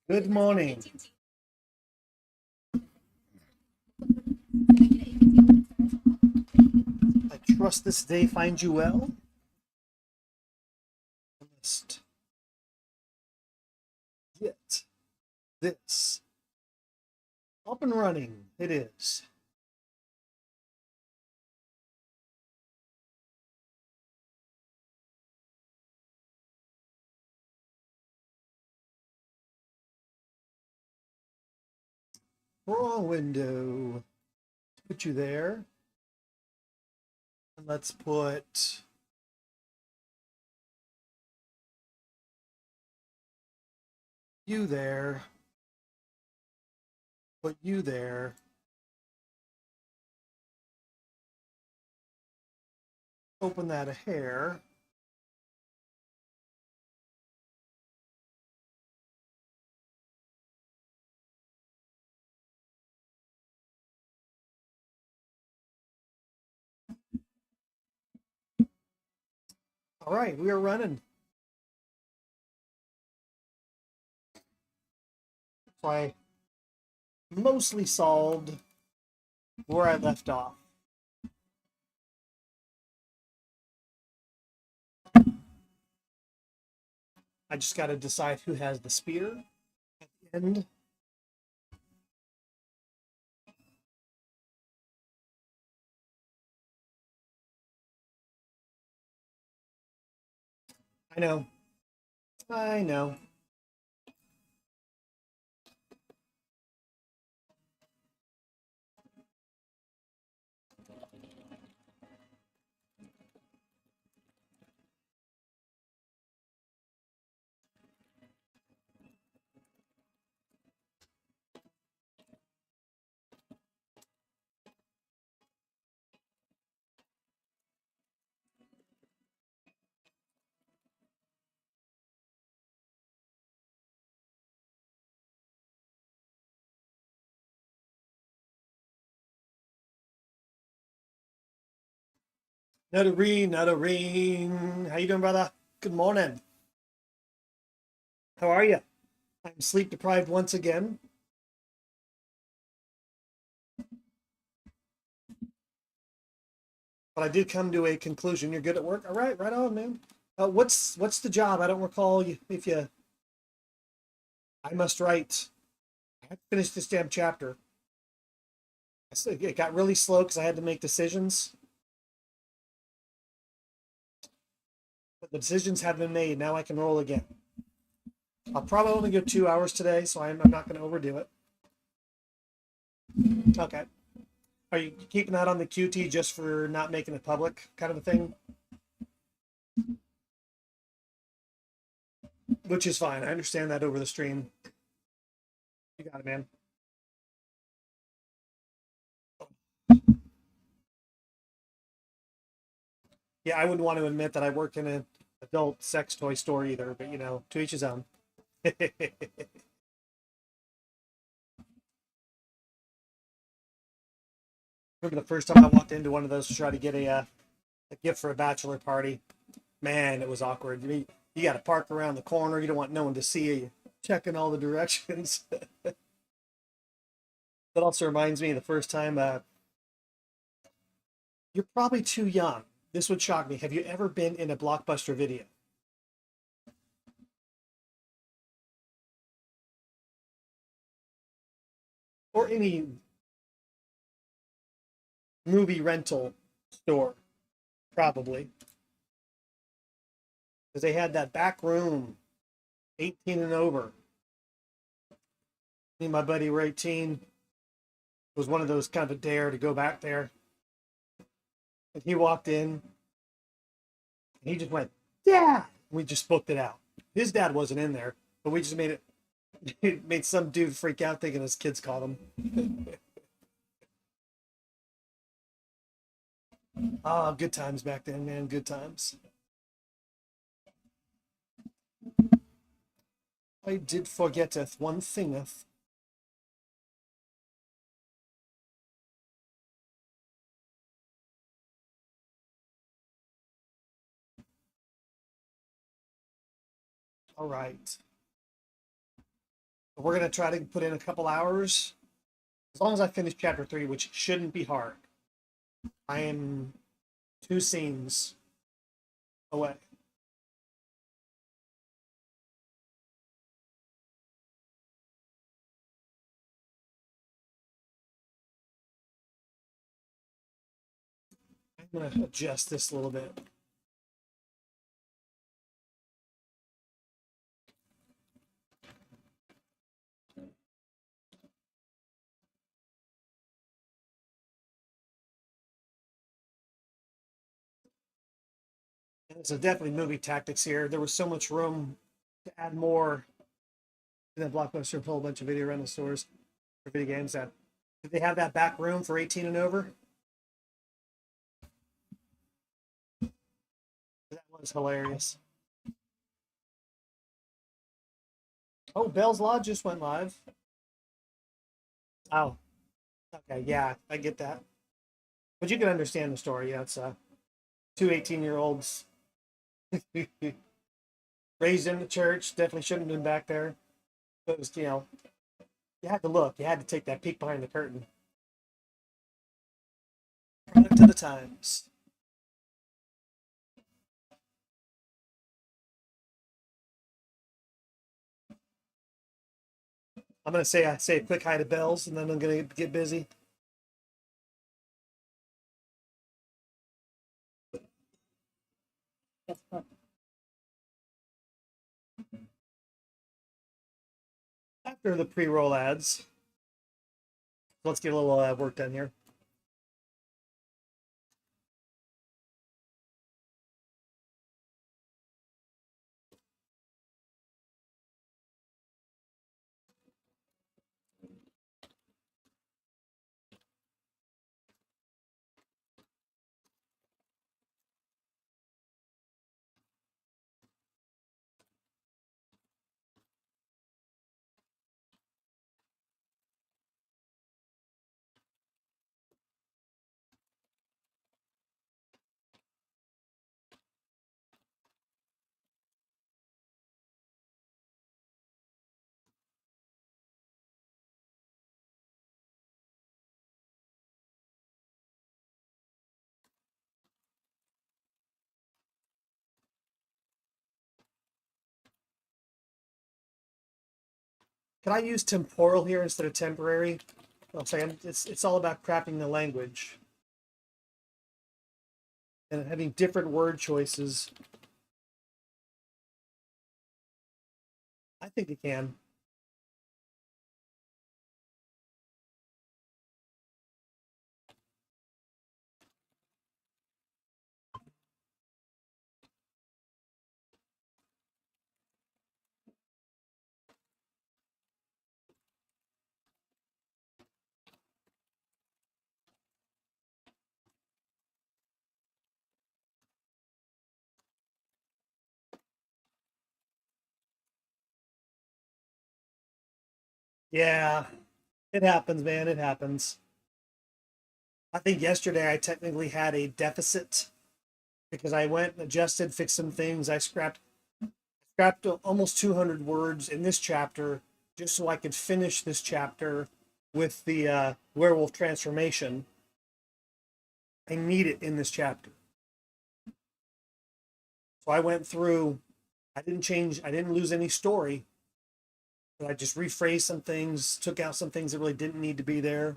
Good morning. I trust this day finds you well. Must get this up and running. It is. Wrong window. Put you there. And let's put you there. Put you there. Open that a hair. All right, we are running. So I mostly solved where I left off. I just got to decide who has the spear at the end. I know. I know. Nutarine. How you doing, brother? Good morning. How are you? I'm sleep deprived once again. But I did come to a conclusion. You're good at work. All right, right on, man. What's the job? I don't recall you if you. I must write. I have to finish this damn chapter. It got really slow because I had to make decisions. But the decisions have been made. Now I can roll again. I'll probably only go 2 hours today, so I'm not going to overdo it. Okay. Are you keeping that on the QT just for not making it public, kind of a thing? Which is fine. I understand that over the stream. You got it, man. Yeah, I wouldn't want to admit that I work in an adult sex toy store either, but to each his own. Remember the first time I walked into one of those to try to get a gift for a bachelor party? Man, it was awkward. You got to park around the corner. You don't want no one to see you. Checking all the directions. That also reminds me of the first time. You're probably too young. This would shock me. Have you ever been in a Blockbuster video? Or any movie rental store? Probably. Because they had that back room, 18 and over. Me and my buddy were 18. It was one of those kind of a dare to go back there. And he walked in and he just went, "Yeah." We just booked it out. His dad wasn't in there, but we just made it, it made some dude freak out thinking his kids caught him. Ah, good times back then, man. Good times. I did forgetteth one thingeth. All right. But we're going to try to put in a couple hours. As long as I finish chapter 3, which shouldn't be hard. I am 2 scenes away. I'm going to adjust this a little bit. And so definitely movie tactics here. There was so much room to add more. And then Blockbuster pulled a bunch of video rental stores for video games. That did they have that back room for 18 and over? That was hilarious. Oh, Bell's Lodge just went live. Oh, okay, yeah, I get that. But you can understand the story. Yeah, it's 2 18-year-olds raised in the church. Definitely shouldn't have been back there. But it was, you had to look. You had to take that peek behind the curtain. Product of the times. I'm gonna say a quick hi to Bells, and then I'm gonna get busy. After the pre-roll ads, let's get a little work done here. Can I use temporal here instead of temporary? I'm saying it's all about crafting the language and having different word choices. I think it can. Yeah, it happens, man. It happens. I think yesterday I technically had a deficit because I went and adjusted, fixed some things. I scrapped almost 200 words in this chapter just so I could finish this chapter with the werewolf transformation. I need it in this chapter. So I went through, I didn't change, I didn't lose any story, but I just rephrased some things, took out some things that really didn't need to be there.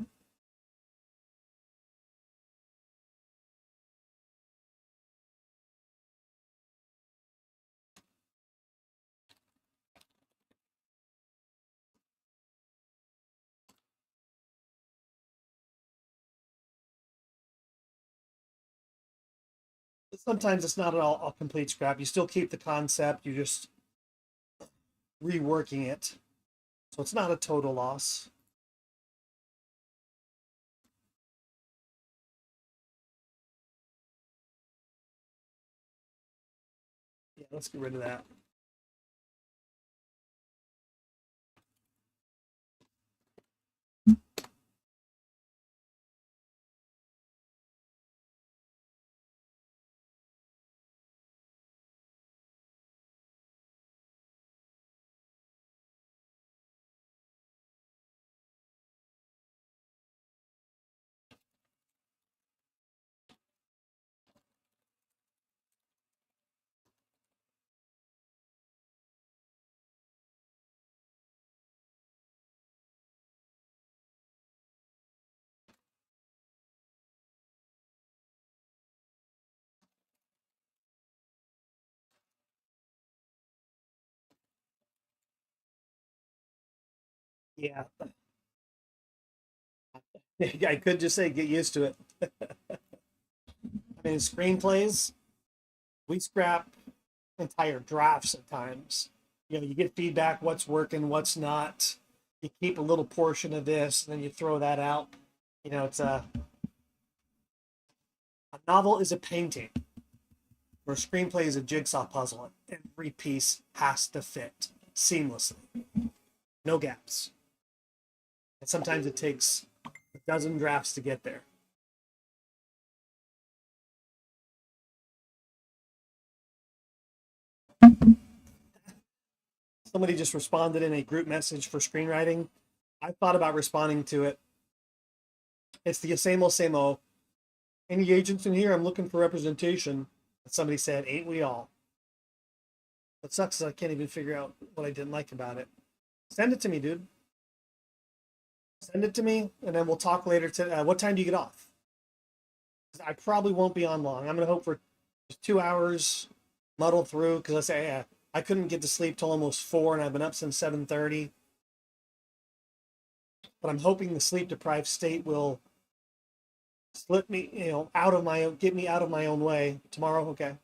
But sometimes it's not all a complete scrap. You still keep the concept, you're just reworking it. So it's not a total loss. Yeah, let's get rid of that. Yeah. I could just say get used to it. I mean, screenplays, we scrap entire drafts at times. You know, you get feedback, what's working, what's not. You keep a little portion of this, and then you throw that out. You know, it's a novel is a painting, where a screenplay is a jigsaw puzzle. Every piece has to fit seamlessly, no gaps. And sometimes it takes a dozen drafts to get there. Somebody just responded in a group message for screenwriting. I thought about responding to it. It's the same old, same old. Any agents in here? I'm looking for representation. Somebody said, ain't we all? What sucks is I can't even figure out what I didn't like about it. Send it to me, dude. Send it to me, and then we'll talk later. What time do you get off? I probably won't be on long. I'm going to hope for just 2 hours, muddle through, because I say, I couldn't get to sleep till almost 4, and I've been up since 7:30. But I'm hoping the sleep deprived state will slip me, get me out of my own way tomorrow. Okay.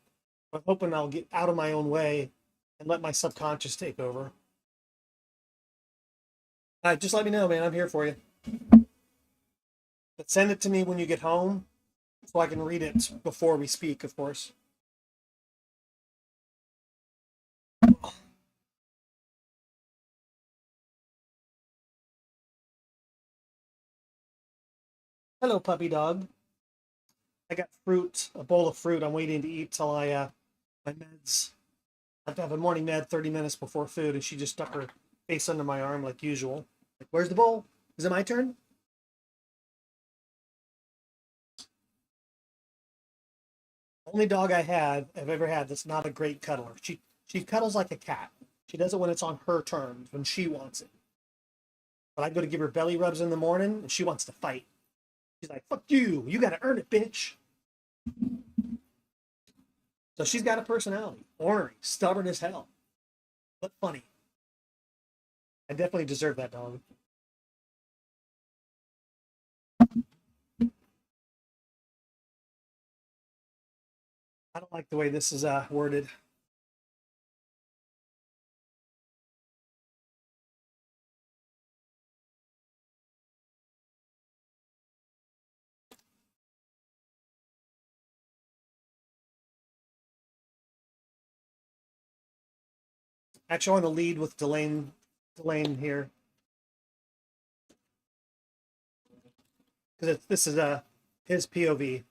I'm hoping I'll get out of my own way and let my subconscious take over. Just let me know, man. I'm here for you. But send it to me when you get home so I can read it before we speak, of course. Hello, puppy dog. I got fruit, a bowl of fruit. I'm waiting to eat till my meds. I have to have a morning med 30 minutes before food, and she just stuck her face under my arm like usual. Like, where's the bowl? Is it my turn? Only dog I've ever had that's not a great cuddler. She cuddles like a cat. She does it when it's on her terms, when she wants it. But I go to give her belly rubs in the morning, and she wants to fight. She's like, "Fuck you! You got to earn it, bitch." So she's got a personality, ornery, stubborn as hell, but funny. I definitely deserve that dog. I don't like the way this is worded. Actually, I want to lead with Delane here because this is his POV.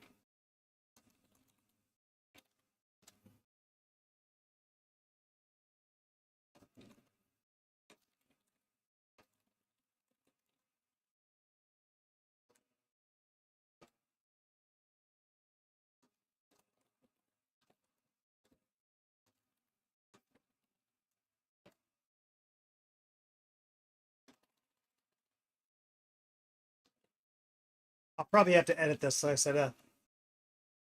I'll probably have to edit this. So I said,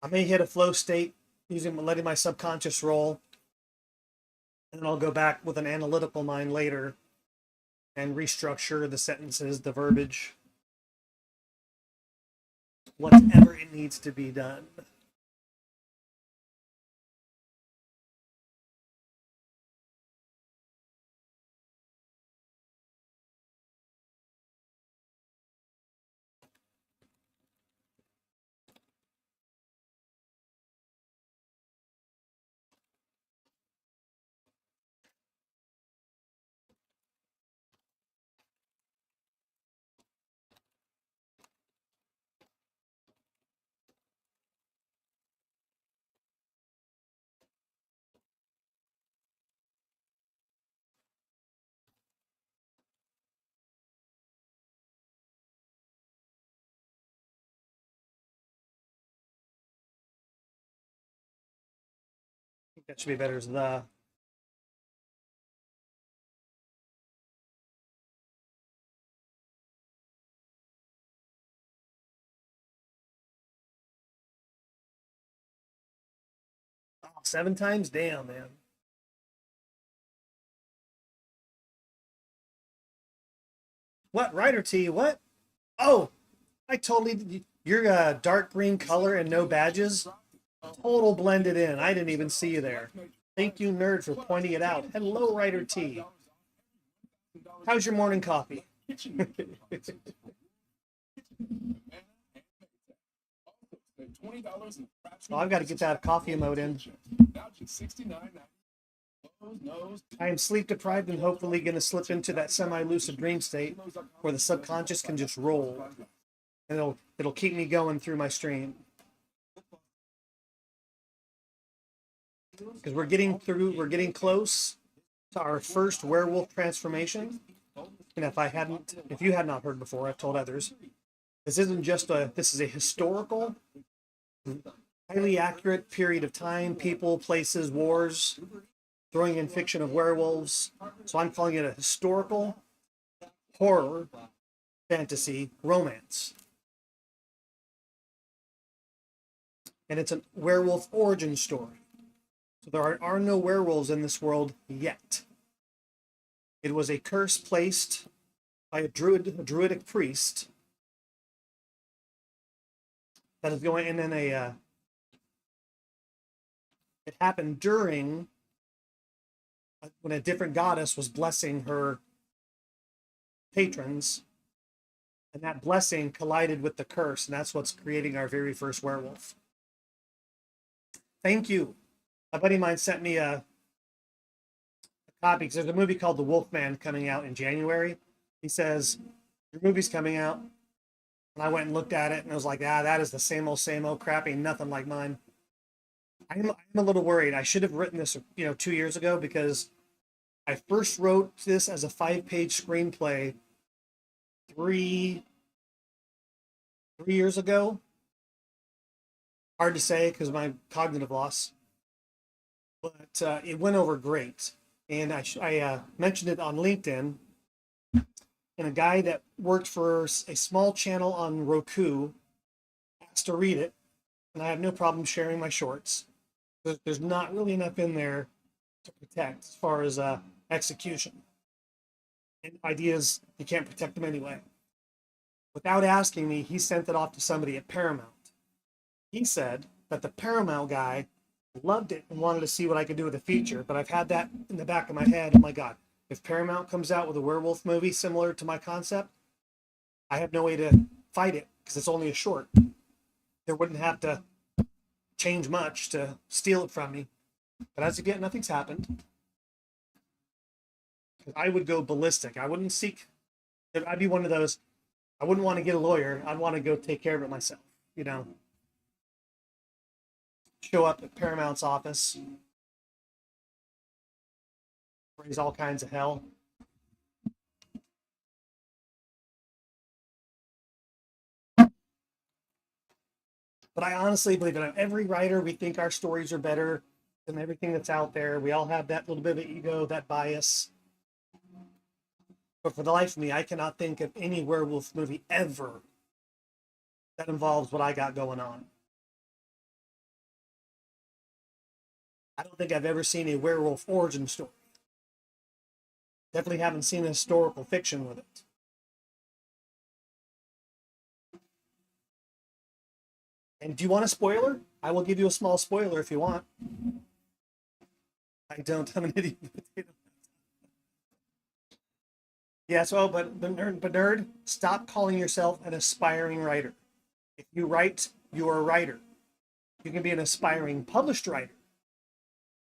I may hit a flow state letting my subconscious roll, and then I'll go back with an analytical mind later and restructure the sentences, the verbiage, whatever it needs to be done. I think that should be better as the. 7 times? Damn, man. What? Writer T? What? Oh, I totally. Your dark green color and no badges. Total blended in. I didn't even see you there. Thank you, nerd, for pointing it out. Hello, Writer T. How's your morning coffee? Well, I've got to get that coffee emote in. I am sleep deprived and hopefully going to slip into that semi-lucid dream state where the subconscious can just roll, and it'll keep me going through my stream. Because we're getting close to our first werewolf transformation. And if you had not heard before, I've told others, this is a historical, highly accurate period of time, people, places, wars, throwing in fiction of werewolves. So I'm calling it a historical horror fantasy romance. And it's a werewolf origin story. So there are no werewolves in this world yet. It was a curse placed by a druidic priest that is going in it happened during when a different goddess was blessing her patrons, and that blessing collided with the curse, and that's what's creating our very first werewolf. Thank you. A buddy of mine sent me a copy because there's a movie called The Wolfman coming out in January. He says, your movie's coming out. And I went and looked at it and I was like, that is the same old crap. Ain't nothing like mine. I'm a little worried. I should have written this, 2 years ago, because I first wrote this as a 5-page screenplay three years ago. Hard to say because of my cognitive loss. But it went over great. And I mentioned it on LinkedIn. And a guy that worked for a small channel on Roku asked to read it. And I have no problem sharing my shorts. There's not really enough in there to protect as far as execution. And ideas, you can't protect them anyway. Without asking me, he sent it off to somebody at Paramount. He said that the Paramount guy loved it and wanted to see what I could do with a feature, but I've had that in the back of my head. Oh my God, if Paramount comes out with a werewolf movie similar to my concept, I have no way to fight it because it's only a short. They wouldn't have to change much to steal it from me. But as of yet, nothing's happened. I would go ballistic. I wouldn't seek. I'd be one of those. I wouldn't want to get a lawyer. I'd want to go take care of it myself. Show up at Paramount's office, raise all kinds of hell. But I honestly believe that every writer, we think our stories are better than everything that's out there. We all have that little bit of ego, that bias. But for the life of me, I cannot think of any werewolf movie ever that involves what I got going on. I don't think I've ever seen a werewolf origin story. Definitely haven't seen a historical fiction with it. And do you want a spoiler? I will give you a small spoiler if you want. I don't. I'm an idiot. Yeah, but nerd, stop calling yourself an aspiring writer. If you write, you're a writer. You can be an aspiring published writer,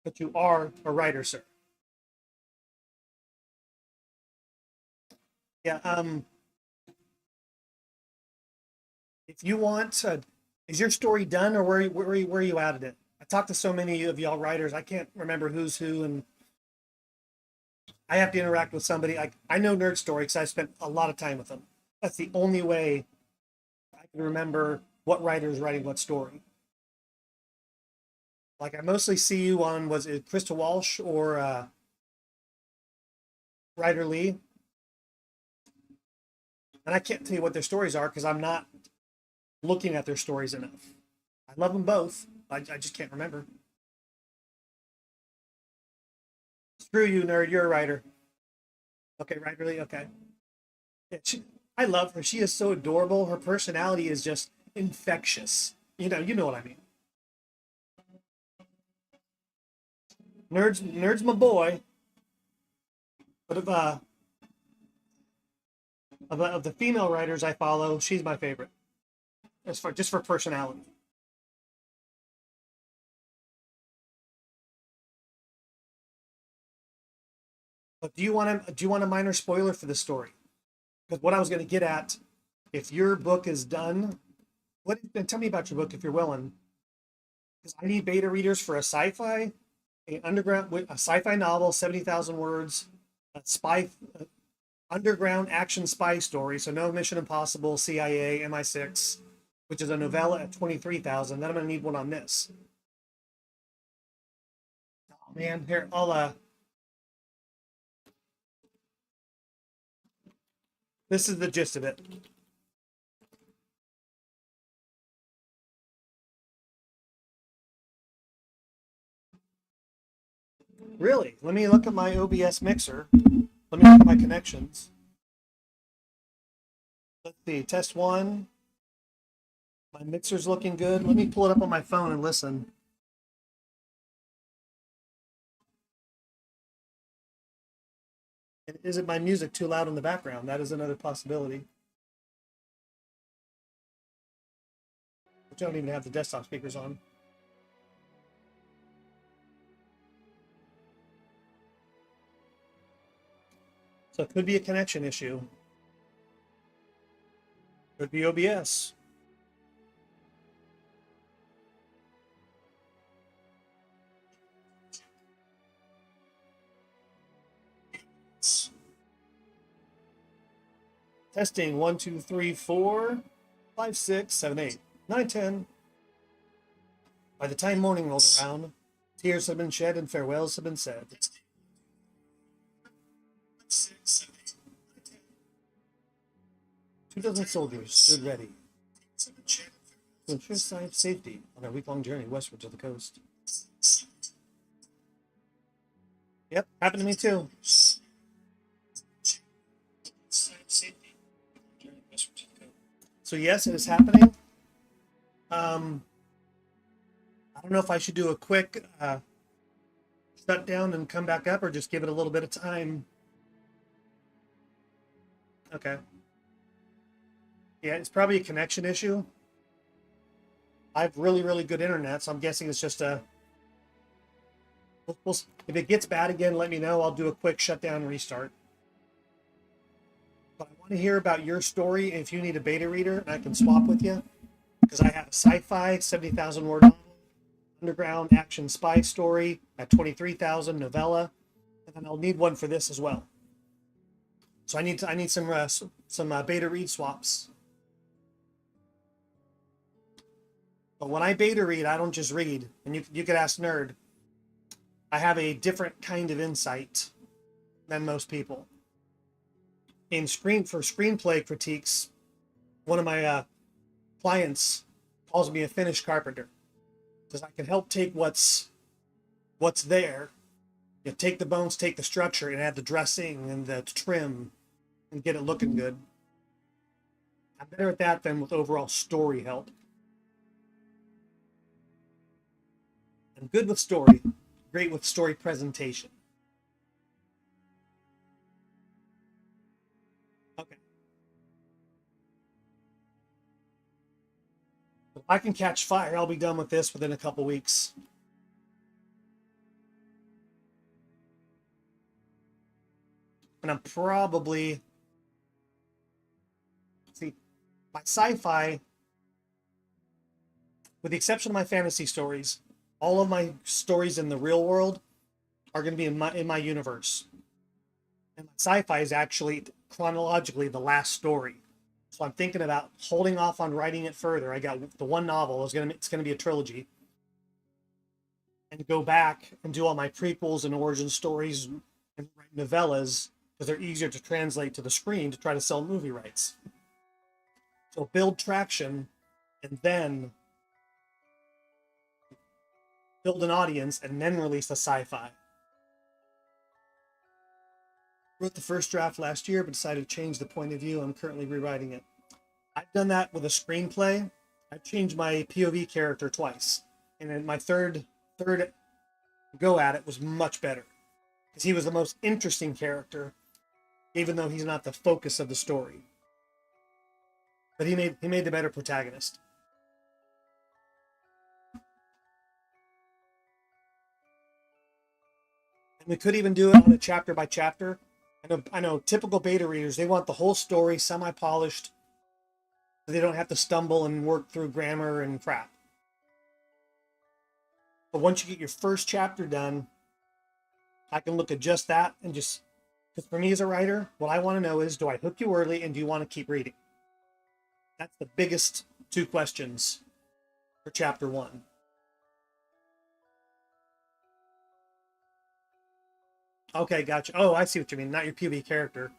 but you are a writer, sir. Yeah. If you want, is your story done, or where are you at it? I talked to so many of y'all writers, I can't remember who's who, and I have to interact with somebody. I know Nerd Story because I spent a lot of time with them. That's the only way I can remember what writer is writing what story. Like I mostly see you on, was it Krista Walsh or Ryder Lee? And I can't tell you what their stories are because I'm not looking at their stories enough. I love them both. I just can't remember. Screw you, nerd. You're a writer. Okay, Ryder Lee. Okay. Yeah, I love her. She is so adorable. Her personality is just infectious. You know what I mean. Nerd's my boy. But of the female writers I follow, she's my favorite. As far just for personality. But do you want a minor spoiler for the story? Because what I was going to get at, if your book is done, tell me about your book if you're willing. Because I need beta readers for a sci-fi novel, 70,000 words, a spy, underground action spy story. So no Mission Impossible, CIA, MI6, which is a novella at 23,000. Then I'm going to need one on this. Oh man, here I'll this is the gist of it. Really? Let me look at my OBS mixer. Let me look at my connections. Let's see, test one. My mixer's looking good. Let me pull it up on my phone and listen. And is it my music too loud in the background? That is another possibility. Which I don't even have the desktop speakers on. So it could be a connection issue. Could be OBS. Testing 1, 2, 3, 4, 5, 6, 7, 8, 9, 10. By the time morning rolled around, tears had been shed and farewells had been said. 2 dozen soldiers stood ready to ensure safety on our week-long journey westward to the coast. Yep, happened to me too. So yes, it is happening. I don't know if I should do a quick shut down and come back up, or just give it a little bit of time. Okay. Yeah, it's probably a connection issue. I have really, really good internet, so I'm guessing it's just a. If it gets bad again, let me know. I'll do a quick shutdown and restart. But I want to hear about your story. If you need a beta reader, and I can swap with you, because I have a sci-fi 70,000 word novel, underground action spy story at 23,000 novella, and then I'll need one for this as well. So I need some beta read swaps. But when I beta read, I don't just read, and you could ask Nerd. I have a different kind of insight than most people. For screenplay critiques, one of my clients calls me a finished carpenter, because I can help take what's there, take the bones, take the structure, and add the dressing and the trim, and get it looking good. I'm better at that than with overall story help. I'm good with story, great with story presentation. Okay. If I can catch fire, I'll be done with this within a couple weeks. And I'm probably, see, my sci-fi, with the exception of my fantasy stories, all of my stories in the real world are going to be in my universe. And my sci-fi is actually chronologically the last story. So I'm thinking about holding off on writing it further. I got the one novel, it's going to be a trilogy. And go back and do all my prequels and origin stories and write novellas, because they're easier to translate to the screen to try to sell movie rights. So build traction, and then build an audience, and then release the sci-fi. Wrote the first draft last year, but decided to change the point of view. I'm currently rewriting it. I've done that with a screenplay. I've changed my POV character twice, and then my third go at it was much better because he was the most interesting character, even though he's not the focus of the story. But he made the better protagonist. And we could even do it on a chapter by chapter. I know typical beta readers, they want the whole story semi-polished so they don't have to stumble and work through grammar and crap. But once you get your first chapter done, I can look at just that and just, because for me as a writer, what I want to know is, do I hook you early and do you want to keep reading? That's the biggest two questions for chapter 1. Okay, gotcha. Oh, I see what you mean. Not your POV character.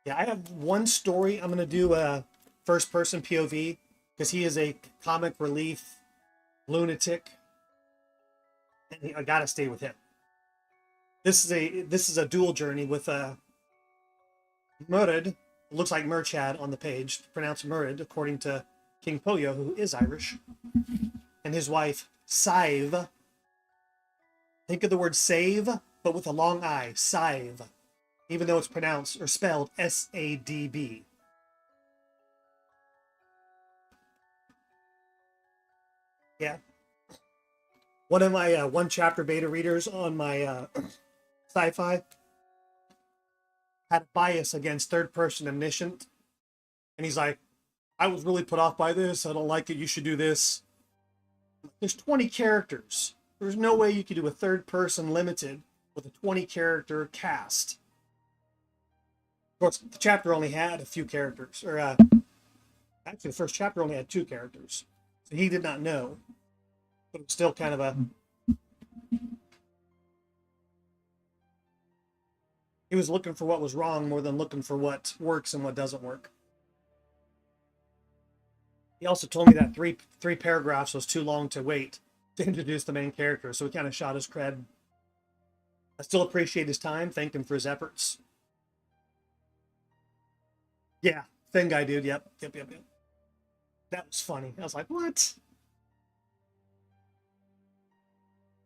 Yeah, I have one story. I'm going to do a first person POV because he is a comic relief lunatic. And I got to stay with him. This is a dual journey with Murid. Looks like Murchad on the page, pronounced Murid, according to King Poyo, who is Irish, and his wife, Sive. Think of the word save, but with a long I, Sive, even though it's pronounced or spelled S-A-D-B. Yeah. One of my one chapter beta readers on my sci-fi had a bias against third person omniscient, and he's like, I was really put off by this. I don't like it. You should do this. There's 20 characters. There's no way you could do a third person limited with a 20 character cast. Of course, the chapter only had a few characters, or actually the first chapter only had 2 characters. So he did not know, but it was still kind of a, he was looking for what was wrong more than looking for what works and what doesn't work. He also told me that three paragraphs was too long to wait to introduce the main character, so he kind of shot his cred. I still appreciate his time, thanked him for his efforts. Yeah, thin guy dude, yep. That was funny. I was like, what?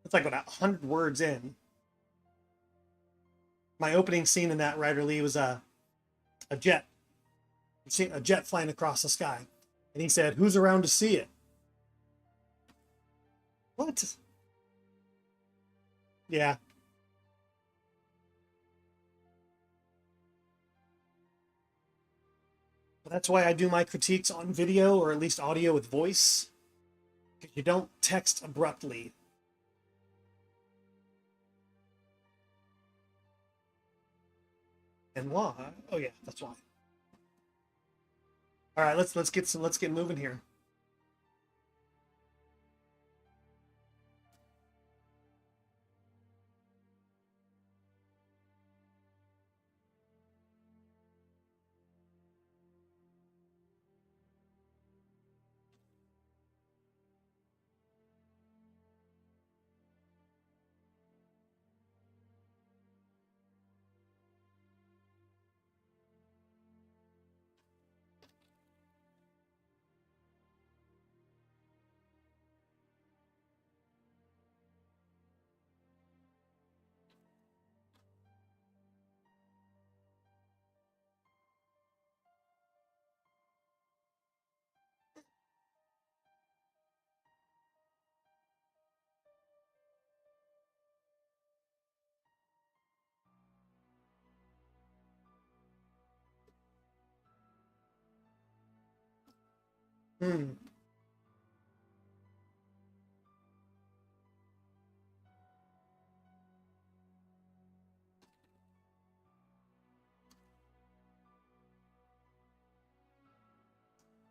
It's like about 100 words in. My opening scene in that, Ryder Lee, was a jet. A jet flying across the sky. And he said, who's around to see it? What? Yeah. But that's why I do my critiques on video, or at least audio with voice. Because you don't text abruptly. And why? Oh yeah, that's why. All right, let's get moving here.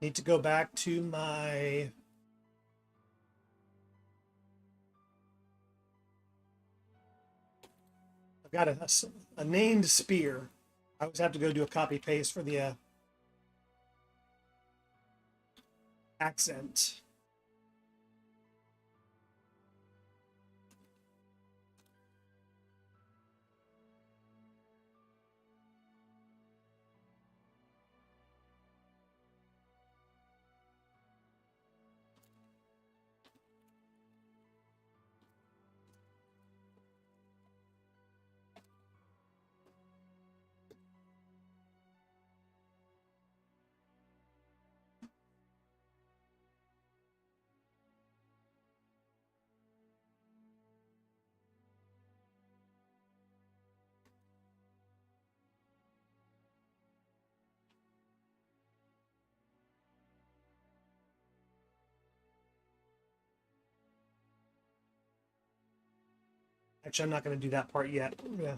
Need to go back to my... I've got a named spear. I always have to go do a copy paste for the accent. Actually, I'm not going to do that part yet. Yeah.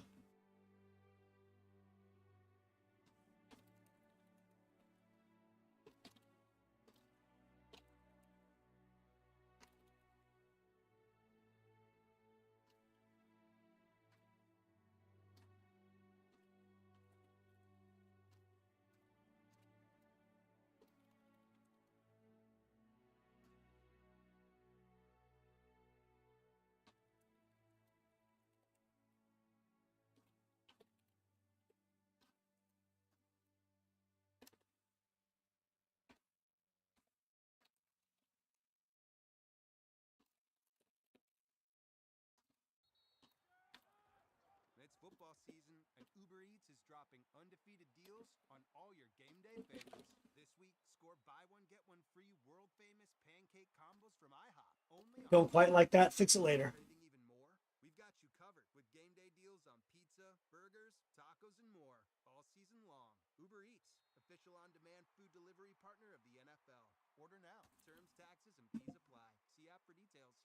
It's football season, and Uber Eats is dropping undefeated deals on all your game day favorites. This week, score buy one, get one free world famous pancake combos from IHOP. Only on Don't quite like that. Fix it later. Craving even more? We've got you covered with game day deals on pizza, burgers, tacos, and more all season long. Uber Eats, official on-demand food delivery partner of the NFL. Order now. Terms, taxes, and fees apply. See app for details.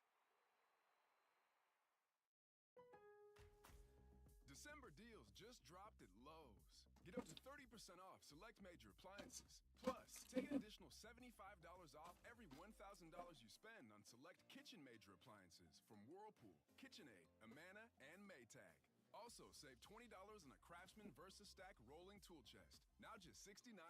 December deals just dropped at Lowe's. Get up to 30% off select major appliances. Plus, take an additional $75 off every $1,000 you spend on select kitchen major appliances from Whirlpool, KitchenAid, Amana, and Maytag. Also, save $20 on a Craftsman Versa Stack rolling tool chest. Now just $69.98.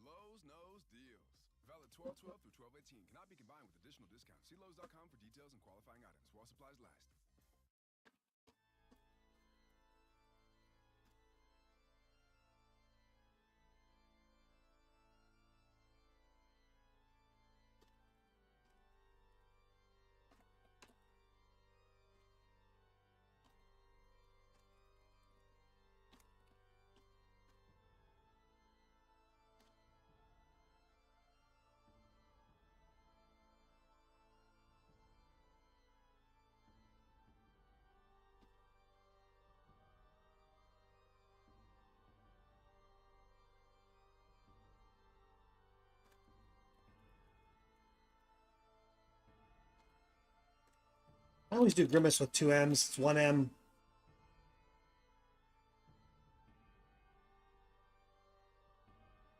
Lowe's knows deals. Valid 12/12 through 12/18. Cannot be combined with additional discounts. See Lowe's.com for details and qualifying items while supplies last. I always do Grimace with 2 M's. It's 1 M.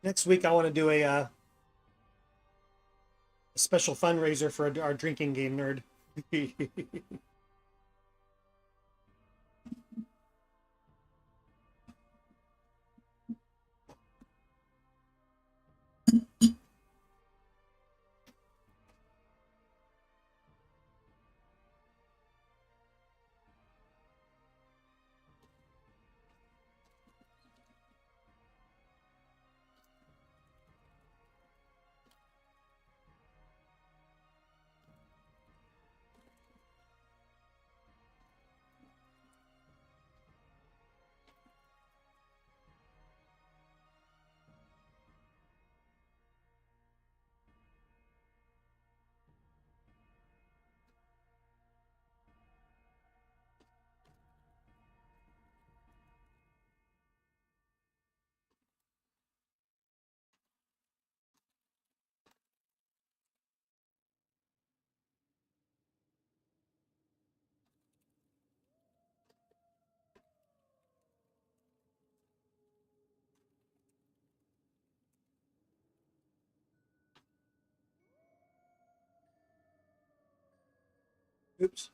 Next week, I want to do a special fundraiser for our drinking game nerd. Oops.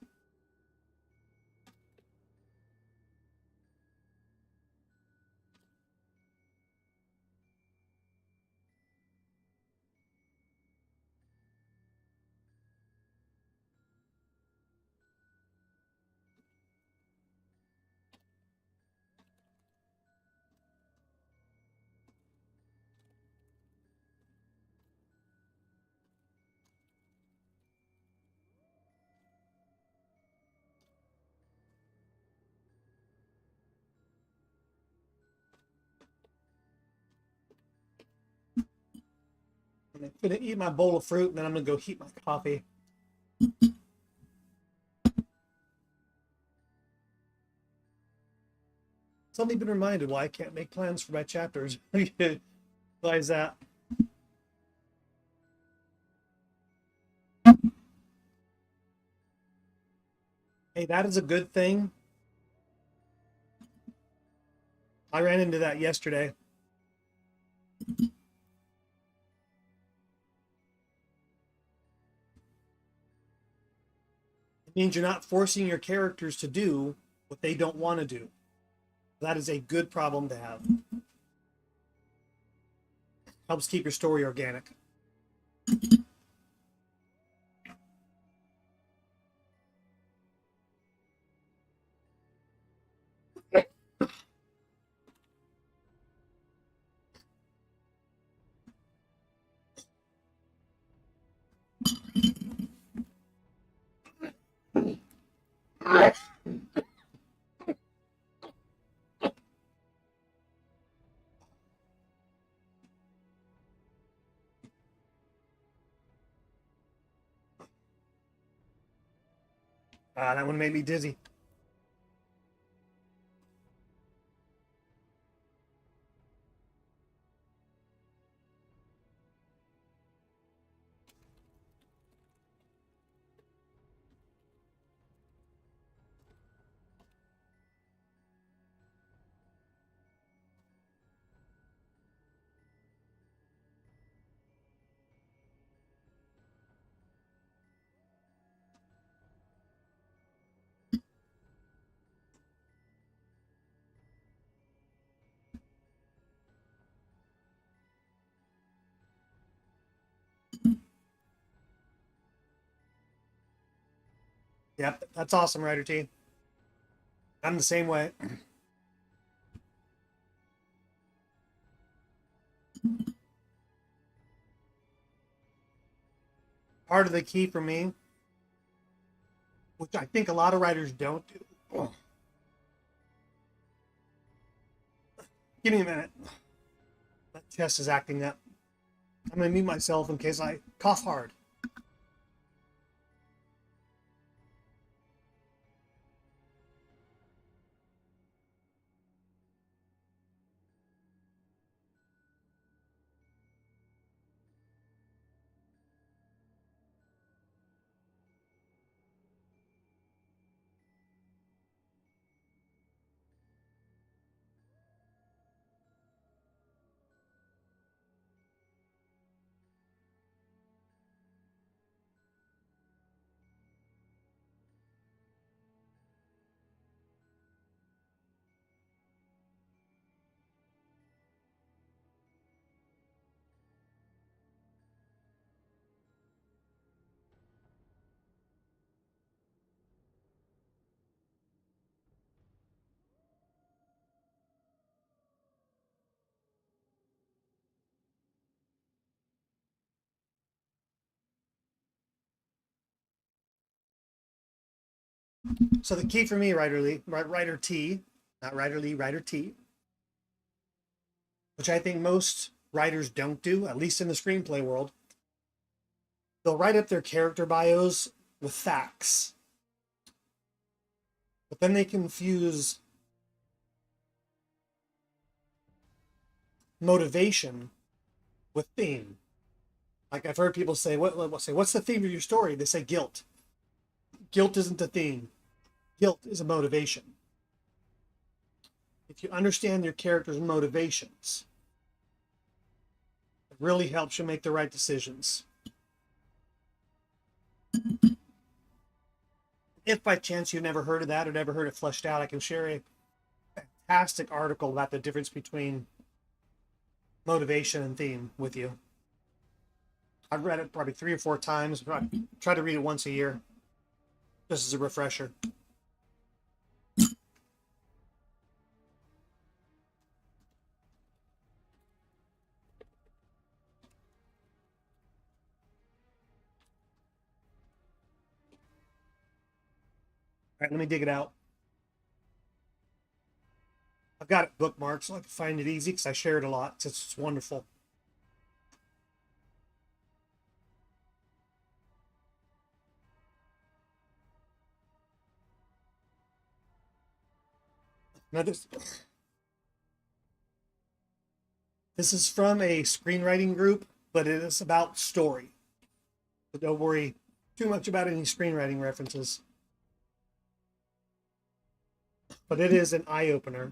I'm gonna eat my bowl of fruit, and then I'm gonna go heat my coffee. Suddenly been reminded why I can't make plans for my chapters. Why is that? Hey, that is a good thing. I ran into that yesterday. It means you're not forcing your characters to do what they don't want to do. That is a good problem to have. Helps keep your story organic. That one made me dizzy. Yep, that's awesome, Writer T. I'm the same way. Part of the key for me, which I think a lot of writers don't do. Oh, give me a minute. My chest is acting up. I'm going to mute myself in case I cough hard. So the key for me, Writer T, not Writer Lee, Writer T, which I think most writers don't do, at least in the screenplay world, they'll write up their character bios with facts, but then they confuse motivation with theme. Like I've heard people say, what's the theme of your story? They say guilt. Guilt isn't a theme. Guilt is a motivation. If you understand your character's motivations, it really helps you make the right decisions. If by chance you've never heard of that or never heard it fleshed out, I can share a fantastic article about the difference between motivation and theme with you. I've read it probably 3 or 4 times. I try to read it once a year, just as a refresher. All right, let me dig it out. I've got it bookmarked so I can find it easy because I share it a lot. It's wonderful. Now this is from a screenwriting group, but it is about story. So don't worry too much about any screenwriting references. but it is an eye-opener.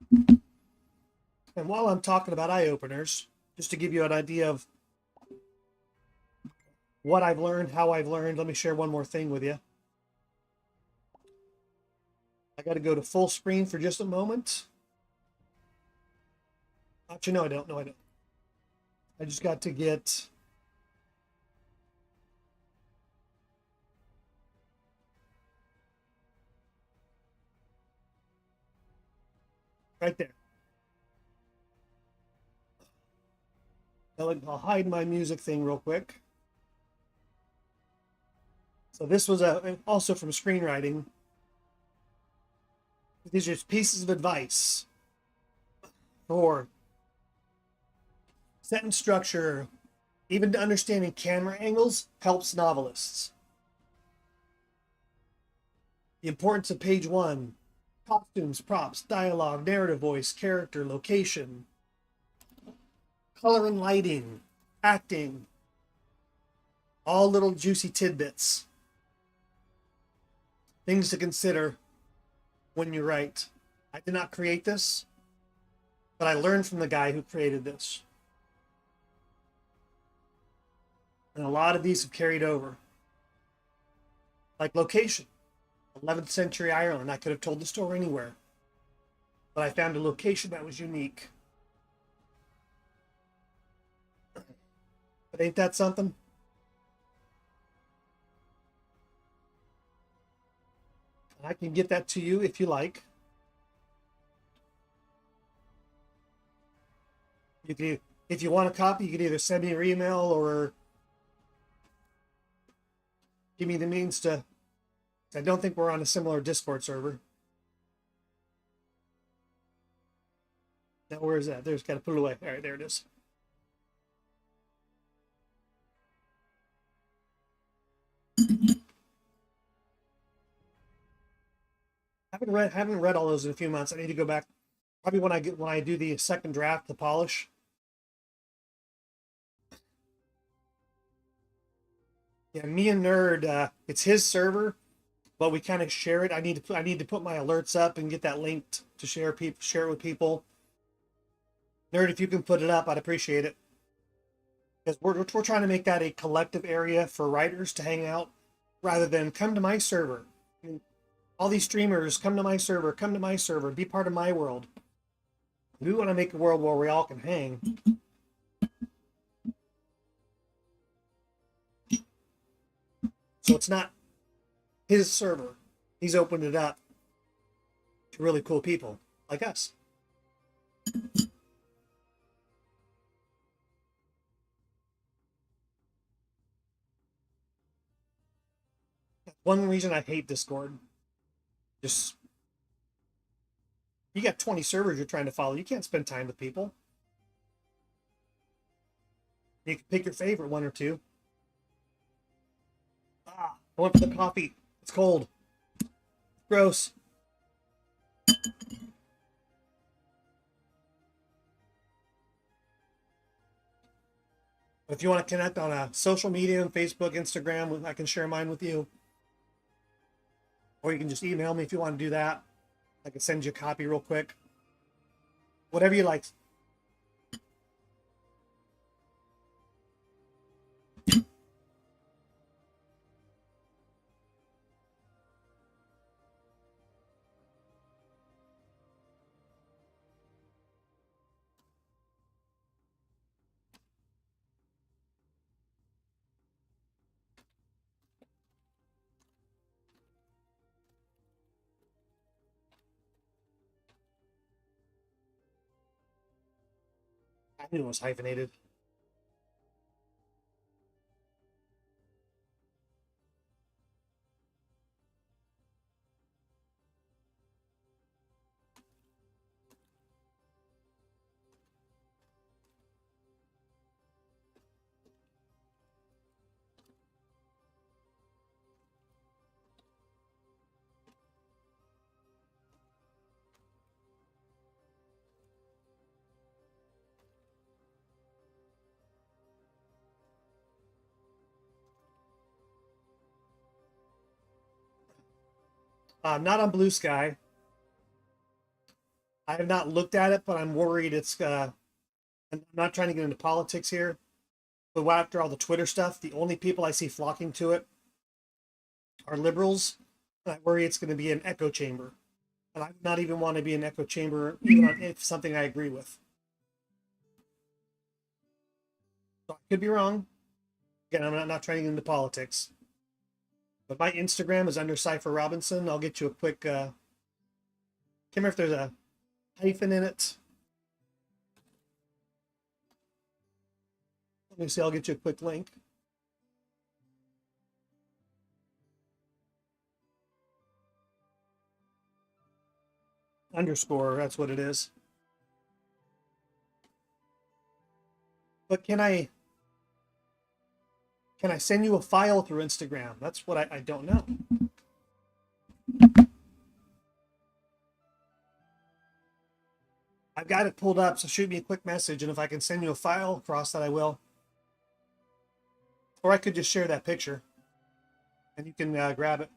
And while I'm talking about eye-openers, just to give you an idea of what I've learned, how I've learned, let me share one more thing with you. I got to go to full screen for just a moment. Actually, no, I don't. No, I don't. I just got to get... right there. I'll hide my music thing real quick. So this was also from screenwriting. These are pieces of advice for sentence structure, even to understanding camera angles helps novelists. The importance of page 1, costumes, props, dialogue, narrative voice, character, location, color and lighting, acting, all little juicy tidbits. Things to consider when you write. I did not create this, but I learned from the guy who created this. And a lot of these have carried over. Like location. 11th century Ireland. I could have told the story anywhere. But I found a location that was unique. But ain't that something? I can get that to you if you like. You can, if you want a copy, you can either send me your email or give me the means to... I don't think we're on a similar Discord server. Now, where is that? There's got to put it away. All right, there it is. Haven't read all those in a few months. I need to go back. Probably when I do the second draft, the polish. Yeah, me and Nerd, it's his server, but we kind of share it. I need to put my alerts up and get that linked to share it with people. Nerd, if you can put it up, I'd appreciate it. Because we're trying to make that a collective area for writers to hang out, rather than come to my server. I mean, all these streamers, come to my server, be part of my world. We want to make a world where we all can hang. So it's not his server. He's opened it up to really cool people like us. One reason I hate Discord. Just, you got 20 servers you're trying to follow. You can't spend time with people. You can pick your favorite one or two. Ah, I went for the coffee. It's cold. Gross. If you want to connect on a social media, Facebook, Instagram, I can share mine with you. Or you can just email me if you want to do that. I can send you a copy real quick. Whatever you like. I knew it was hyphenated. Not on Blue Sky. I have not looked at it, but I'm worried it's. I'm not trying to get into politics here, but after all the Twitter stuff, the only people I see flocking to it are liberals. And I worry it's going to be an echo chamber, and I would not even want to be an echo chamber, even on if something I agree with. So I could be wrong. Again, I'm not trying to get into politics. But my Instagram is under Cypher Robinson. I'll get you a quick. Can't remember if there's a hyphen in it. Let me see. I'll get you a quick link. Underscore. That's what it is. But can I send you a file through Instagram? That's what I don't know. I've got it pulled up, so shoot me a quick message, and if I can send you a file across that, I will. Or I could just share that picture, and you can grab it.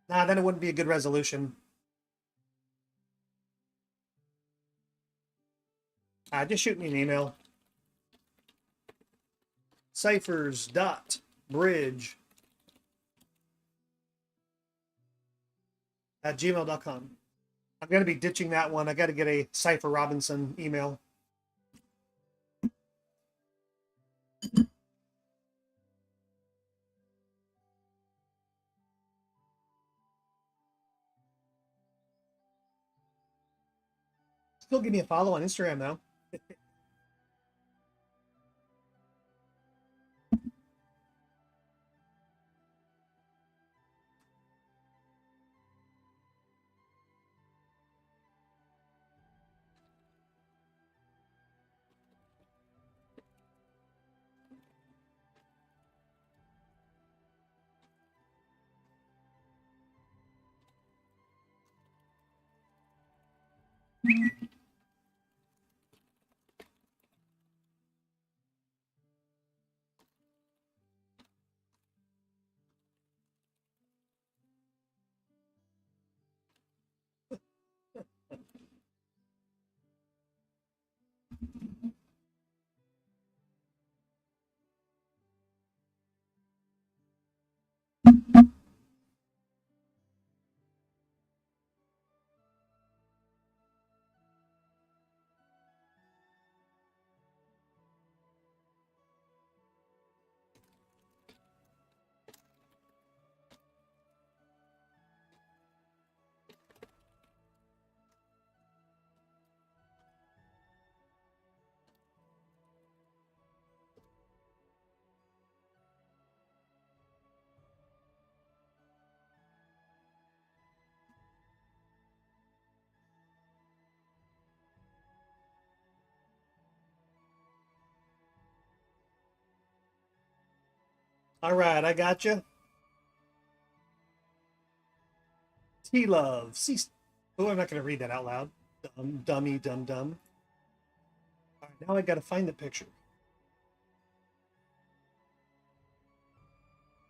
Nah, then it wouldn't be a good resolution. Just shoot me an email. ciphers.bridge@gmail.com. I'm going to be ditching that one. I got to get a Cypher Robinson email. Still give me a follow on Instagram, though. All right, I got you. T-Love. Oh, I'm not going to read that out loud. Dummy, dumb. All right, now I got to find the picture.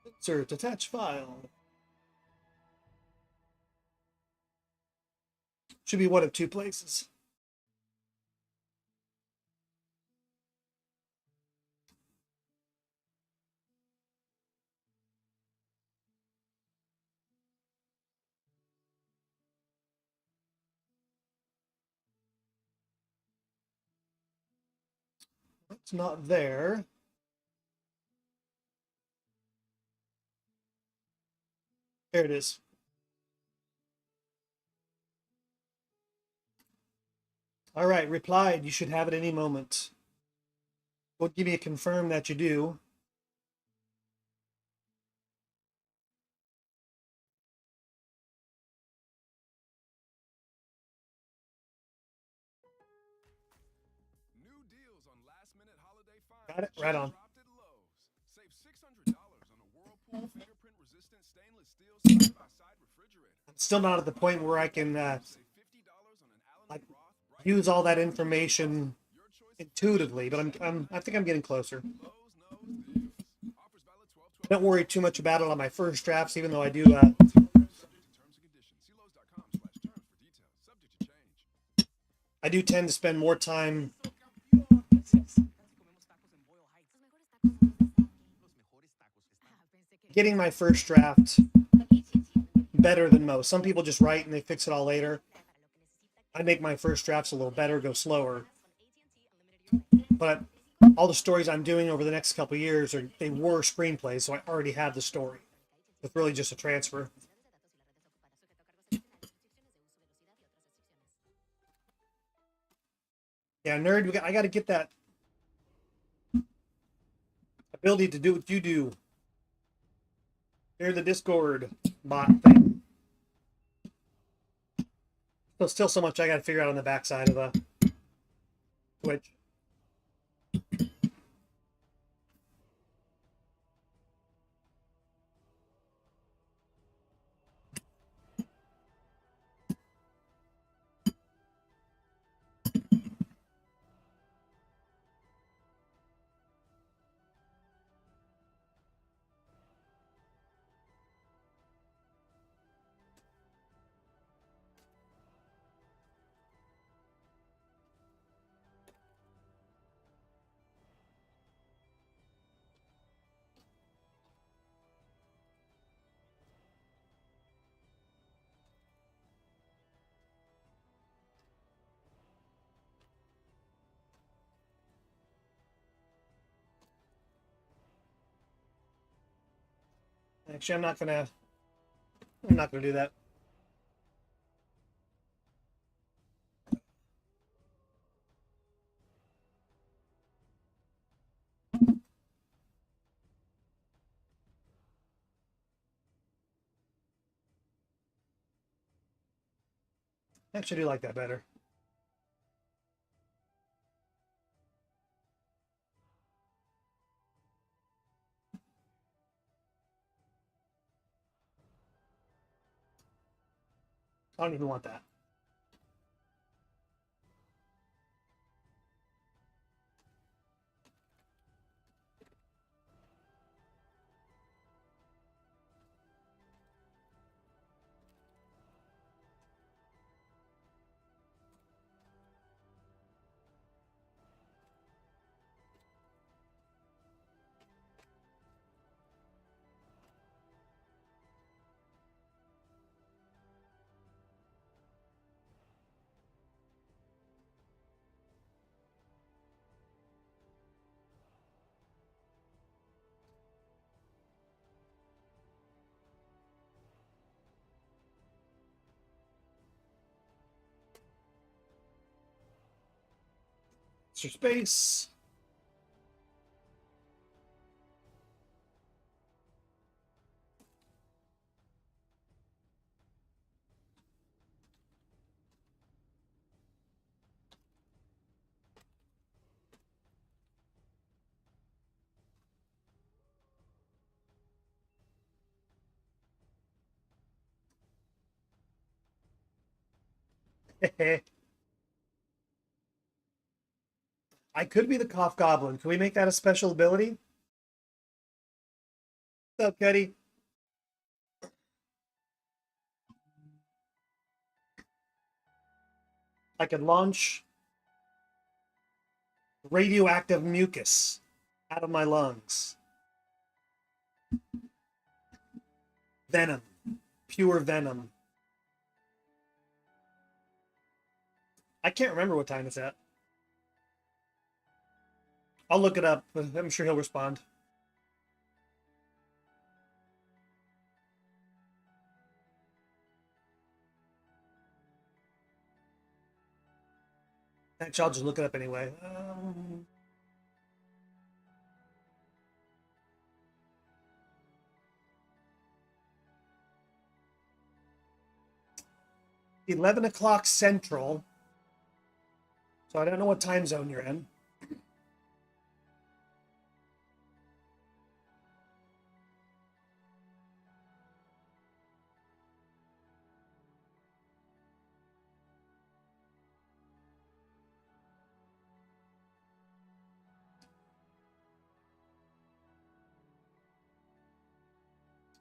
Insert, attach file. Should be one of two places. It's not there. There it is. All right, replied. You should have it any moment. We'll give me a confirm that you do. New deals on last-minute holiday finds. Got it? Right on. Dropped at Lowe's. Save $600 on a Whirlpool fingerprint-resistant stainless steel side-by-side refrigerator. I'm still not at the point where I can Save $50 on an Allen like Roth use all that information intuitively, but I think I'm getting closer. Lowe's knows deals. Offers valid 12/12. Don't worry too much about it on my first drafts, even though I do Subject to terms and I do tend to spend more time getting my first draft better than most. Some people just write and they fix it all later. I make my first drafts a little better, go slower. But all the stories I'm doing over the next couple of years they were screenplays, so I already have the story. It's really just a transfer. Yeah, nerd, I got to get that ability to do what you do. Here's the Discord bot thing. So still so much I got to figure out on the backside of Twitch. Actually, I'm not gonna do that. I actually do like that better. I don't even want that. Extra space. I could be the cough goblin. Can we make that a special ability? What's up, Cuddy? I could launch radioactive mucus out of my lungs. Venom. Pure venom. I can't remember what time it's at. I'll look it up. I'm sure he'll respond. Actually, I'll just look it up anyway. 11 o'clock Central. So I don't know what time zone you're in.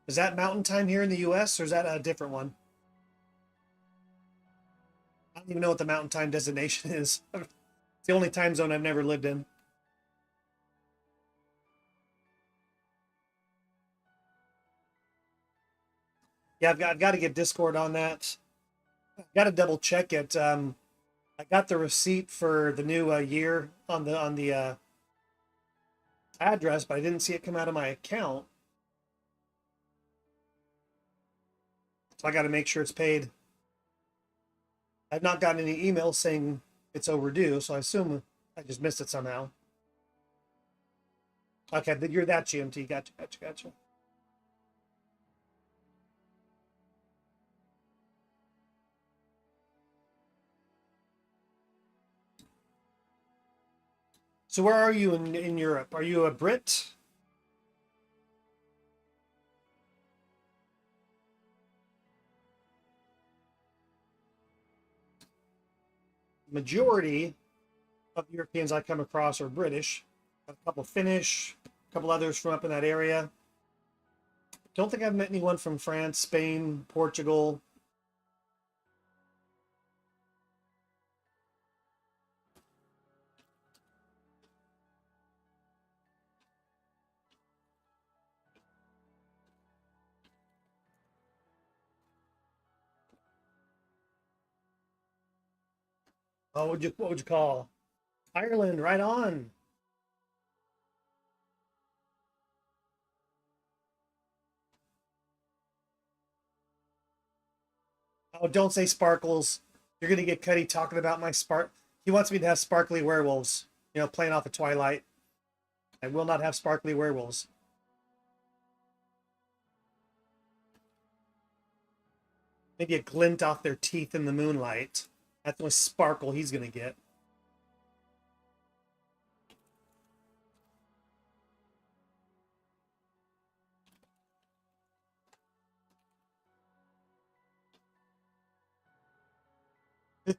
Is that mountain time here in the US or is that a different one? don't even know what the mountain time designation is. It's the only time zone I've never lived in. Yeah, I've got to get Discord on that. I've got to double check it. I got the receipt for the new year on the address, but I didn't see it come out of my account. So I got to make sure it's paid. I've not gotten any emails saying it's overdue, so I assume I just missed it somehow. Okay, you're that GMT. Gotcha. So where are you in Europe? Are you a Brit? Majority of Europeans I come across are British. A couple Finnish, a couple others from up in that area. Don't think I've met anyone from France, Spain, Portugal. Oh, what would you call Ireland? Right on. Oh, don't say sparkles. You're gonna get Cuddy talking about my spark. He wants me to have sparkly werewolves. You know, playing off of Twilight. I will not have sparkly werewolves. Maybe a glint off their teeth in the moonlight. That's the most sparkle he's gonna get. Okay,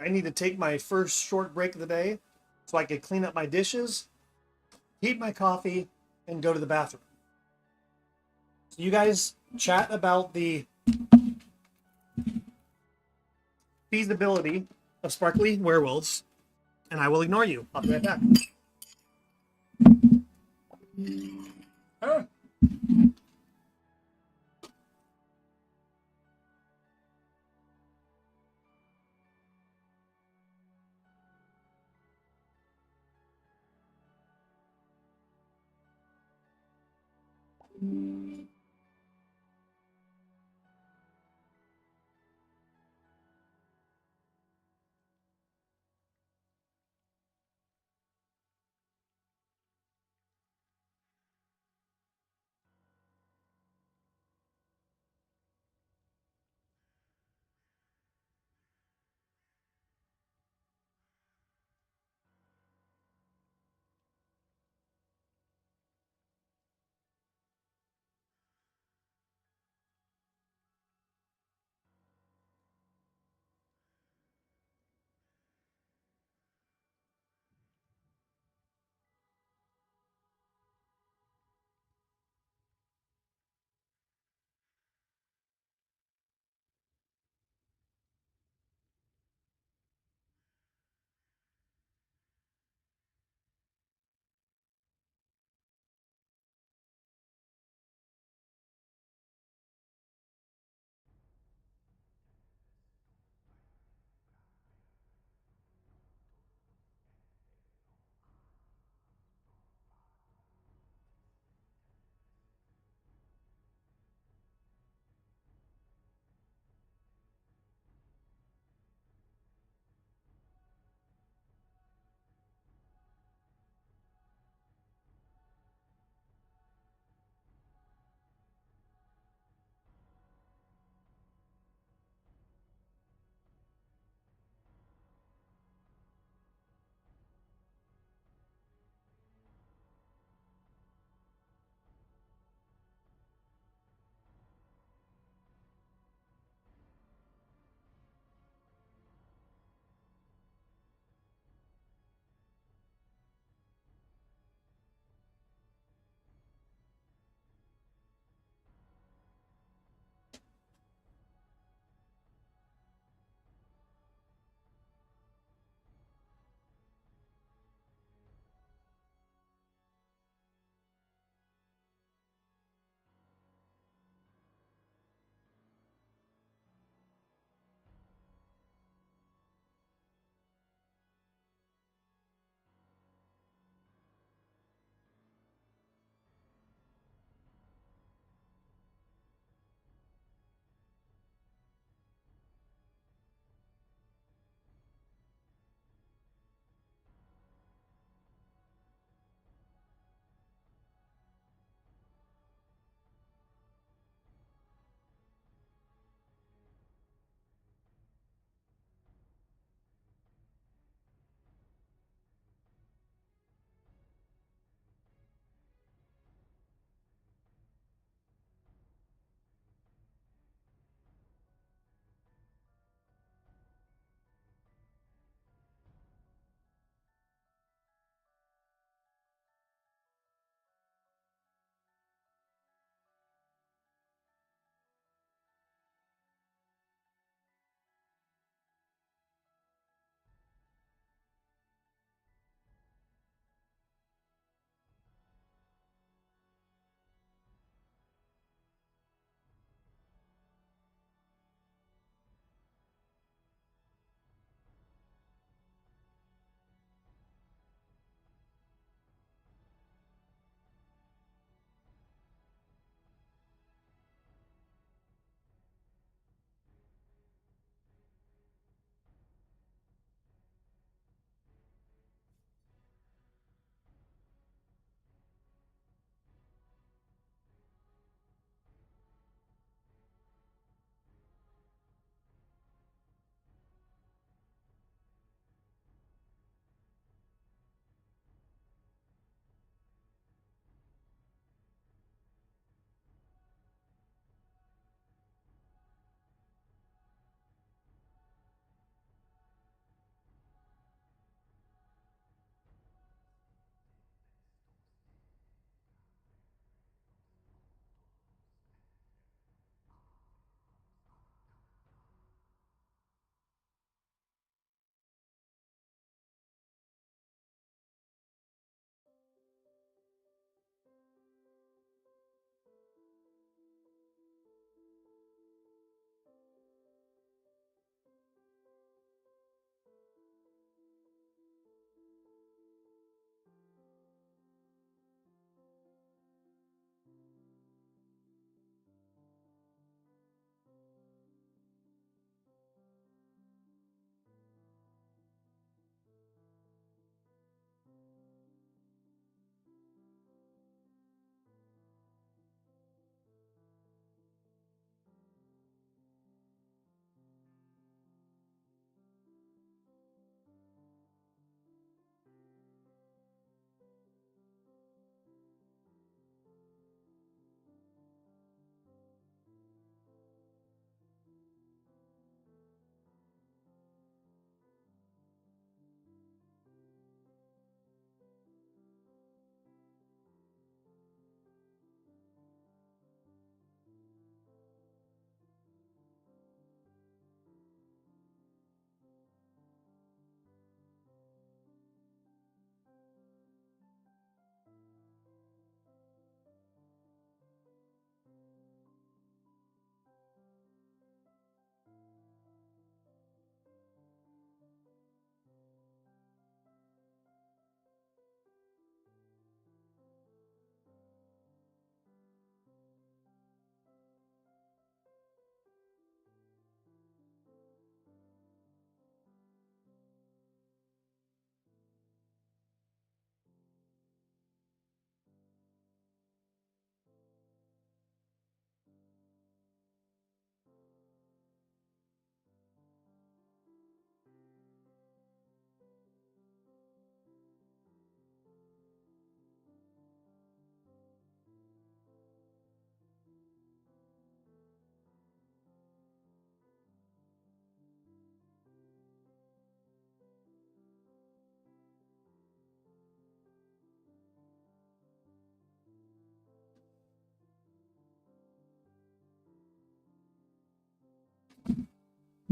I need to take my first short break of the day so I can clean up my dishes, heat my coffee, and go to the bathroom. So you guys chat about the feasibility of sparkly werewolves, and I will ignore you. I'll be right back.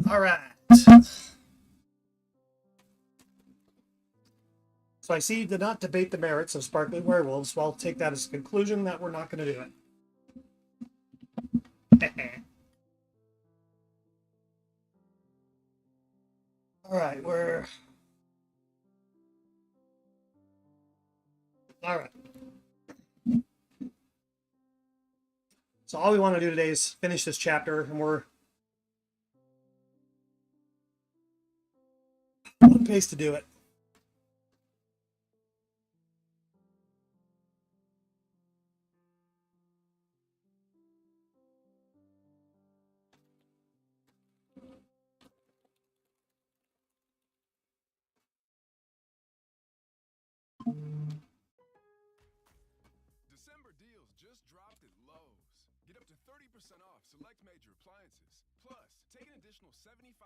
All right. So I see you did not debate the merits of sparkling werewolves, so I'll take that as a conclusion that we're not going to do it. All right, all right. So all we want to do today is finish this chapter, and we're on pace to do it. December deals just dropped at Lowe's. Get up to 30% off select major appliances. Plus, take an additional $75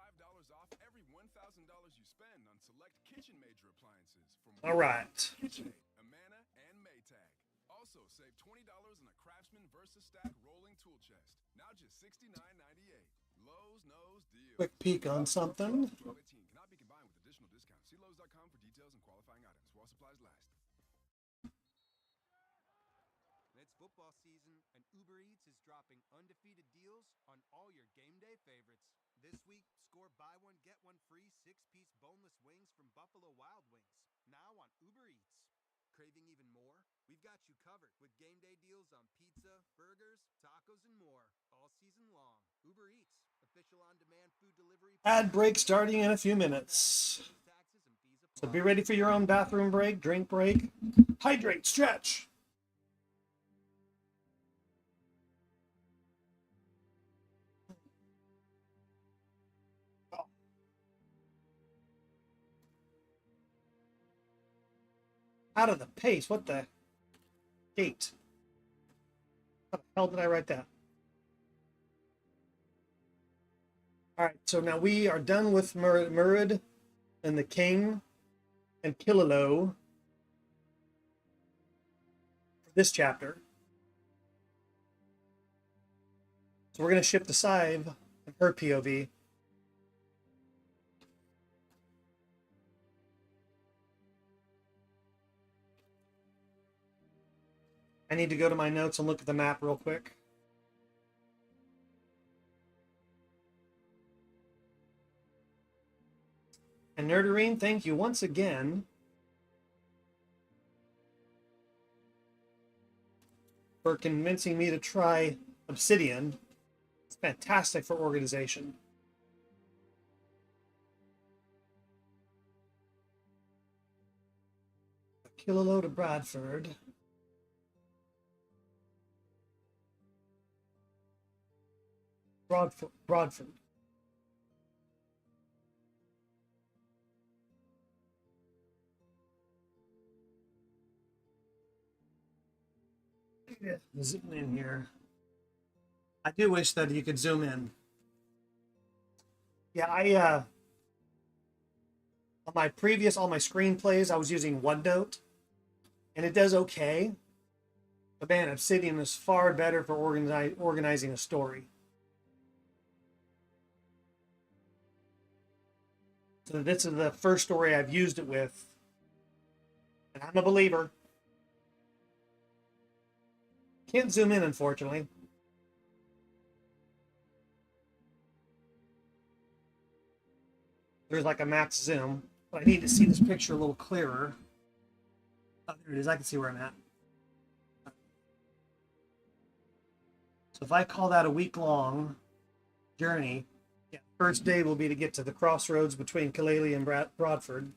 off every $1,000 you spend on select kitchen major appliances from All right. KitchenAid, Amana, and Maytag. Also, save $20 on a Craftsman Versa Stack rolling tool chest. Now just $69.98. Lowe's knows deals. Quick peek on something. 1218 cannot be combined with additional discounts. See Lowe's.com for details and qualifying items while supplies last. It's football season, and Uber Eats is dropping undefeated deals on all your game day favorites. This week, score buy one, get one free 6-piece boneless wings from Buffalo Wild Wings, now on Uber Eats. Craving even more? We've got you covered with game day deals on pizza, burgers, tacos, and more all season long. Uber Eats, official on-demand food delivery. Ad break starting in a few minutes. Taxes and fees So apply. be ready for your own bathroom break, drink break, hydrate, stretch. Out of the pace. What the gate? How the hell did I write that? All right, so now we are done with Murid and the king and Kilolo for this chapter. So we're going to shift to Sive and her POV. I need to go to my notes and look at the map real quick. And Nerdarine, thank you once again for convincing me to try Obsidian. It's fantastic for organization. A kilolo to Bradford. Broadford. Zoom in here. I do wish that you could zoom in. Yeah, on my previous, all my screenplays, I was using OneNote, and it does okay. But man, Obsidian is far better for organizing a story. So this is the first story I've used it with, and I'm a believer. Can't zoom in, unfortunately. There's like a max zoom, but I need to see this picture a little clearer. Oh, there it is. I can see where I'm at. So if I call that a week-long journey, yeah, first day will be to get to the crossroads between Kalele and Broadford.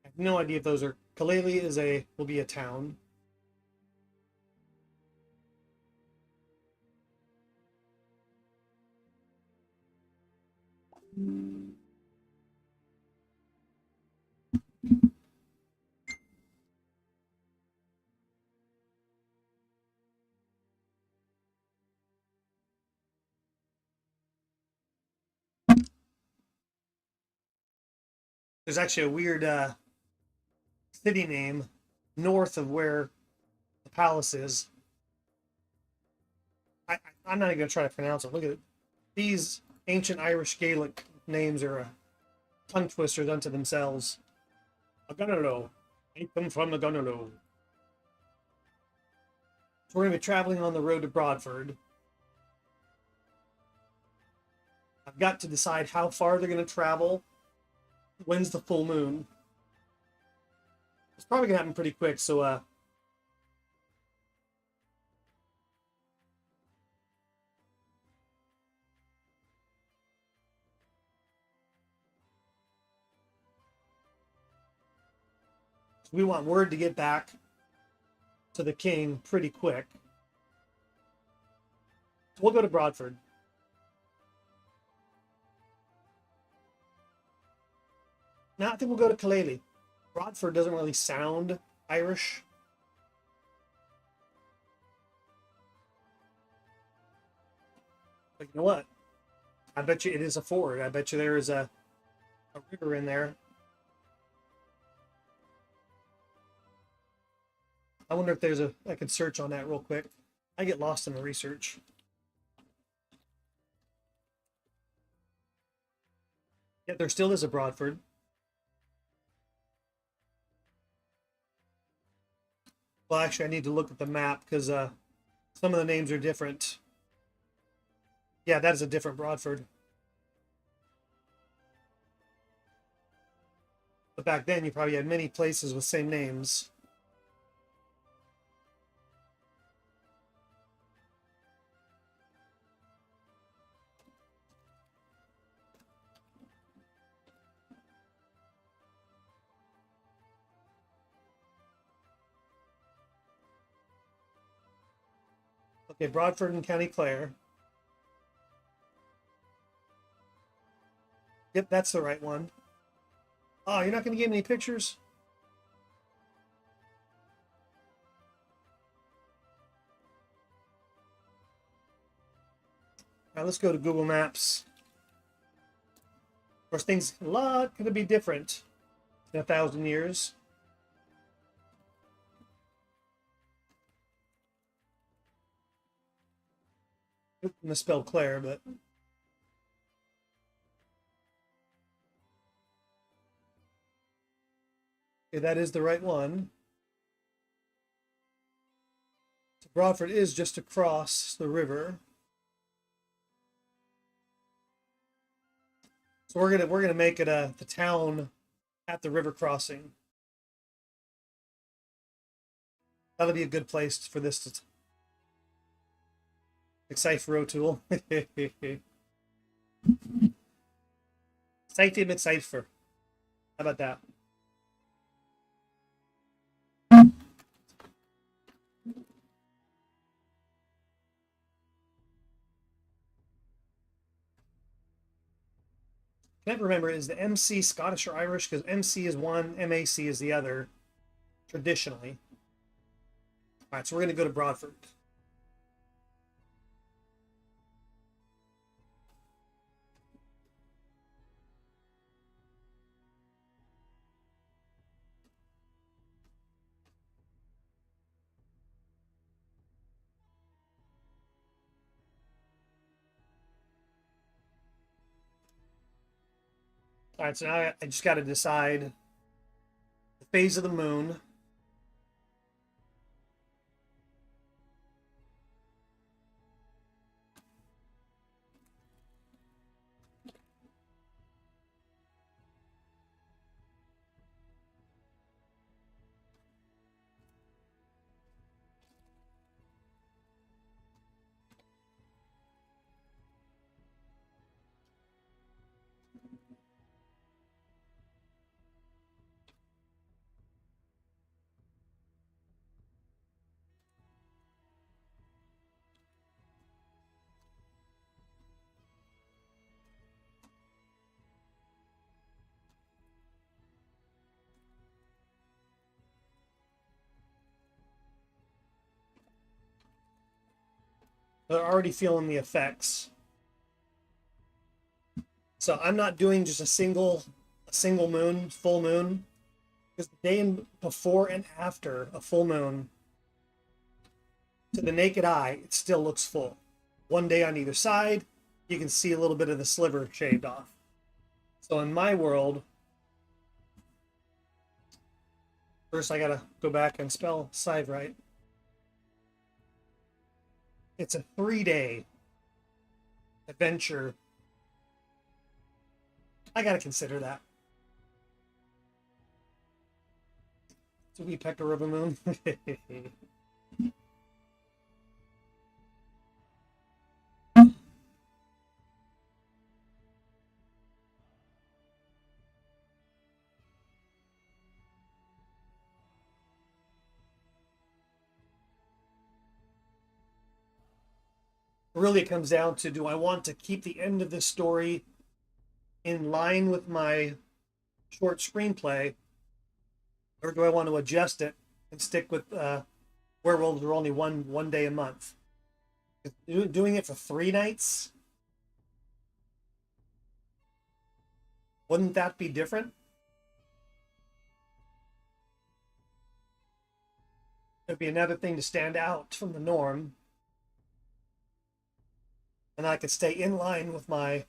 I have no idea if those are... Kalele will be a town. There's actually a weird city name north of where the palace is. I'm not even going to try to pronounce it. Look at it. These ancient Irish Gaelic names are tongue twisters unto themselves. Agunalo. I come from Agunalo. So we're going to be traveling on the road to Broadford. I've got to decide how far they're going to travel. When's the full moon? It's probably going to happen pretty quick, so we want word to get back to the king pretty quick. So we'll go to Broadford. Now I think we'll go to Kaleli. Broadford doesn't really sound Irish. But you know what? I bet you it is a ford. I bet you there is a river in there. I wonder if there's I could search on that real quick. I get lost in the research. Yeah, there still is a Broadford. Well, actually, I need to look at the map because some of the names are different. Yeah, that is a different Broadford. But back then, you probably had many places with same names. Okay, Broadford and County Clare. Yep, that's the right one. Oh, you're not going to give me any pictures? All right, let's go to Google Maps. Of course, things a lot could be different in 1,000 years. Oop, misspelled Claire, but okay, that is the right one. So Broadford is just across the river. So we're gonna make it the town at the river crossing. That'll be a good place for this to Cypher tool. Safety mit Cypher. How about that? Can't remember, is the MC Scottish or Irish? Because MC is one, MAC is the other, traditionally. All right, so we're going to go to Broadford. All right, so now I just got to decide the phase of the moon. They're already feeling the effects. So I'm not doing just a single moon, full moon, because the day before and after a full moon, to the naked eye, it still looks full. One day on either side, you can see a little bit of the sliver shaved off. So in my world, first I gotta go back and spell Cypher right. It's a 3-day adventure. I gotta consider that. It's a wee pecker of a moon. Really, it comes down to, do I want to keep the end of this story in line with my short screenplay, or do I want to adjust it and stick with werewolves are only one day a month? Doing it for 3 nights, wouldn't that be different? It'd be another thing to stand out from the norm, and I could stay in line with my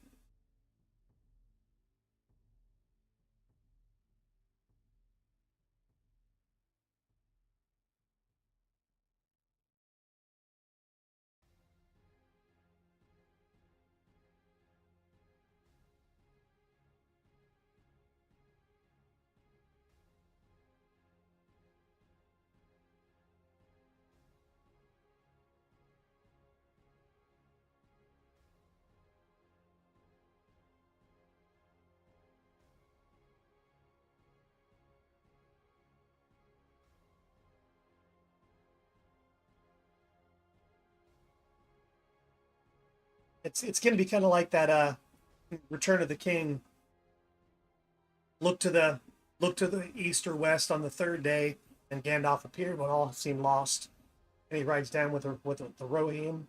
it's going to be kind of like that Return of the King. Look to the east or west on the 3rd day, and Gandalf appeared when all seemed lost, and he rides down with the Rohirrim.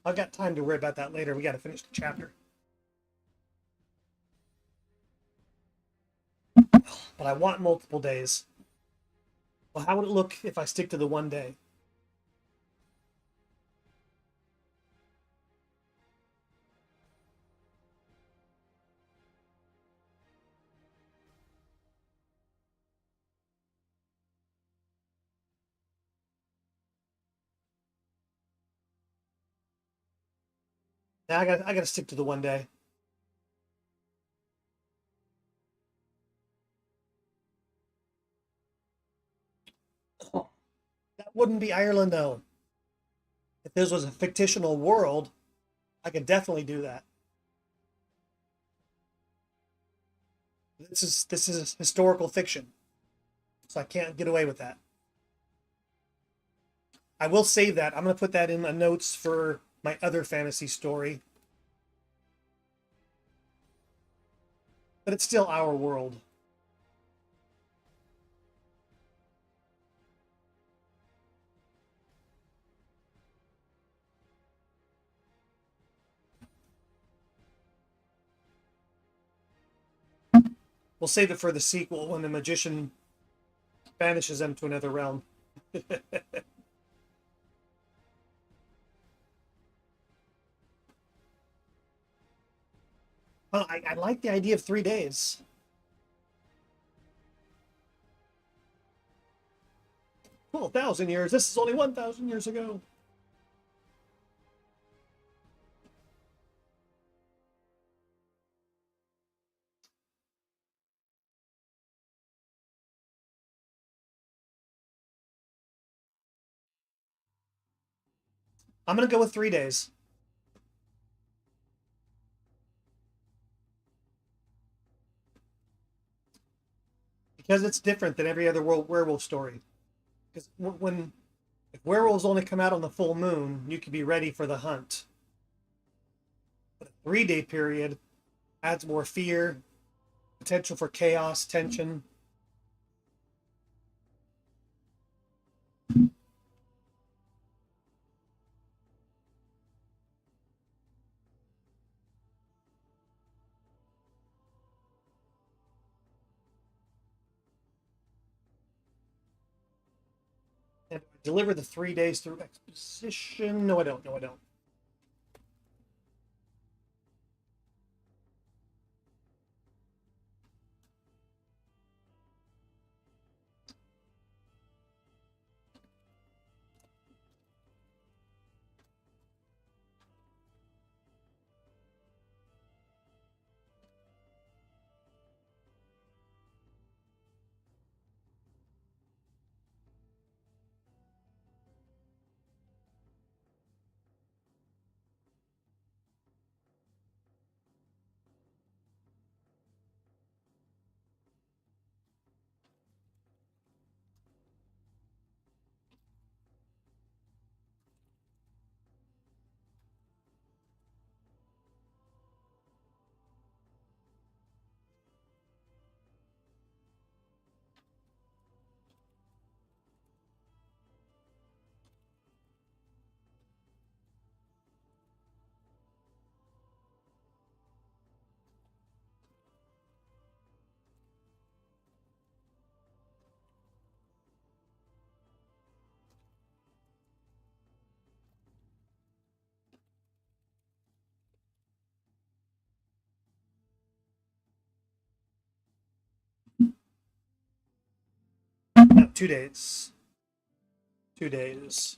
I've got time to worry about that later. We got to finish the chapter. But I want multiple days. Well, how would it look if I stick to the 1 day? Now I got to stick to the 1 day. That wouldn't be Ireland, though. If this was a fictional world, I could definitely do that. This is historical fiction, so I can't get away with that. I will save that. I'm going to put that in the notes for my other fantasy story. But it's still our world. We'll save it for the sequel when the magician banishes them to another realm. Well, I like the idea of 3 days. Well, 1,000 years. This is only 1,000 years ago. I'm going to go with 3 days. Because it's different than every other werewolf story. Because if werewolves only come out on the full moon, you can be ready for the hunt. But a 3-day period adds more fear, potential for chaos, tension. Deliver the 3 days through exposition. No, I don't. No, I don't. No, 2 days. 2 days.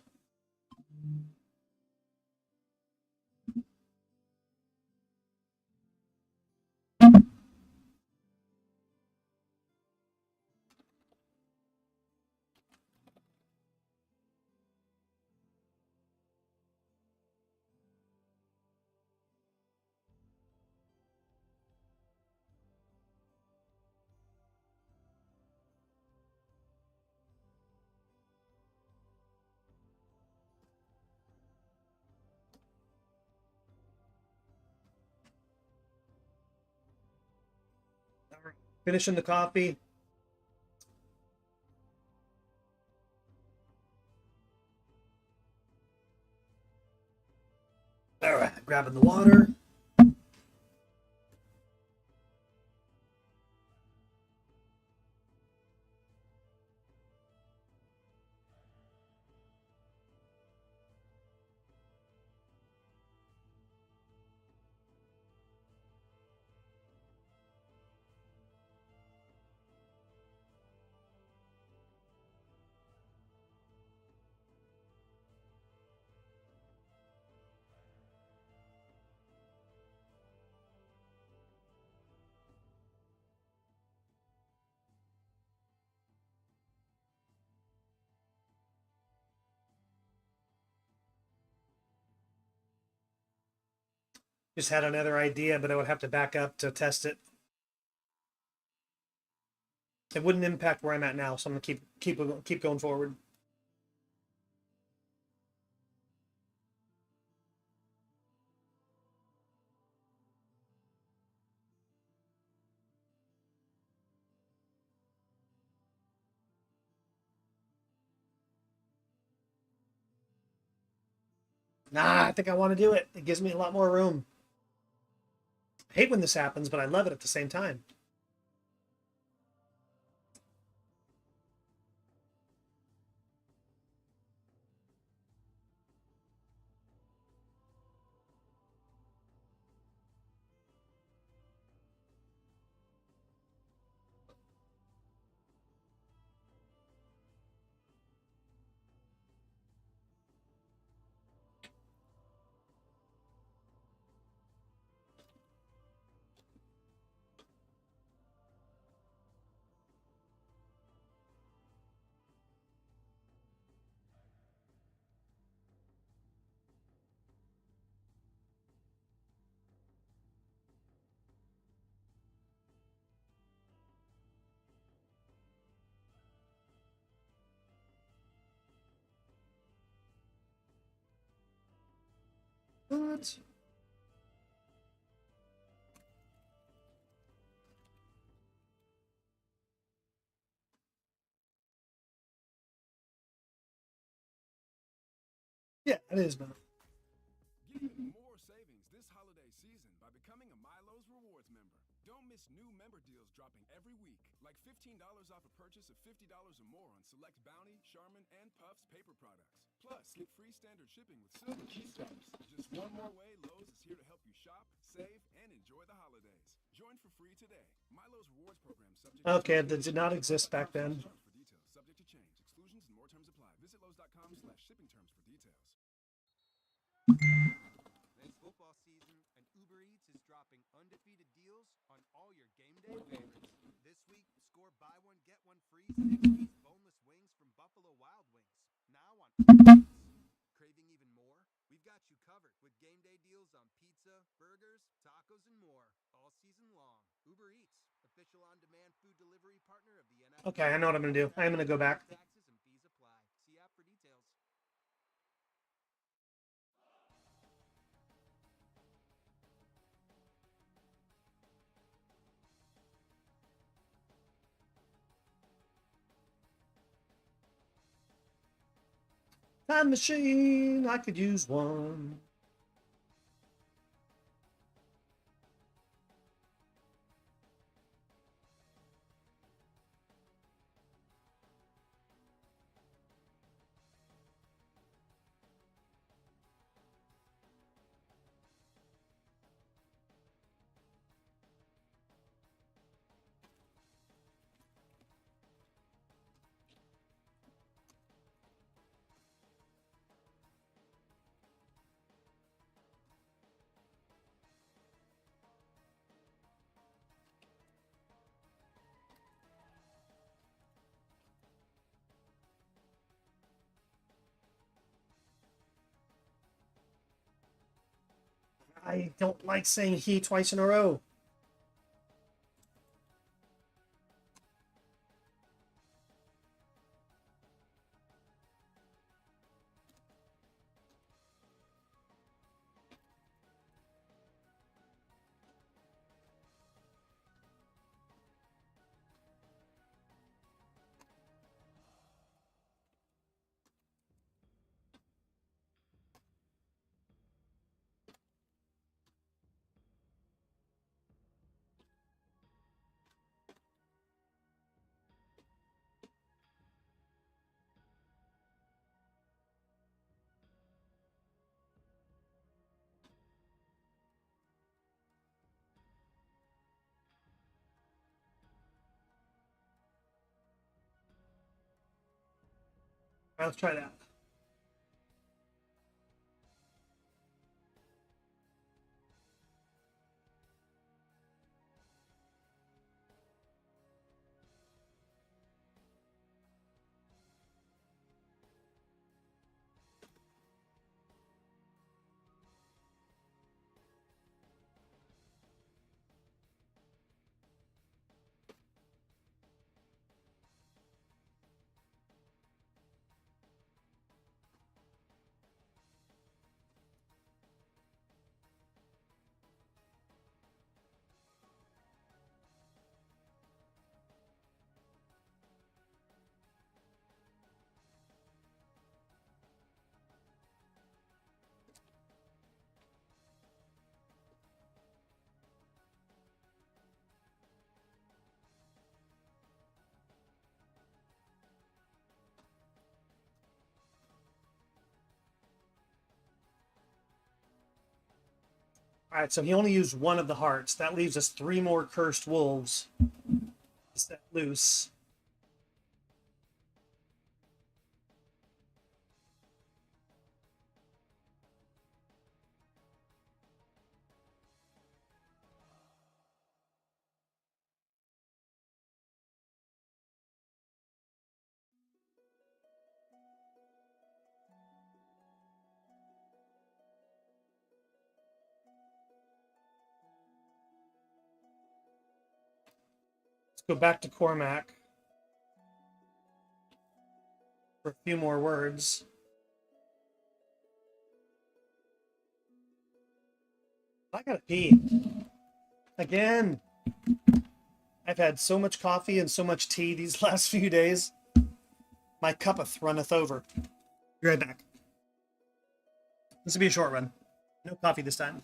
Finishing the coffee. All right, grabbing the water. Just had another idea, but I would have to back up to test it. It wouldn't impact where I'm at now, so I'm gonna keep going forward. Nah, I think I want to do it. It gives me a lot more room. I hate when this happens, but I love it at the same time. What? Yeah, it is, man. Get even more savings this holiday season by becoming a Milo's Rewards member. Don't miss new member deals dropping every week, like like $15 off a purchase of $50 or more on select Bounty, Charmin, and Puffs paper products. Plus, get free standard shipping with Silver Key Stars. Just one more way Lowe's is here to help you shop, save, and enjoy the holidays. Join for free today. Milo's rewards program subject Okay, to that did not exist back then. for details. Subject to change. Exclusions and more terms apply. Visit Lowe's.com/shipping terms for details. It's football season, and Uber Eats is dropping undefeated deals on all your game day favorites. This week, score buy one, get one free 6-piece boneless wings from Buffalo Wild Wings. Now on Uber Eats. Craving even more? We've got you covered with game day deals on pizza, burgers, tacos, and more all season long. Uber Eats, official on-demand food delivery partner of the NFL. Okay, I know what I'm gonna do. I'm gonna go back. Taxes and fees apply. See app for details. Time machine, I could use one. I don't like saying he twice in a row. All right, let's try that. All right, so he only used one of the hearts. That leaves us 3 more cursed wolves set loose. Let's go back to Cormac for a few more words. I gotta pee. Again. I've had so much coffee and so much tea these last few days. My cuppeth runneth over. Be right back. This will be a short run. No coffee this time.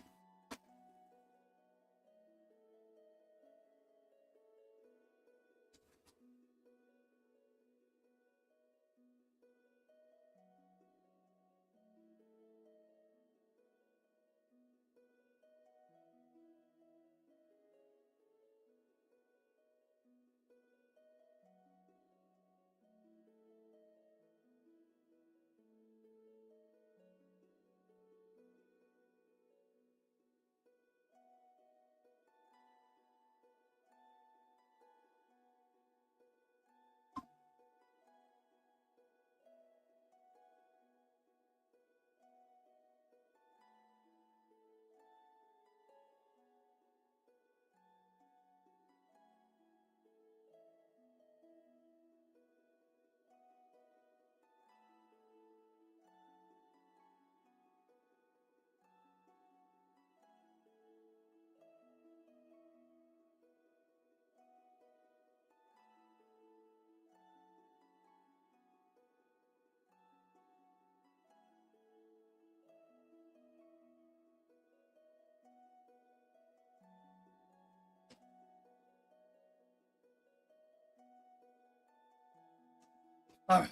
All right.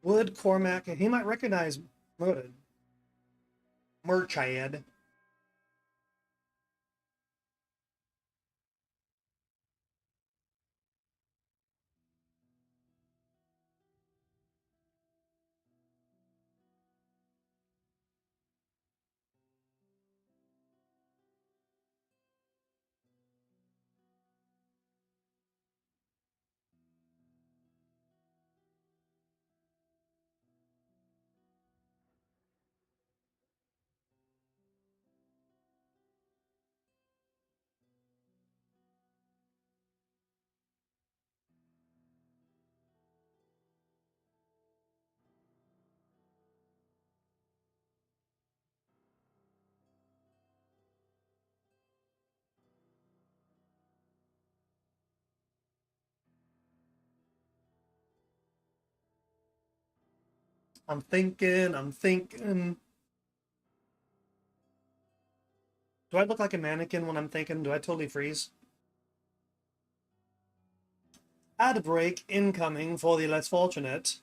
Wood, Cormac, and he might recognize Murchayed. I'm thinking. Do I look like a mannequin when I'm thinking? Do I totally freeze? Ad break incoming for the less fortunate.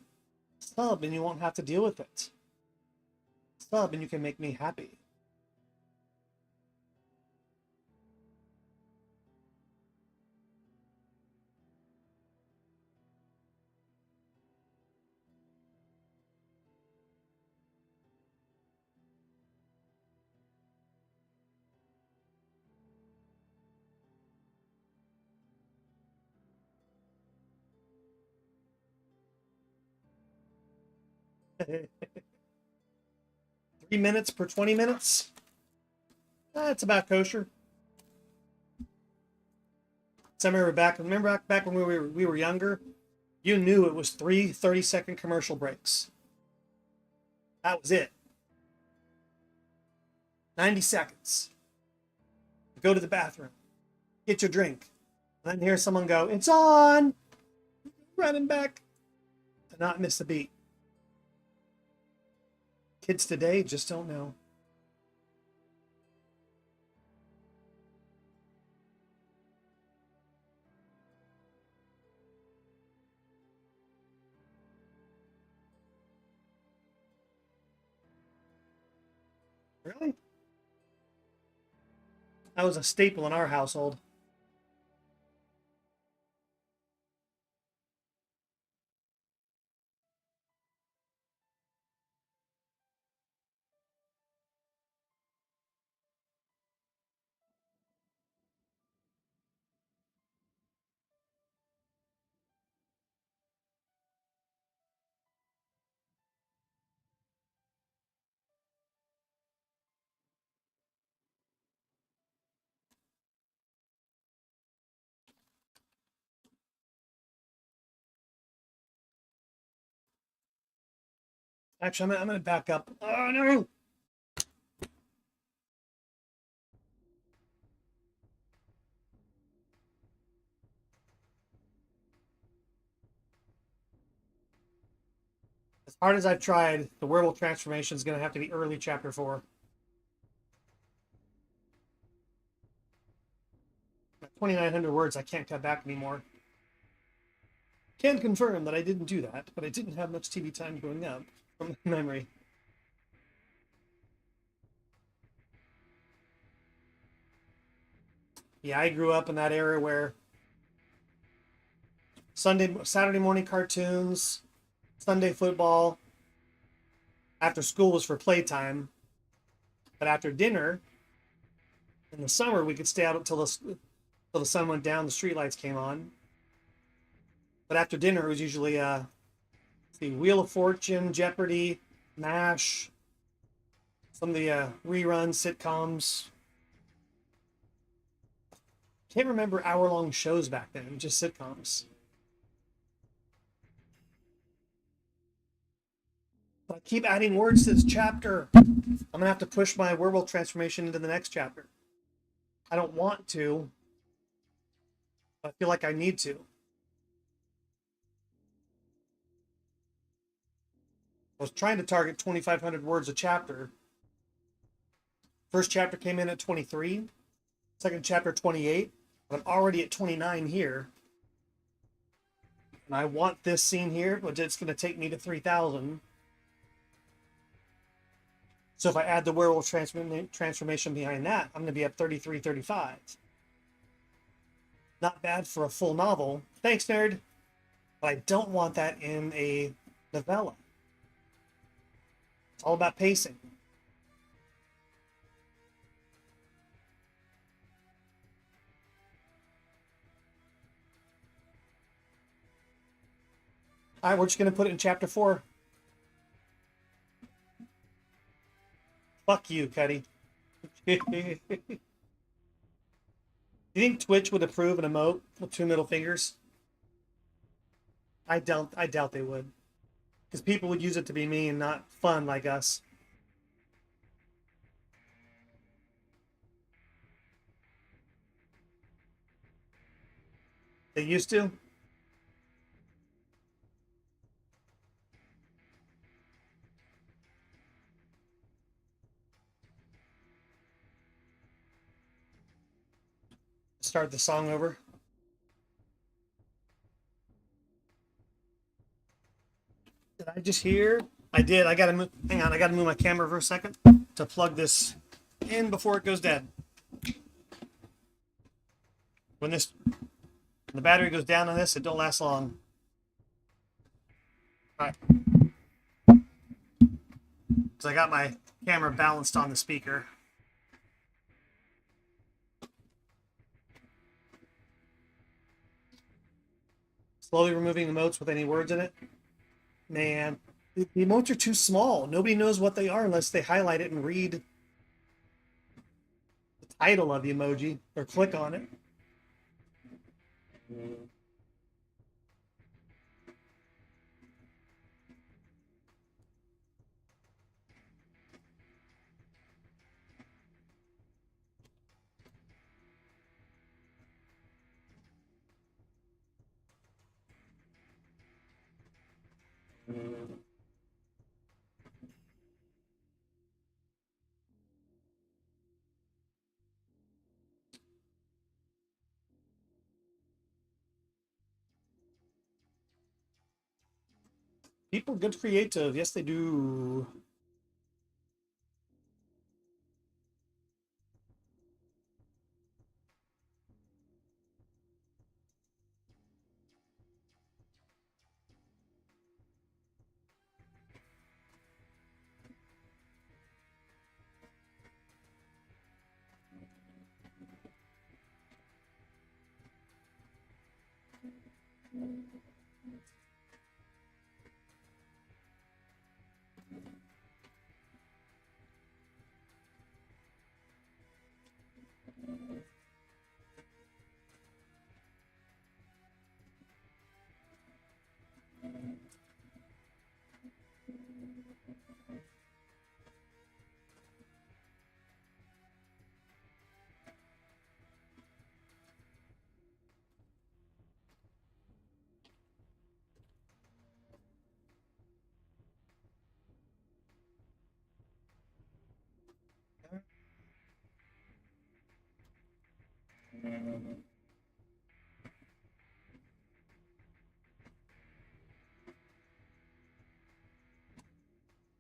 Sub and you won't have to deal with it. Sub and you can make me happy. $3 minutes per 20 minutes. That's about kosher. So I remember back when we were younger, you knew it was 3 30-second commercial breaks. That was it. 90 seconds. Go to the bathroom. Get your drink. And then hear someone go, "It's on!" Running back to not miss a beat. Kids today just don't know. Really? That was a staple in our household. Actually, I'm gonna back up. Oh no! As hard as I've tried, the werewolf transformation is gonna have to be early chapter 4. At 2,900 words, I can't cut back anymore. Can confirm that I didn't do that, but I didn't have much TV time growing up from memory. Yeah, I grew up in that era where Saturday morning cartoons, Sunday football, after school was for playtime, but after dinner, in the summer, we could stay out until the sun went down, the streetlights came on. But after dinner, it was usually the Wheel of Fortune, Jeopardy, MASH, some of the reruns, sitcoms. Can't remember hour-long shows back then, just sitcoms. But I keep adding words to this chapter. I'm gonna have to push my werewolf transformation into the next chapter. I don't want to, but I feel like I need to. I was trying to target 2,500 words a chapter. First chapter came in at 23, second chapter 28, but I'm already at 29 here. And I want this scene here, but it's going to take me to 3,000. So if I add the werewolf transformation behind that, I'm going to be at 33, 35. Not bad for a full novel. Thanks, nerd. But I don't want that in a novella. It's all about pacing. All right, we're just going to put it in chapter 4. Fuck you, Cuddy. Do you think Twitch would approve an emote with 2 middle fingers? I doubt they would. Because people would use it to be mean, not fun like us. They used to? start the song over. Did I just hear? I did. I gotta move. Hang on. I gotta move my camera for a second to plug this in before it goes dead. When the battery goes down on this, it don't last long. All right. So I got my camera balanced on the speaker. Slowly removing the emotes with any words in it. Man, the emotes are too small. Nobody knows what they are unless they highlight it and read the title of the emoji or click on it. People get creative. Yes, they do.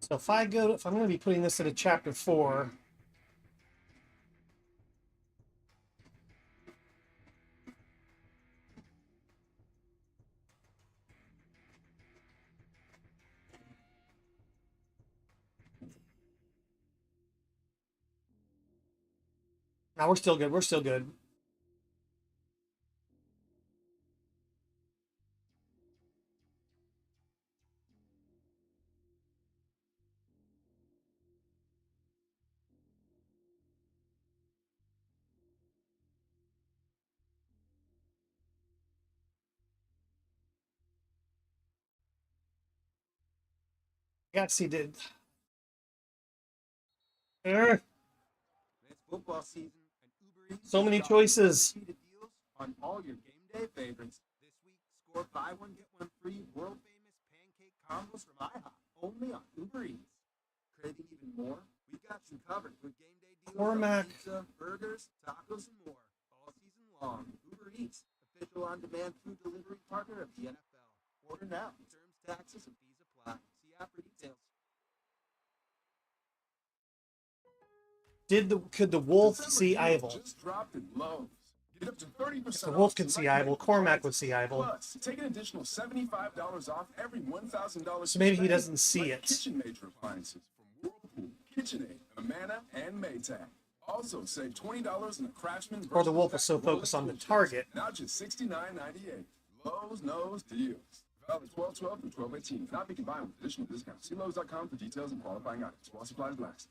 So if I'm going to be putting this in a chapter 4, now we're still good. We're still good. Gatsy did. It's football season, and Uber Eats So many is offering choices. undefeated deals on all your game day favorites. This week, score buy one get one free world famous pancake combos from IHOP only on Uber Eats. Craving even more? We got you covered with game day deals Cormac. on pizza, burgers, tacos, and more all season long. Uber Eats, official on-demand food delivery partner of the NFL. Order now. Terms, taxes, and fees apply. See app for details. Could the wolf December see deal Ivel? just dropped at Lowe's. Get up to 30% If the wolf off could see select Ivel, major Cormac would appliances. see Ivel. Plus, take an additional $75 off every $1,000 So maybe he spend. doesn't see Like it. kitchen major appliances from Whirlpool, KitchenAid, Amana, and Maytag. Also, save $20 in a Craftsman. Or the wolf is so focused on the target. Now just $69.98. Lowe's knows deals. Valid 12/12 through 12/18. Not be combined with additional discounts. See Lowe's.com for details and qualifying items. While supplies last.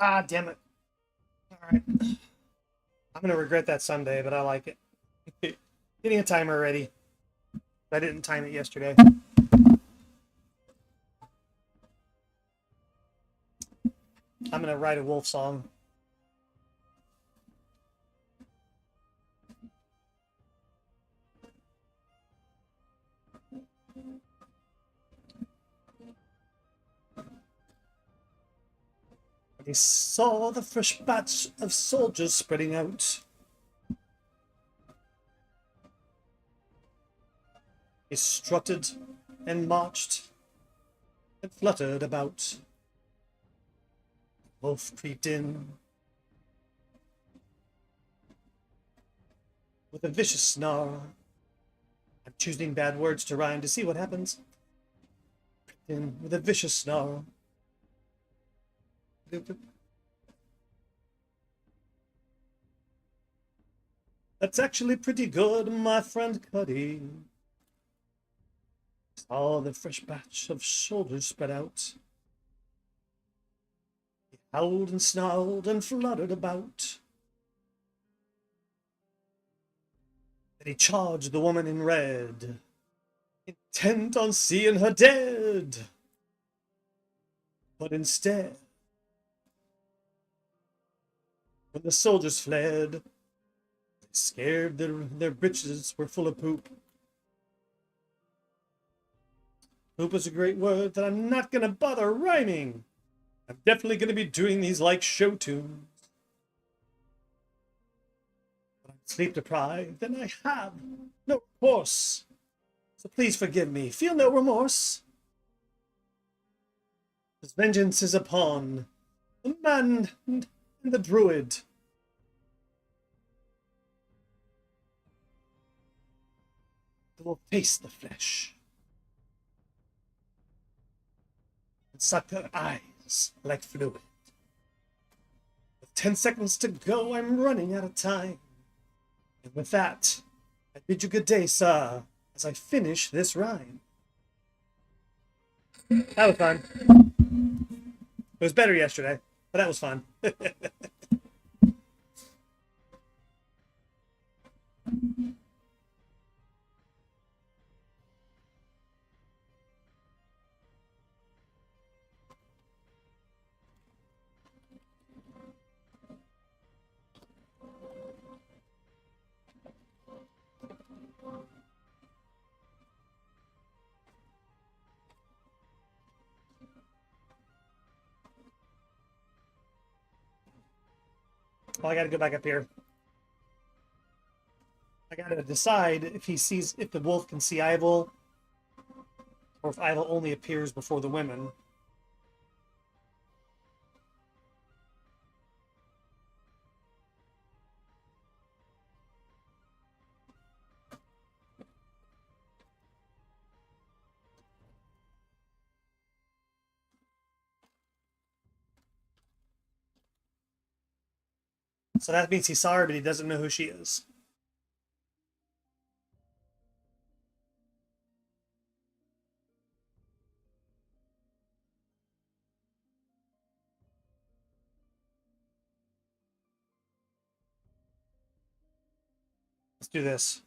Ah, damn it. All right. I'm going to regret that someday, but I like it. Getting a timer ready. I didn't time it yesterday. I'm going to write a wolf song. He saw the fresh batch of soldiers spreading out. He strutted and marched and fluttered about. Wolf creeped in with a vicious snarl. I'm choosing bad words to rhyme to see what happens. Creeped in with a vicious snarl. That's actually pretty good, my friend Cuddy. Saw the fresh batch of shoulders spread out. He howled and snarled and fluttered about. Then he charged the woman in red, intent on seeing her dead. But instead, when the soldiers fled, they scared their britches were full of poop. Poop is a great word that I'm not going to bother rhyming. I'm definitely going to be doing these like show tunes. But I'm sleep deprived and I have no remorse. So please forgive me. Feel no remorse. His vengeance is upon the man and the druid. They will taste the flesh and suck their eyes like fluid. With 10 seconds to go, I'm running out of time. And with that, I bid you good day, sir, as I finish this rhyme. That was fun. It was better yesterday, but that was fun. Well, I gotta go back up here. I gotta decide if the wolf can see Ivel, or if Ivel only appears before the women. So that means he saw her, but he doesn't know who she is. Let's do this.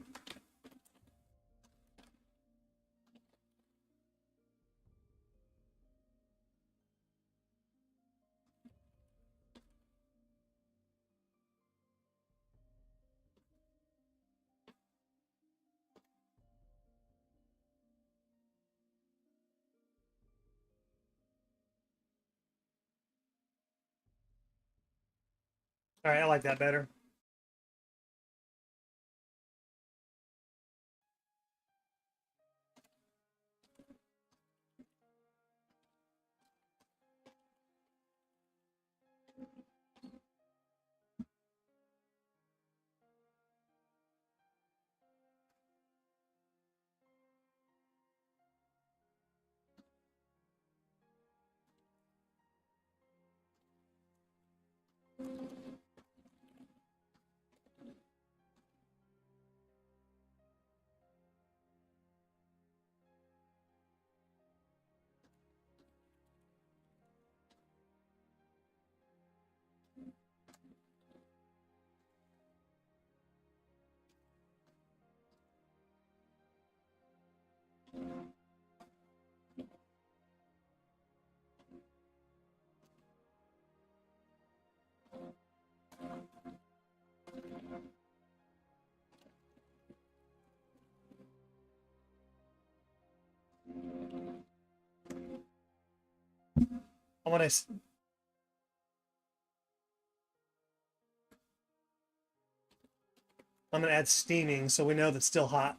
All right, I like that better. I want to. I'm going to add steaming so we know that's still hot.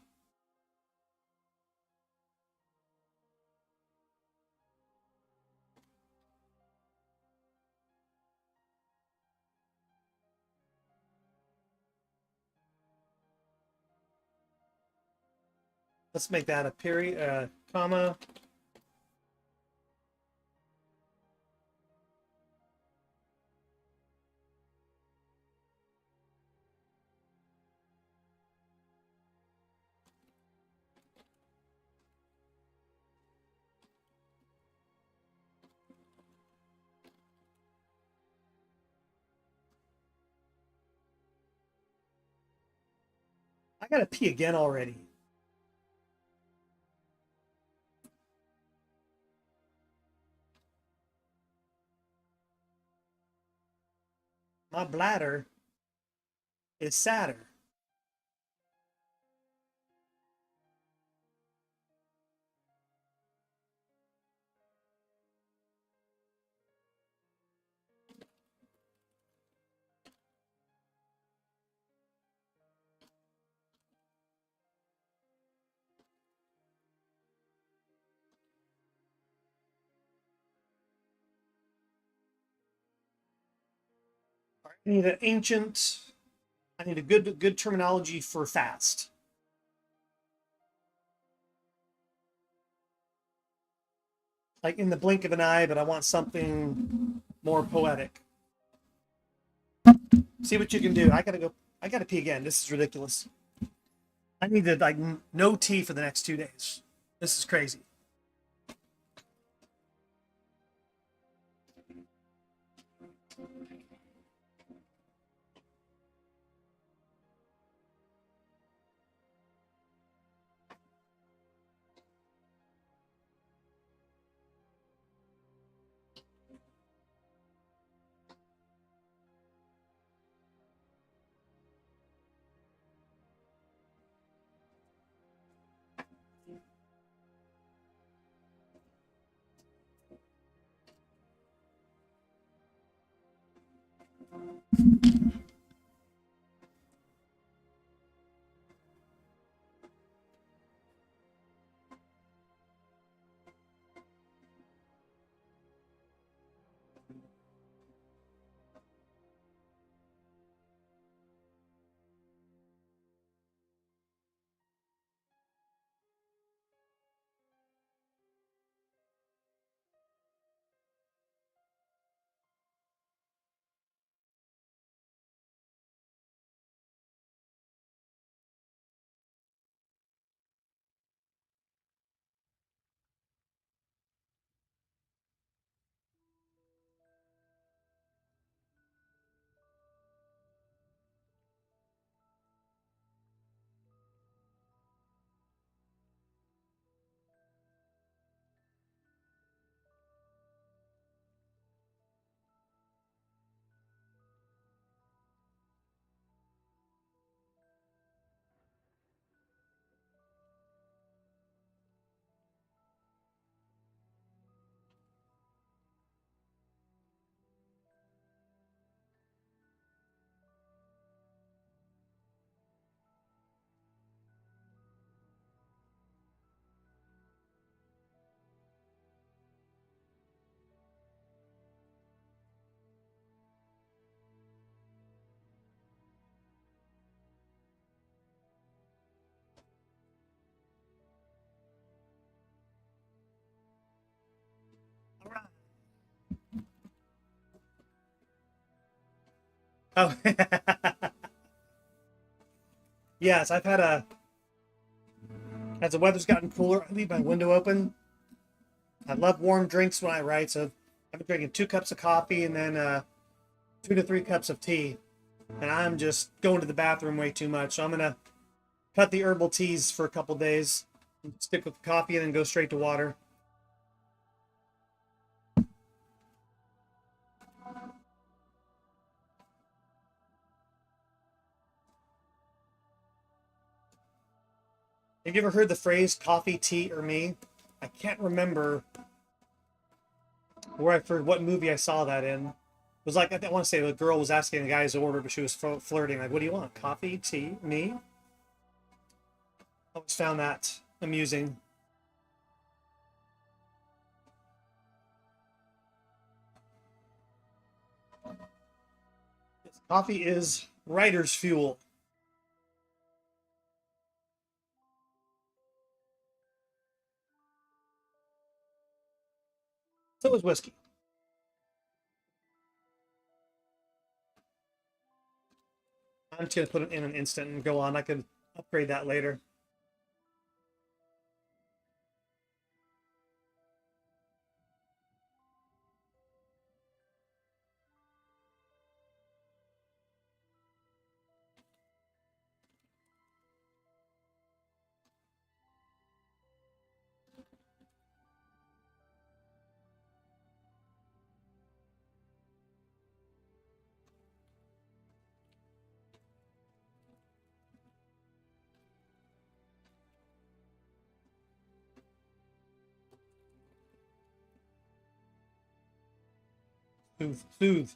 Let's make that a period, comma. I got to pee again already. My bladder is sadder. I need an ancient. I need a good terminology for fast. Like in the blink of an eye, but I want something more poetic. See what you can do. I gotta go. I gotta pee again. This is ridiculous. I need to like no tea for the next 2 days. This is crazy. Oh, yes, I've had as the weather's gotten cooler, I leave my window open. I love warm drinks when I write, so I've been drinking 2 cups of coffee and then 2 to 3 cups of tea. And I'm just going to the bathroom way too much. So I'm going to cut the herbal teas for a couple days, stick with the coffee, and then go straight to water. Have you ever heard the phrase coffee, tea, or me? I can't remember where I heard what movie I saw that in. It was like, I want to say the girl was asking the guy's order, but she was flirting. Like, what do you want? Coffee, tea, me? I always found that amusing. Coffee is writer's fuel. So is whiskey. I'm just going to put it in an instant and go on. I could upgrade that later. Soothe, soothe.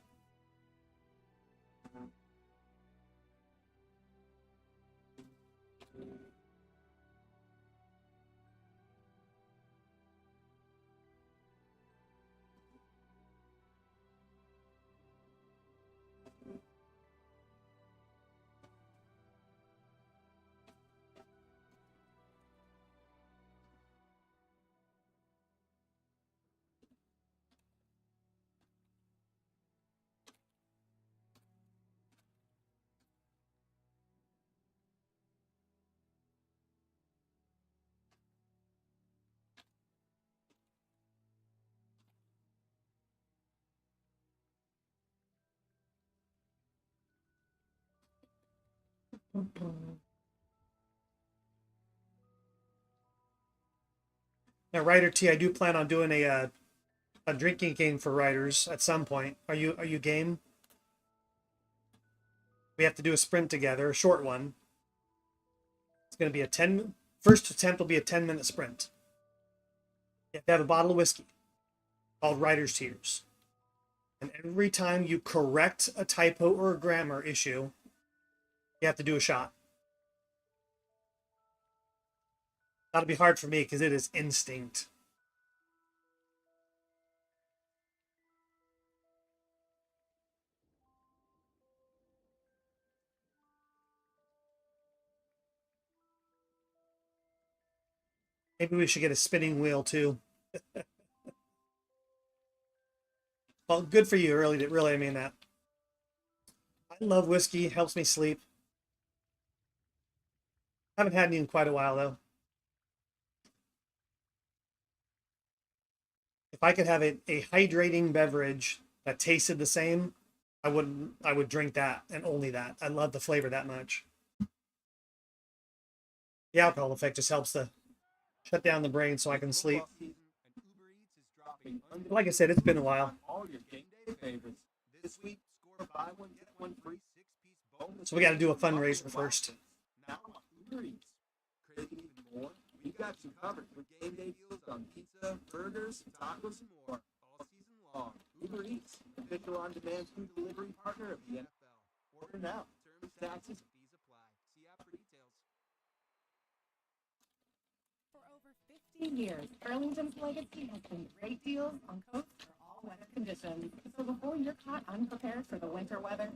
Now, writer T, I do plan on doing a drinking game for writers at some point. Are you game? We have to do a sprint together, a short one. It's going to be first attempt will be a 10-minute sprint. You have to have a bottle of whiskey called Writer's Tears. And every time you correct a typo or a grammar issue, you have to do a shot. That'll be hard for me because it is instinct. Maybe we should get a spinning wheel too. Well, good for you. Really, I mean that. I love whiskey. Helps me sleep. Haven't had any in quite a while though. If I could have a hydrating beverage that tasted the same, I would drink that and only that. I love the flavor that much. The alcohol effect just helps to shut down the brain so I can sleep. Like I said, it's been a while. All your game day favorites. This week, score buy one, get one free 6-piece bonus. So we got to do a fundraiser first. Now on Uber Eats. Craving even more? We got you covered with game day deals on pizza, burgers, tacos, and more all season long. Uber Eats, official on-demand food delivery partner of the NFL. Order now. Terms, taxes, fees apply. See app for details. For over 15 years, Burlington's Legacy has been great deals on coats for all weather conditions. So before you're caught unprepared for the winter weather,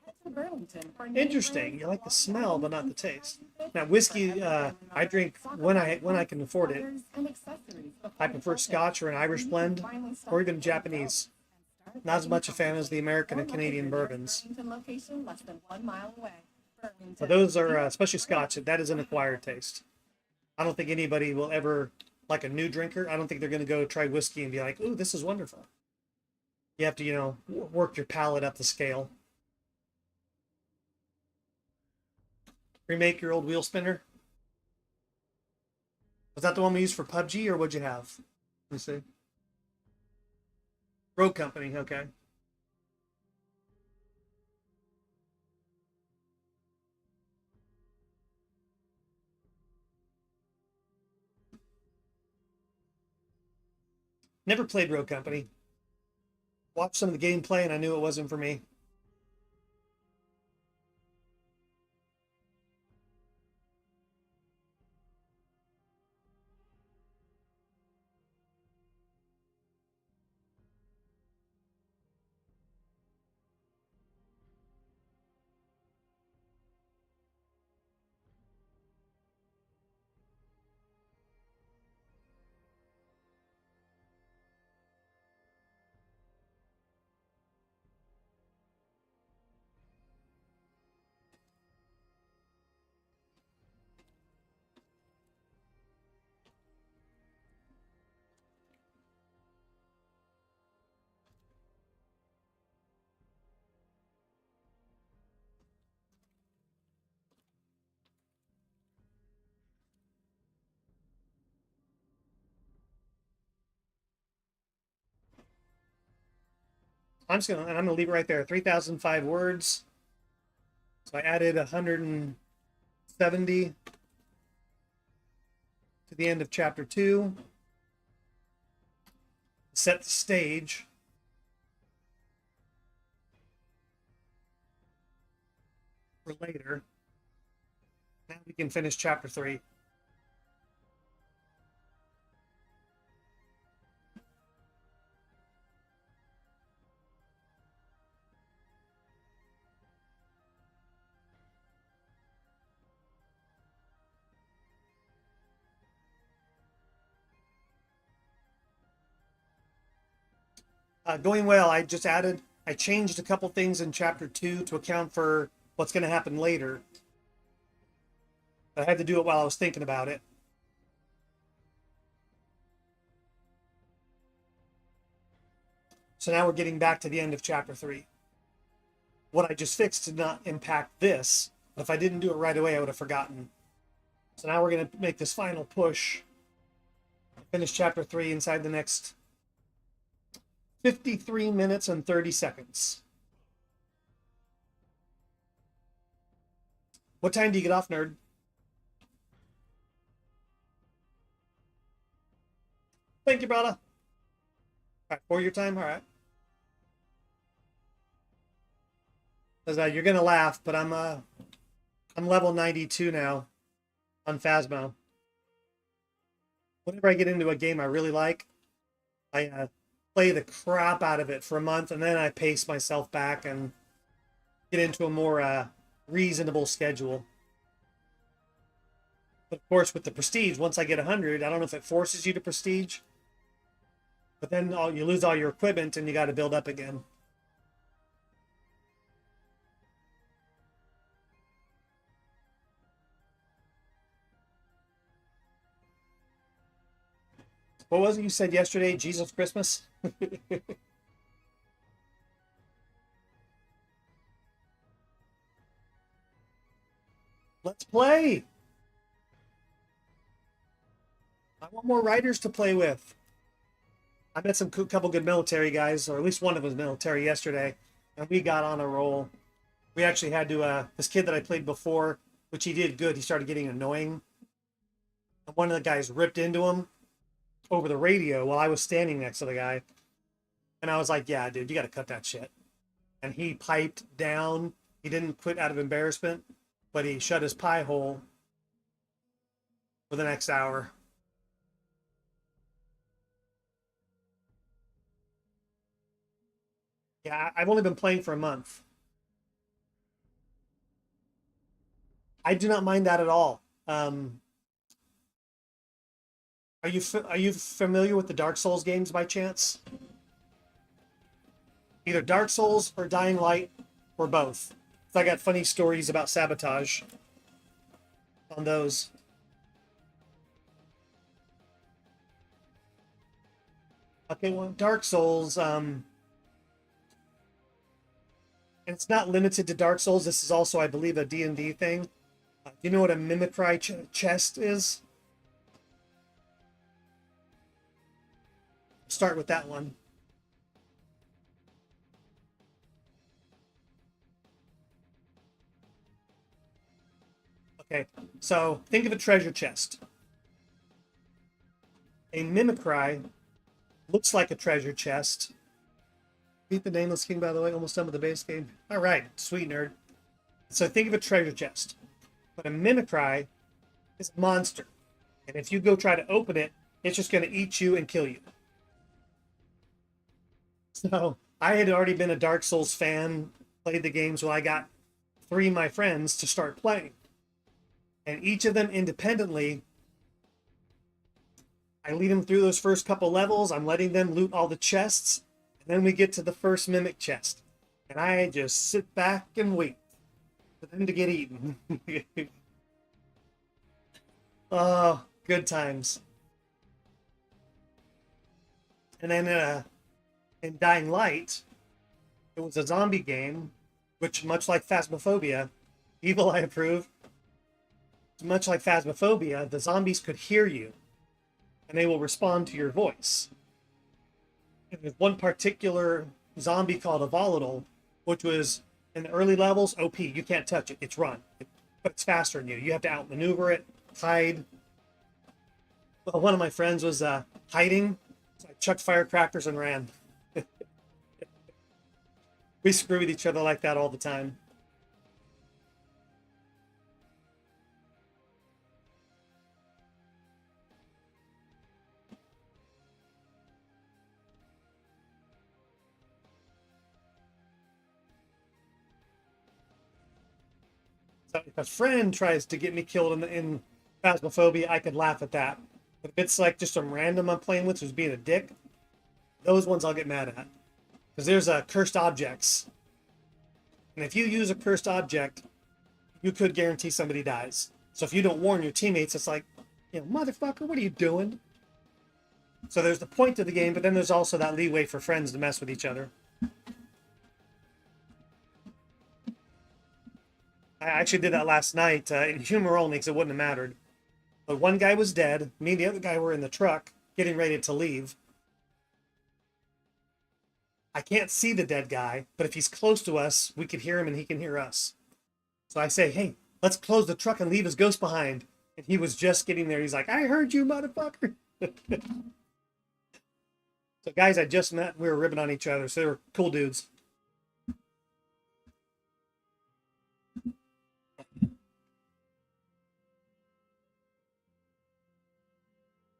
head to Burlington for Interesting. You like the smell, but not the taste. Now, whiskey, I drink when I can afford it. I prefer Scotch or an Irish blend, or even Japanese. Start not as much a fan as the American and Canadian bourbons. Burlington location less than 1 mile away. But those are, especially Scotch, that is an acquired taste. I don't think anybody will ever, like a new drinker, I don't think they're going to go try whiskey and be like, ooh, this is wonderful. You have to, you know, work your palate up the scale. Remake your old wheel spinner. Was that the one we used for PUBG, or what'd you have? Let me see. Road Company, okay. Never played Road Company. Watched some of the gameplay and I knew it wasn't for me. I'm gonna leave it right there. 3,005 words. So I added 170 to the end of chapter 2. Set the stage. For later. Now we can finish chapter 3. Going well. I changed a couple things in chapter 2 to account for what's going to happen later. I had to do it while I was thinking about it. So now we're getting back to the end of chapter 3. What I just fixed did not impact this, but if I didn't do it right away, I would have forgotten. So now we're going to make this final push. Finish chapter 3 inside the next 53 minutes and 30 seconds. What time do you get off, nerd? Thank you, brother. All right, for your time, all right. Because you're gonna laugh, but I'm level 92 now on Phasmo. Whenever I get into a game I really like, I play the crap out of it for a month, and then I pace myself back and get into a more reasonable schedule. But of course, with the prestige, once I get 100, I don't know if it forces you to prestige, but then you lose all your equipment and you got to build up again. What was it you said yesterday? Jesus Christmas? Let's play. I want more writers to play with. I met some couple good military guys, or at least one of them was military yesterday, and we got on a roll. We actually had to, this kid that I played before, which he did good, he started getting annoying. And one of the guys ripped into him over the radio while I was standing next to the guy. And I was like, yeah, dude, you got to cut that shit. And he piped down. He didn't quit out of embarrassment, but he shut his pie hole for the next hour. Yeah, I've only been playing for a month. I do not mind that at all. Are you familiar with the Dark Souls games by chance? Either Dark Souls or Dying Light or both. So I got funny stories about sabotage on those. Okay, well, Dark Souls, and it's not limited to Dark Souls. This is also, I believe, a D&D thing. Do you know what a mimicry chest is? Start with that one. Okay, so think of a treasure chest. A mimicry looks like a treasure chest. Beat the Nameless King, by the way. Almost done with the base game. All right, sweet nerd. So think of a treasure chest. But a mimicry is a monster. And if you go try to open it, it's just going to eat you and kill you. So I had already been a Dark Souls fan, played the games while I got 3 of my friends to start playing. And each of them independently, I lead them through those first couple levels. I'm letting them loot all the chests. And then we get to the first mimic chest. And I just sit back and wait for them to get eaten. Oh, good times. And then in Dying Light, it was a zombie game, which, much like Phasmophobia, Evil I approve, much like Phasmophobia, the zombies could hear you, and they will respond to your voice. And there's one particular zombie called a volatile, which was, in the early levels, OP. You can't touch it. It's run. But it's faster than you. You have to outmaneuver it, hide. Well, one of my friends was hiding, so I chucked firecrackers and ran. We screw with each other like that all the time. So if a friend tries to get me killed in Phasmophobia, I could laugh at that. But if it's like just some random I'm playing with who's being a dick, those ones I'll get mad at. Because there's cursed objects. And if you use a cursed object, you could guarantee somebody dies. So if you don't warn your teammates, it's like, you know, motherfucker, what are you doing? So there's the point of the game, but then there's also that leeway for friends to mess with each other. I actually did that last night in humor only because it wouldn't have mattered. But one guy was dead. Me and the other guy were in the truck getting ready to leave. I can't see the dead guy, but if he's close to us, we can hear him and he can hear us. So I say, hey, let's close the truck and leave his ghost behind. And he was just getting there. He's like, I heard you, motherfucker. So guys I just met, we were ribbing on each other. So they were cool dudes.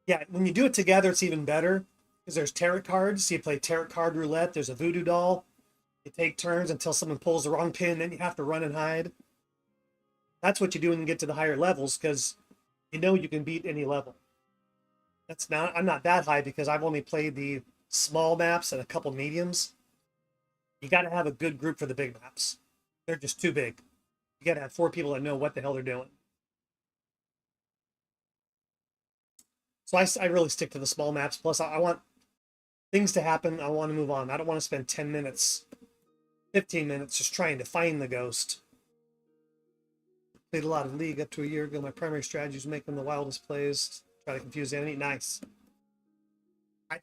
Yeah, when you do it together, it's even better. Because there's tarot cards. So you play tarot card roulette. There's a voodoo doll. You take turns until someone pulls the wrong pin. Then you have to run and hide. That's what you do when you get to the higher levels. Because you know you can beat any level. I'm not that high because I've only played the small maps and a couple mediums. You got to have a good group for the big maps. They're just too big. You got to have 4 people that know what the hell they're doing. So I really stick to the small maps. Plus, I want things to happen. I want to move on. I don't want to spend 10 minutes, 15 minutes just trying to find the ghost. Played a lot of League up to a year ago. My primary strategy was making the wildest plays. Try to confuse the enemy. Nice.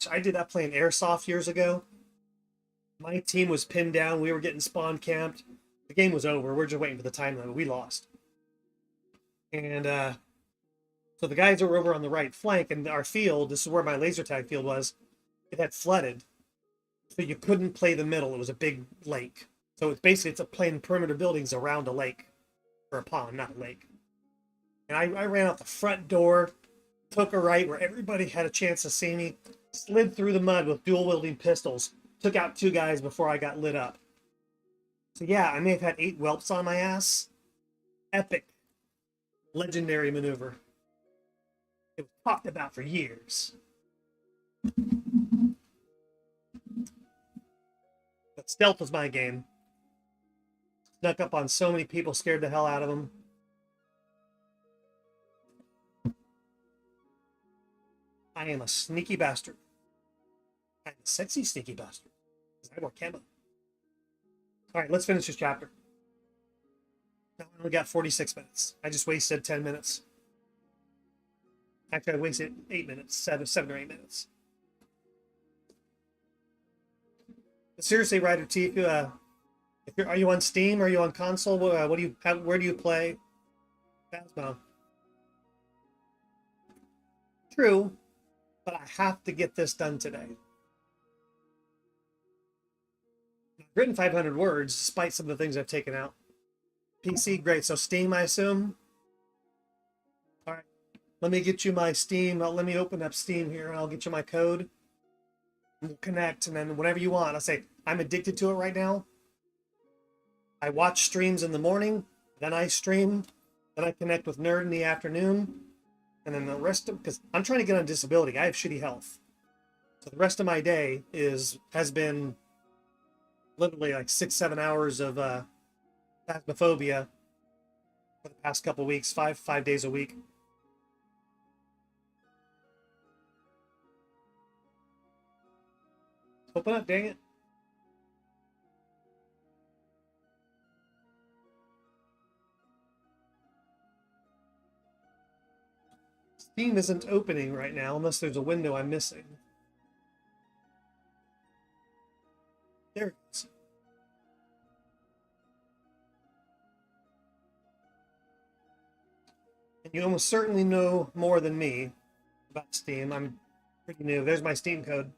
I did that playing Airsoft years ago. My team was pinned down. We were getting spawn camped. The game was over. We're just waiting for the time limit. We lost. And so the guys that were over on the right flank and our field, this is where my laser tag field was, it had flooded. So you couldn't play the middle. It was a big lake. So it's a plain perimeter buildings around a lake. Or a pond, not a lake. And I ran out the front door, took a right where everybody had a chance to see me, slid through the mud with dual wielding pistols, took out 2 guys before I got lit up. So yeah, I may have had 8 whelps on my ass. Epic. Legendary maneuver. It was talked about for years. But Stealth was my game. Snuck up on so many people, scared the hell out of them. I am a sneaky bastard. I'm a sexy sneaky bastard. I have more camo. All right, let's finish this chapter. Now we only got 46 minutes. I just wasted 10 minutes. Actually, I wasted 8 minutes, seven or 8 minutes. But seriously, Ryder T, if you're, are you on Steam? Are you on console? What do you have? Where do you play? Phasmo. True, but I have to get this done today. I've written 500 words, despite some of the things I've taken out. PC, great. So Steam, I assume. All right, let me get you my Steam. Let me open up Steam here, and I'll get you my code. We'll connect, and then whatever you want. I'll say I'm addicted to it right now. I watch streams in the morning, then I stream, then I connect with Nerd in the afternoon, and then the rest of, because I'm trying to get on disability. I have shitty health, so the rest of my day has been literally like 6-7 hours of phasmophobia for the past couple weeks, five days a week. Open up, dang it. Steam isn't opening right now unless there's a window I'm missing. There it is. And you almost certainly know more than me about Steam. I'm pretty new. There's my Steam code.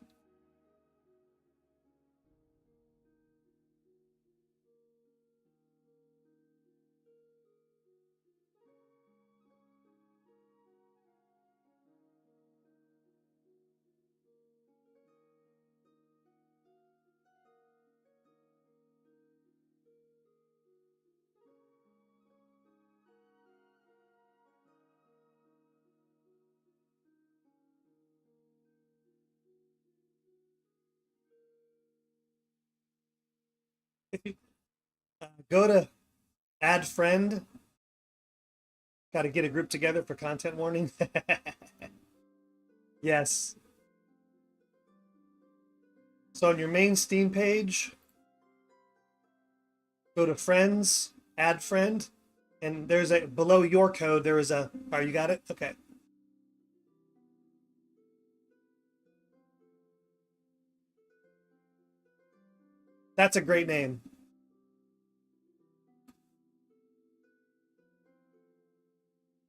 If you go to add friend, got to get a group together for content warning. Yes. So on your main Steam page, go to friends, add friend, and there's a, below your code, there is a, oh, you got it? Okay. That's a great name.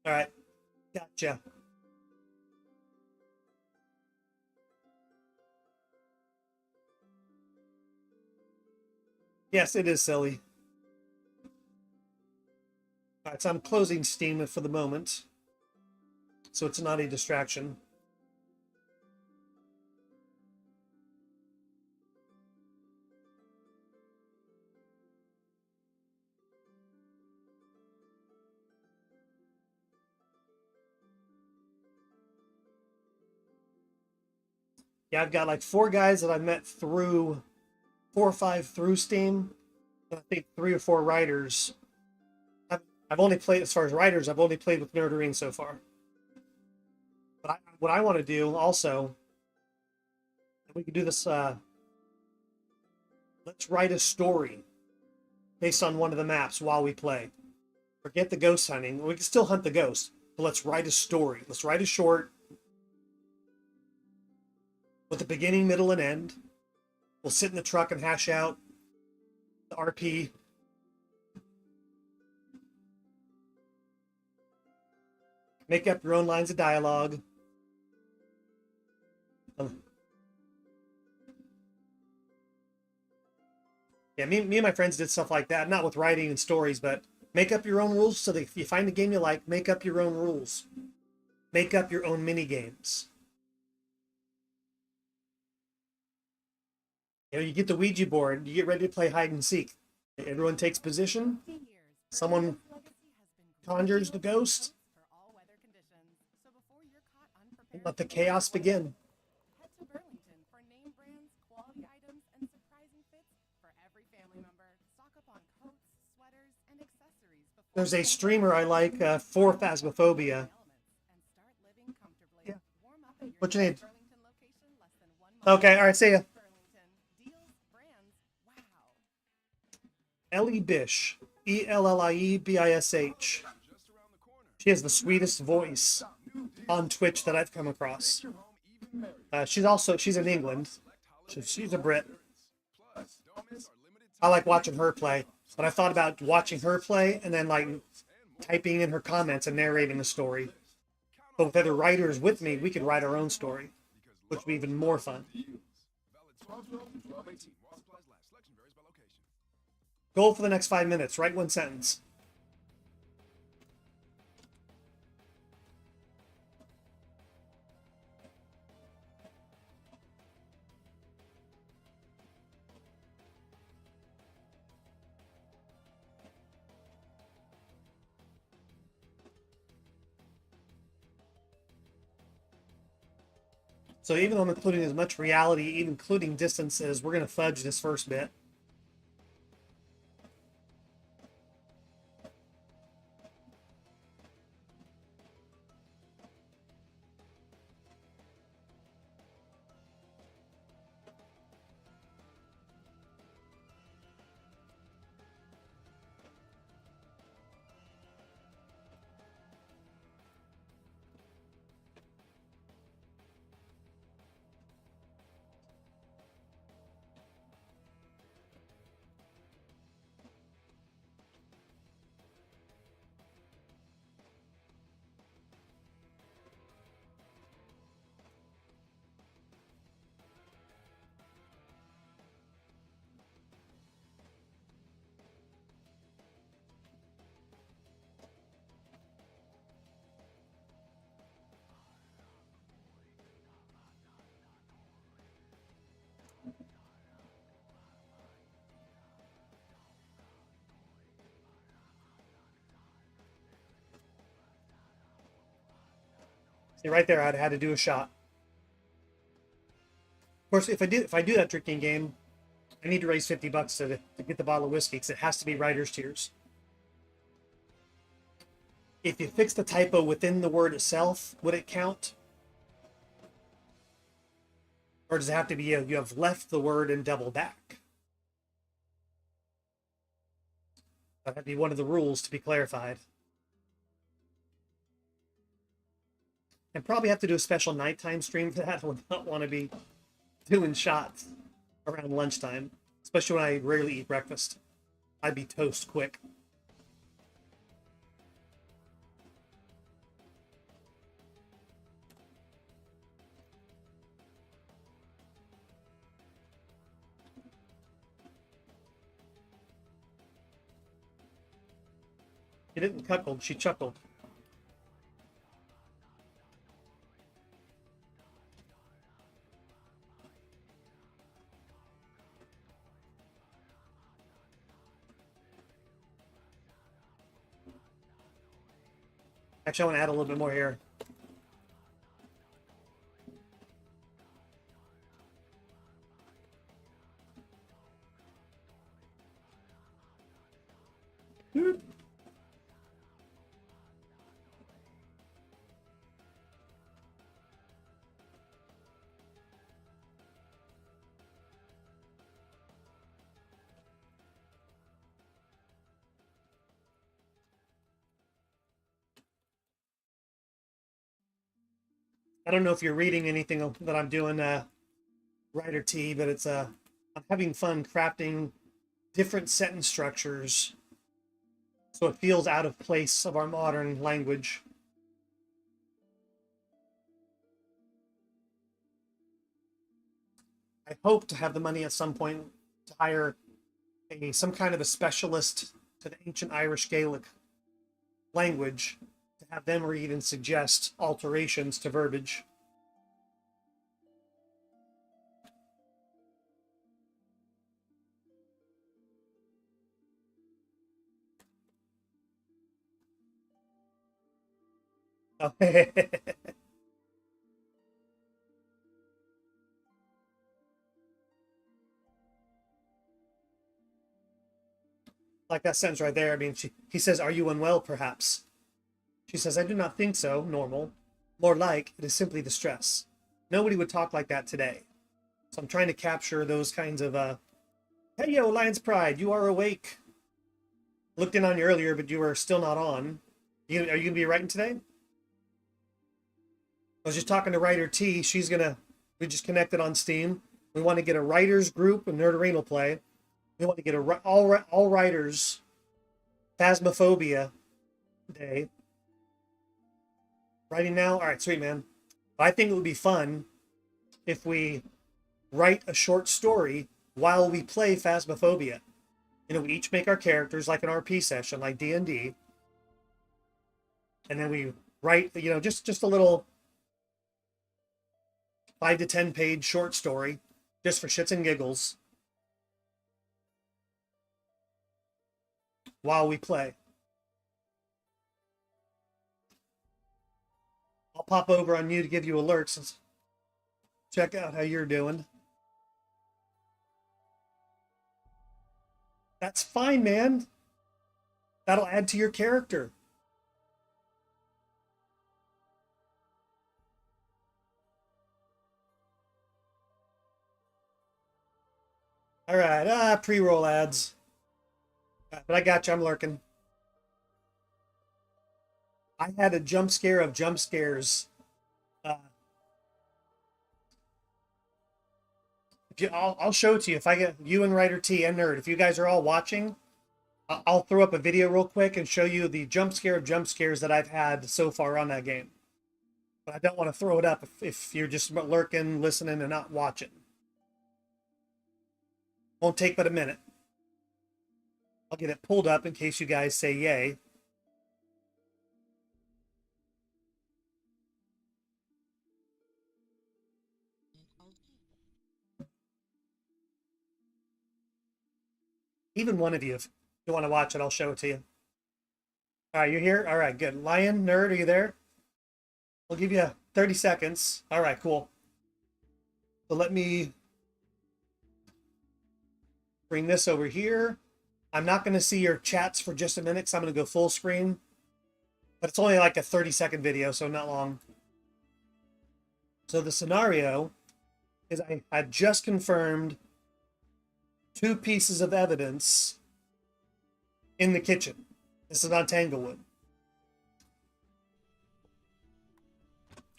All right. Gotcha. Yes, it is silly. All right, so I'm closing Steam for the moment, so it's not a distraction. Yeah, I've got like 4 guys that I've met through 4 or 5 through Steam. And I think 3 or 4 writers. I've only played, as far as writers, I've only played with Nerdarine so far. But what I want to do also, we can do this, let's write a story based on one of the maps while we play. Forget the ghost hunting. We can still hunt the ghost, but let's write a story. Let's write a short with a beginning, middle, and end. We'll sit in the truck and hash out the RP. Make up your own lines of dialogue. Yeah, me and my friends did stuff like that, not with writing and stories, but make up your own rules so that if you find a game you like, make up your own rules. Make up your own mini games. You know, you get the Ouija board, you get ready to play hide and seek. Everyone takes position. Someone conjures the ghost. And let the chaos begin. Head to Burlington for name brands, quality items, and surprising fits for There's a streamer I like for Phasmophobia. Yeah. What's your name? Okay, all right, see ya. Ellie Bish. Elliebish. She has the sweetest voice on Twitch that I've come across. She's in England. She's a Brit. I like watching her play, but I thought about watching her play and then like typing in her comments and narrating the story. But with other writers with me, we could write our own story, which would be even more fun. Goal for the next 5 minutes. Write one sentence. So even though I'm including as much reality, even including distances, we're going to fudge this first bit. See, right there, I'd had to do a shot. Of course, if I do that drinking game, I need to raise $50 to get the bottle of whiskey because it has to be writer's tears. If you fix the typo within the word itself, would it count? Or does it have to be you have left the word and double back? That'd be one of the rules to be clarified. And probably have to do a special nighttime stream for that. I would not want to be doing shots around lunchtime, especially when I rarely eat breakfast. I'd be toast quick. She didn't cuckold, she chuckled. Actually, I want to add a little bit more here. I don't know if you're reading anything that I'm doing, writer T, but it's I'm having fun crafting different sentence structures so it feels out of place of our modern language. I hope to have the money at some point to hire some kind of a specialist to the ancient Irish Gaelic language to have them read and suggest alterations to verbiage. Oh. Like that sentence right there. I mean, he says, "Are you unwell, perhaps?" She says, "I do not think so, normal. More like, it is simply the stress." Nobody would talk like that today. So I'm trying to capture those kinds of, hey, yo, Lion's Pride, you are awake. Looked in on you earlier, but you were still not on. Are you going to be writing today? I was just talking to writer T. We just connected on Steam. We want to get a writers group, a Nerd Arena will play. We want to get all writers Phasmophobia day. Writing now? All right, sweet, man. I think it would be fun if we write a short story while we play Phasmophobia. You know, we each make our characters like an RP session, like D&D. And then we write, you know, just a little 5 to 10 page short story, just for shits and giggles, while we play. I'll pop over on you to give you alerts and check out how you're doing. That's fine, man. That'll add to your character. All right, pre-roll ads. But I got you, I'm lurking. I had a jump scare of jump scares. I'll show it to you. If I get you and Writer T and Nerd, if you guys are all watching, I'll throw up a video real quick and show you the jump scare of jump scares that I've had so far on that game. But I don't want to throw it up if you're just lurking, listening, and not watching. Won't take but a minute. I'll get it pulled up in case you guys say yay. Even one of you, if you want to watch it, I'll show it to you. All right, you're here? All right, good. Lion, Nerd, are you there? I'll give you 30 seconds. All right, cool. So let me bring this over here. I'm not going to see your chats for just a minute because I'm going to go full screen. But it's only like a 30-second video, so not long. So the scenario is I just confirmed 2 pieces of evidence in the kitchen. This is on Tanglewood.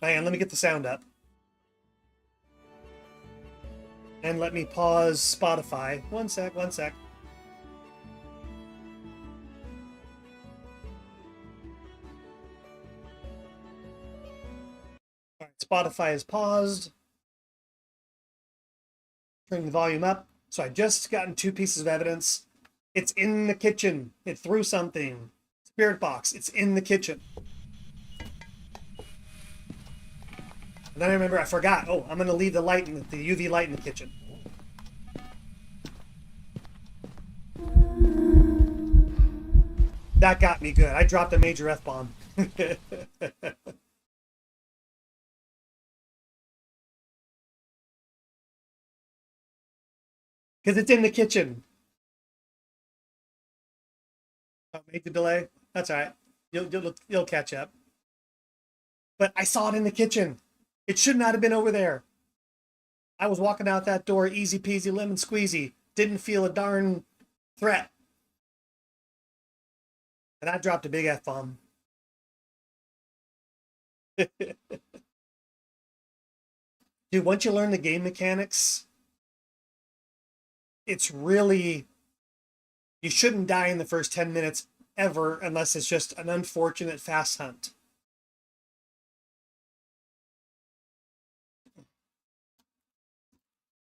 Hang on, let me get the sound up. And let me pause Spotify. One sec. All right, Spotify is paused. Turn the volume up. So I just gotten 2 pieces of evidence. It's in the kitchen. It threw something. Spirit box. It's in the kitchen. And then I remember I forgot. Oh, I'm going to leave the light in the UV light in the kitchen. That got me good. I dropped a major F-bomb. Because it's in the kitchen. Oh, major delay? That's all right. You'll catch up. But I saw it in the kitchen. It should not have been over there. I was walking out that door, easy peasy, lemon squeezy. Didn't feel a darn threat. And I dropped a big F-bomb. Dude, once you learn the game mechanics, it's really... You shouldn't die in the first 10 minutes ever unless it's just an unfortunate fast hunt.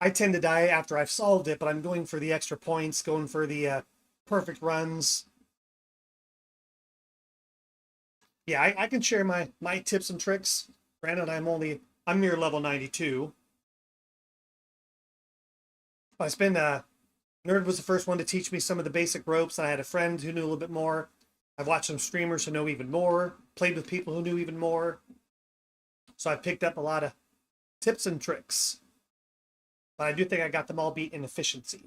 I tend to die after I've solved it, but I'm going for the extra points, going for the perfect runs. Yeah, I can share my tips and tricks. Granted, I'm near level 92. Nerd was the first one to teach me some of the basic ropes. I had a friend who knew a little bit more. I've watched some streamers who know even more, played with people who knew even more. So I picked up a lot of tips and tricks. But I do think I got them all beat in efficiency.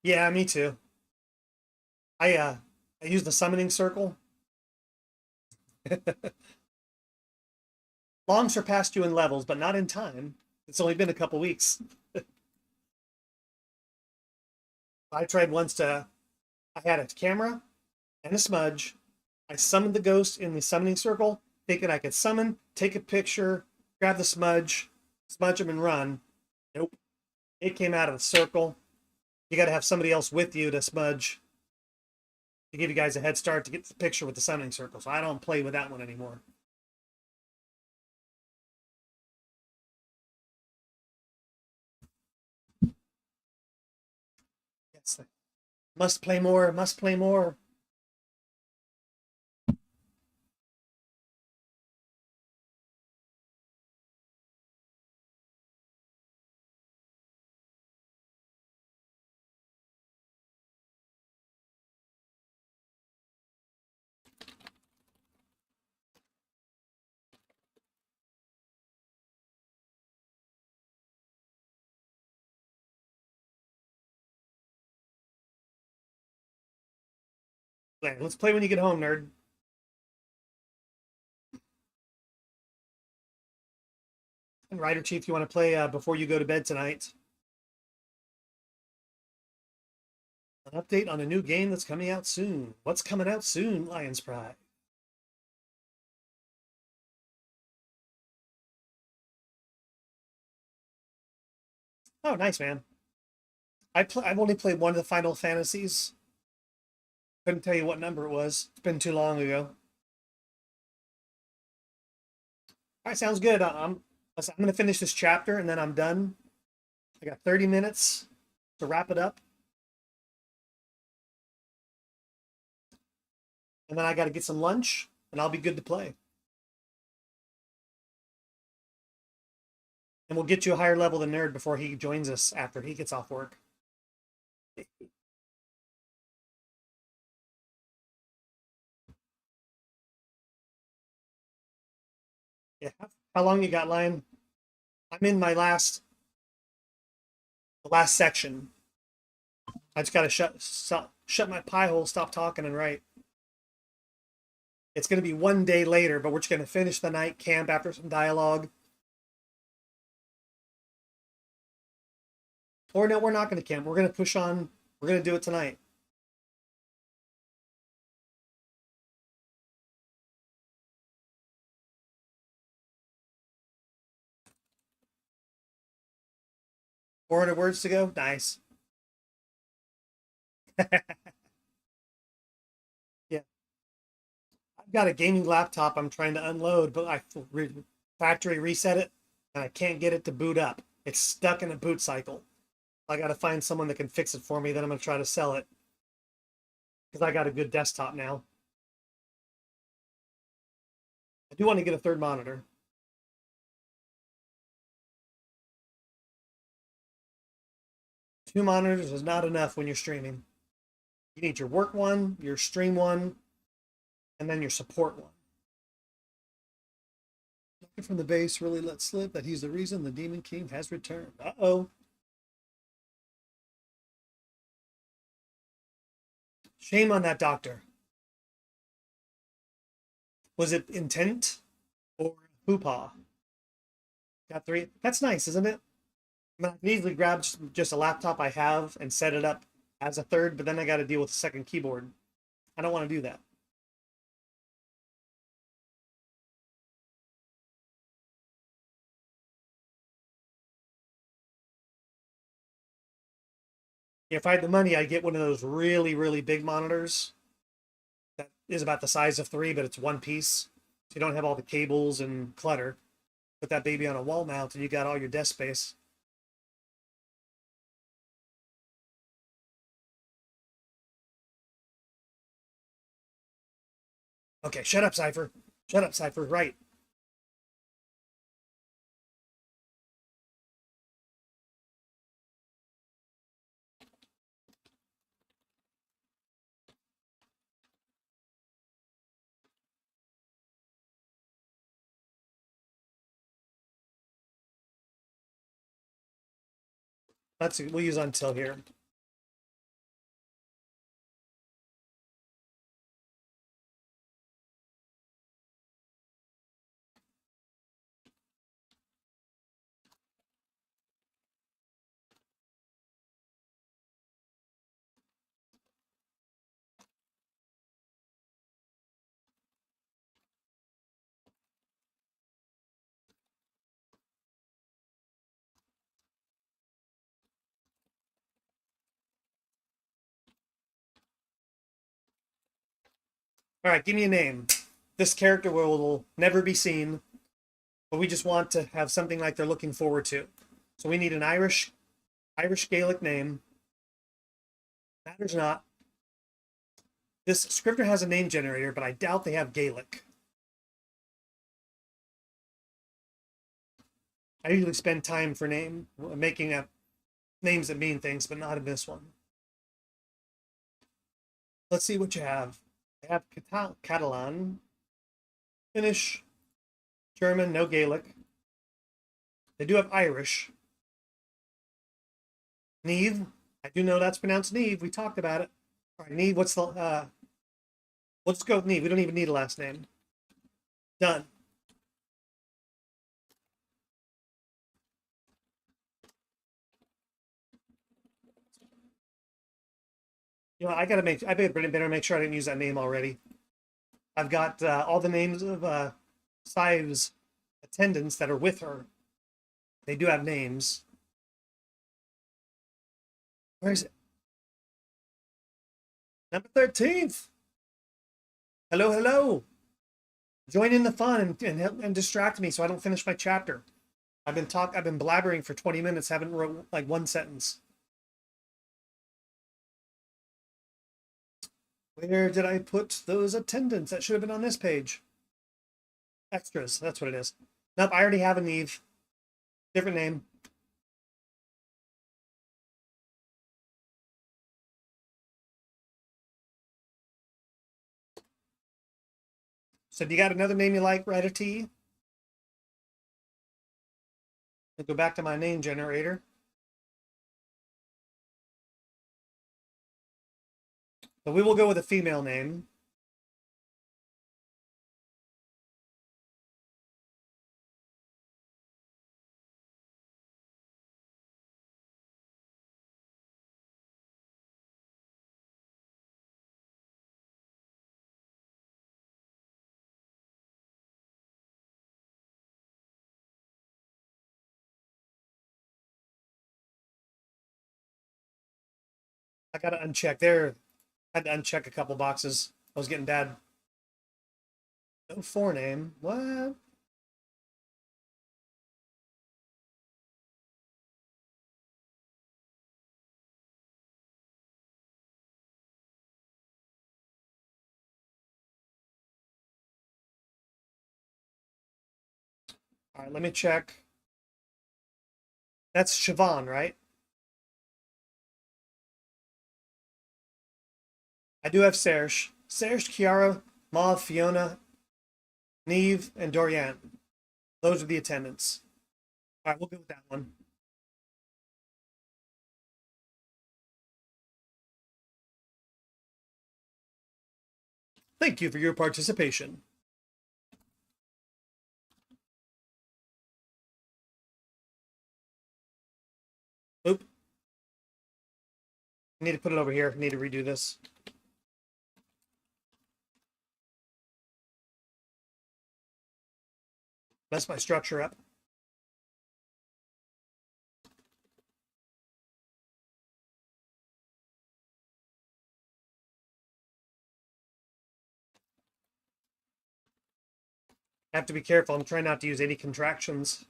Yeah, me too. I use the summoning circle. Long surpassed you in levels, but not in time. It's only been a couple weeks. I tried once to. I had a camera and a smudge. I summoned the ghost in the summoning circle, thinking I could summon, take a picture, grab the smudge him, and run. Nope. It came out of the circle. You got to have somebody else with you to smudge to give you guys a head start to get the picture with the summoning circle. So I don't play with that one anymore. Yes. Must play more, must play more. Let's play when you get home, nerd. And Rider Chief, you want to play before you go to bed tonight? An update on a new game that's coming out soon. What's coming out soon, Lion's Pride? Oh, nice, man. I've only played one of the Final Fantasies. Couldn't tell you what number it was. It's been too long ago. All right, sounds good. I'm going to finish this chapter and then I'm done. I got 30 minutes to wrap it up. And then I got to get some lunch and I'll be good to play. And we'll get you a higher level than Nerd before he joins us after he gets off work. Yeah. How long you got, Lion? I'm in my the last section. I just got to shut my pie hole, stop talking, and write. It's going to be one day later, but we're just going to finish the night camp after some dialogue. Or no, we're not going to camp. We're going to push on. We're going to do it tonight. $400 to go. Nice. Yeah. I've got a gaming laptop I'm trying to unload, but I factory reset it and I can't get it to boot up. It's stuck in a boot cycle. I got to find someone that can fix it for me. Then I'm going to try to sell it because I got a good desktop now. I do want to get a third monitor. Two monitors is not enough when you're streaming. You need your work one, your stream one, and then your support one. Doctor from the base really let slip that he's the reason the Demon King has returned. Uh-oh. Shame on that doctor. Was it intent or hoopah? Got three. That's nice, isn't it? I mean, I can easily grab just a laptop I have and set it up as a third, but then I got to deal with a second keyboard. I don't want to do that. If I had the money, I'd get one of those really, really big monitors that is about the size of three, but it's one piece. So you don't have all the cables and clutter. Put that baby on a wall mount and you got all your desk space. Okay, shut up, Cypher. Shut up, Cypher. Right. We'll use until here. All right, give me a name. This character will never be seen, but we just want to have something like they're looking forward to. So we need an Irish Gaelic name. Matters not. This scripter has a name generator, but I doubt they have Gaelic. I usually spend time for making up names that mean things, but not in this one. Let's see what you have. I have Catalan, Finnish, German, no Gaelic. They do have Irish. Neve. I do know that's pronounced Neve. We talked about it. All right, Neve, what's the... let's go with Neve. We don't even need a last name. Done. You know, I better make sure I didn't use that name already. I've got all the names of Cyph's attendants that are with her. They do have names. Where is it? Number 13th. Hello, hello. Join in the fun and distract me so I don't finish my chapter. I've been blabbering for 20 minutes, haven't wrote like one sentence. Where did I put those attendants? That should have been on this page. Extras, that's what it is. Nope, I already have a Neve. Different name. So do you got another name you like, write a T? I'll go back to my name generator. So we will go with a female name. I got to uncheck there. I had to uncheck a couple boxes. I was getting bad. No forename. What? All right, let me check. That's Siobhan, right? I do have Serge. Serge, Kiara, Mauve, Fiona, Neve, and Dorian. Those are the attendants. All right, we'll go with that one. Thank you for your participation. Oop. I need to put it over here. I need to redo this. Mess my structure up. I have to be careful. I'm trying not to use any contractions.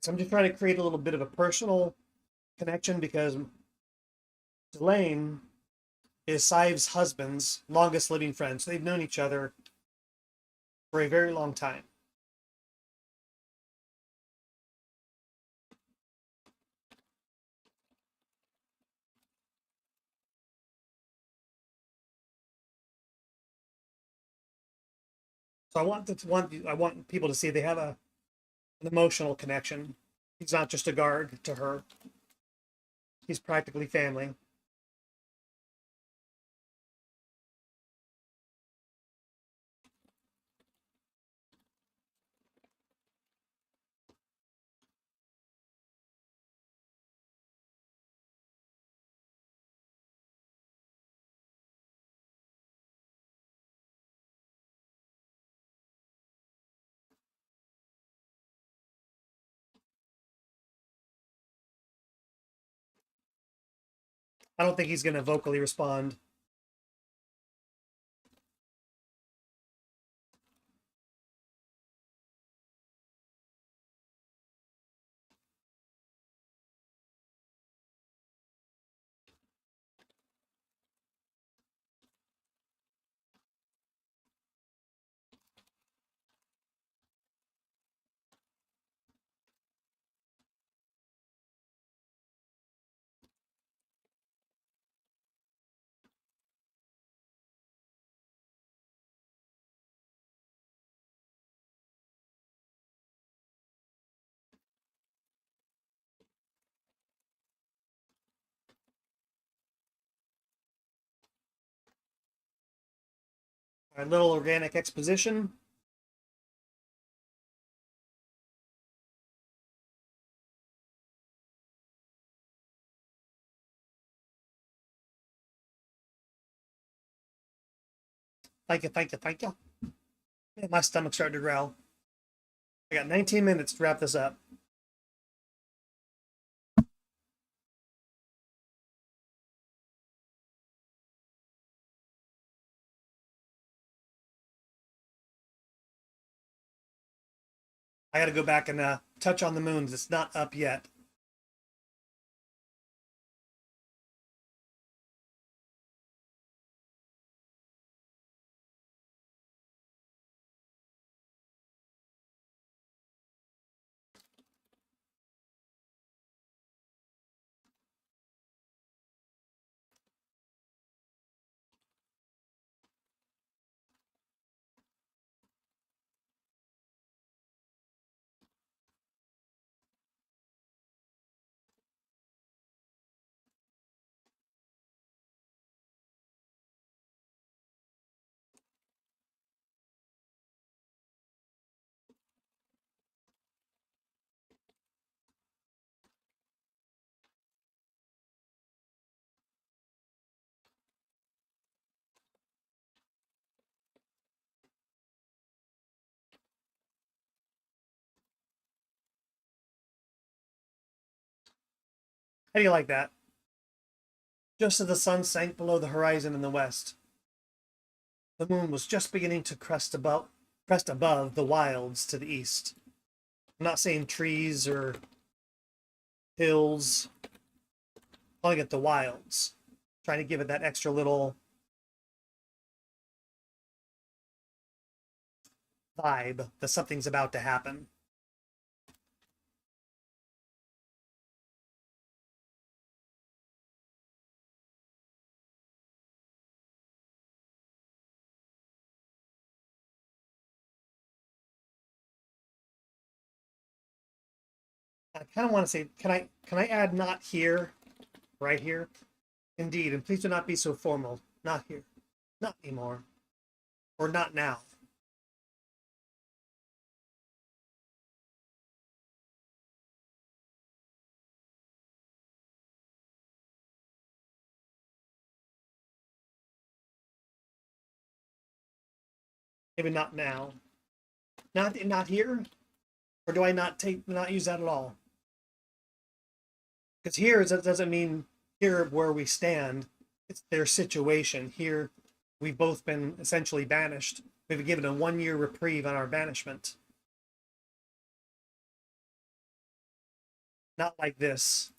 So I'm just trying to create a little bit of a personal connection because Delane is Sai's husband's longest living friend. So they've known each other for a very long time. So I want people to see they have an emotional connection. He's not just a guard to her. He's practically family. I don't think he's going to vocally respond. A little organic exposition. Thank you, thank you, thank you. Man, my stomach's starting to growl. I got 19 minutes to wrap this up. I got to go back and touch on the moons. It's not up yet. How do you like that? Just as the sun sank below the horizon in the west, the moon was just beginning to crest above the wilds to the east. I'm not saying trees or hills, calling it the wilds, trying to give it that extra little vibe that something's about to happen. I kind of want to say, can I add not here, right here? Indeed, and please do not be so formal. Not here, not anymore, or not now. Maybe not now. Not here, or do I not use that at all? Because here doesn't mean here where we stand. It's their situation. Here, we've both been essentially banished. We've been given a 1-year reprieve on our banishment. Not like this.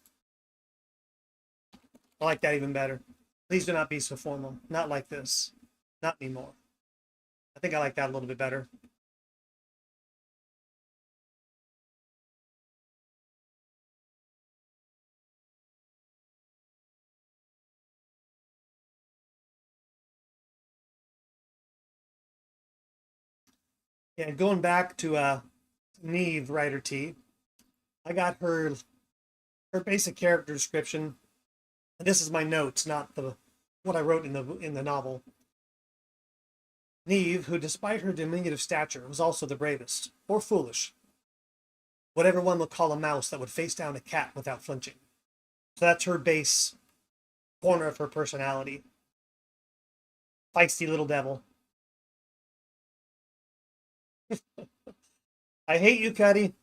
I like that even better. Please do not be so formal. Not like this. Not anymore. I think I like that a little bit better. Yeah, going back to Neve, writer T, I got her basic character description. And this is my notes, not the what I wrote in the novel. Neve, who despite her diminutive stature was also the bravest, or foolish, whatever one would call a mouse that would face down a cat without flinching. So that's her base corner of her personality. Feisty little devil. I hate you, Cuddy,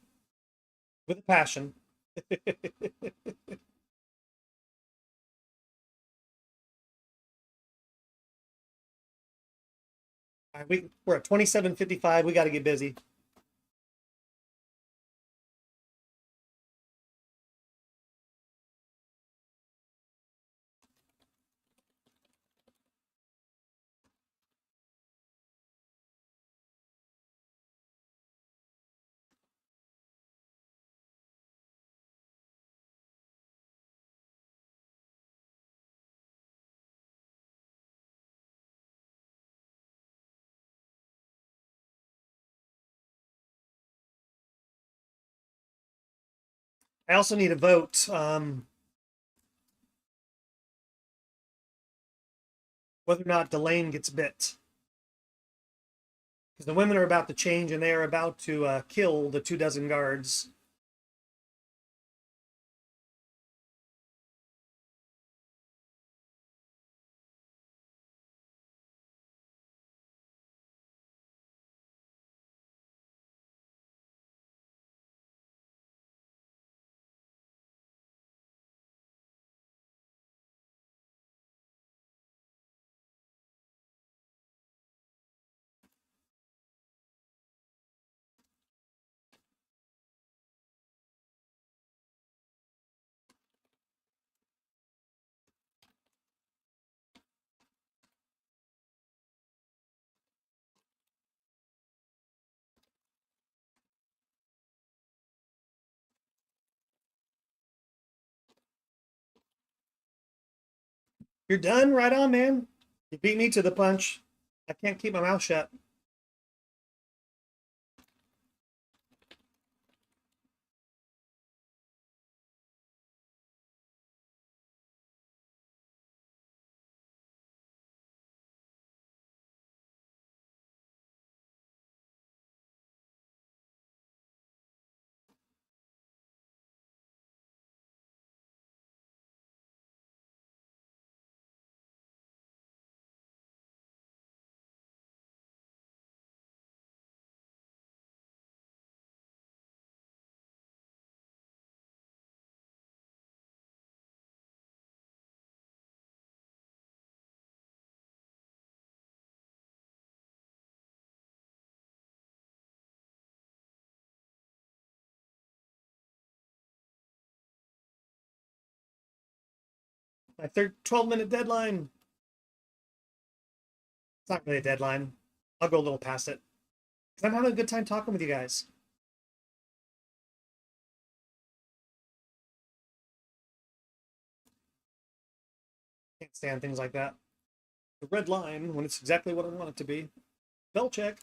with a passion. All right, we're at 27:55. We got to get busy. I also need a vote whether or not Delane gets bit. Because the women are about to change and they are about to kill the 24 guards. You're done? Right on, man. You beat me to the punch. I can't keep my mouth shut. My 12-minute deadline. It's not really a deadline. I'll go a little past it. Because I'm having a good time talking with you guys. Can't stand things like that. The red line when it's exactly what I want it to be. Spell check.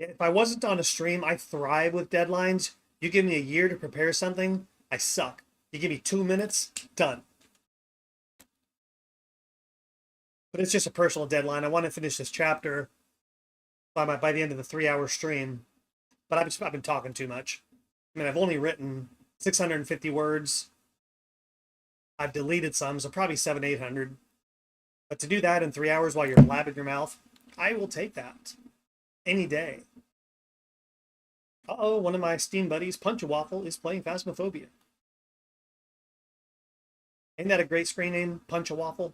If I wasn't on a stream, I thrive with deadlines. You give me a year to prepare something, I suck. You give me 2 minutes, done. But it's just a personal deadline. I want to finish this chapter by the end of the 3-hour stream. But I've been talking too much. I mean, I've only written 650 words. I've deleted some, so probably 700-800. But to do that in 3 hours while you're blabbing your mouth, I will take that any day. Uh-oh, one of my Steam buddies, Punch-A-Waffle, is playing Phasmophobia. Ain't that a great screen name? Punch a Waffle?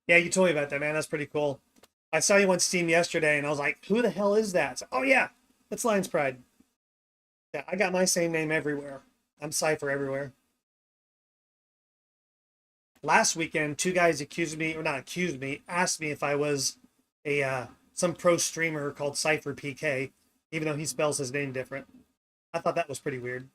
Yeah, you told me about that, man. That's pretty cool. I saw you on Steam yesterday, and I was like, "Who the hell is that?" So, oh yeah, that's Lion's Pride. Yeah, I got my same name everywhere. I'm Cypher everywhere. Last weekend, two guys accused me, or not accused me, asked me if I was a some pro streamer called Cypher PK, even though he spells his name different. I thought that was pretty weird.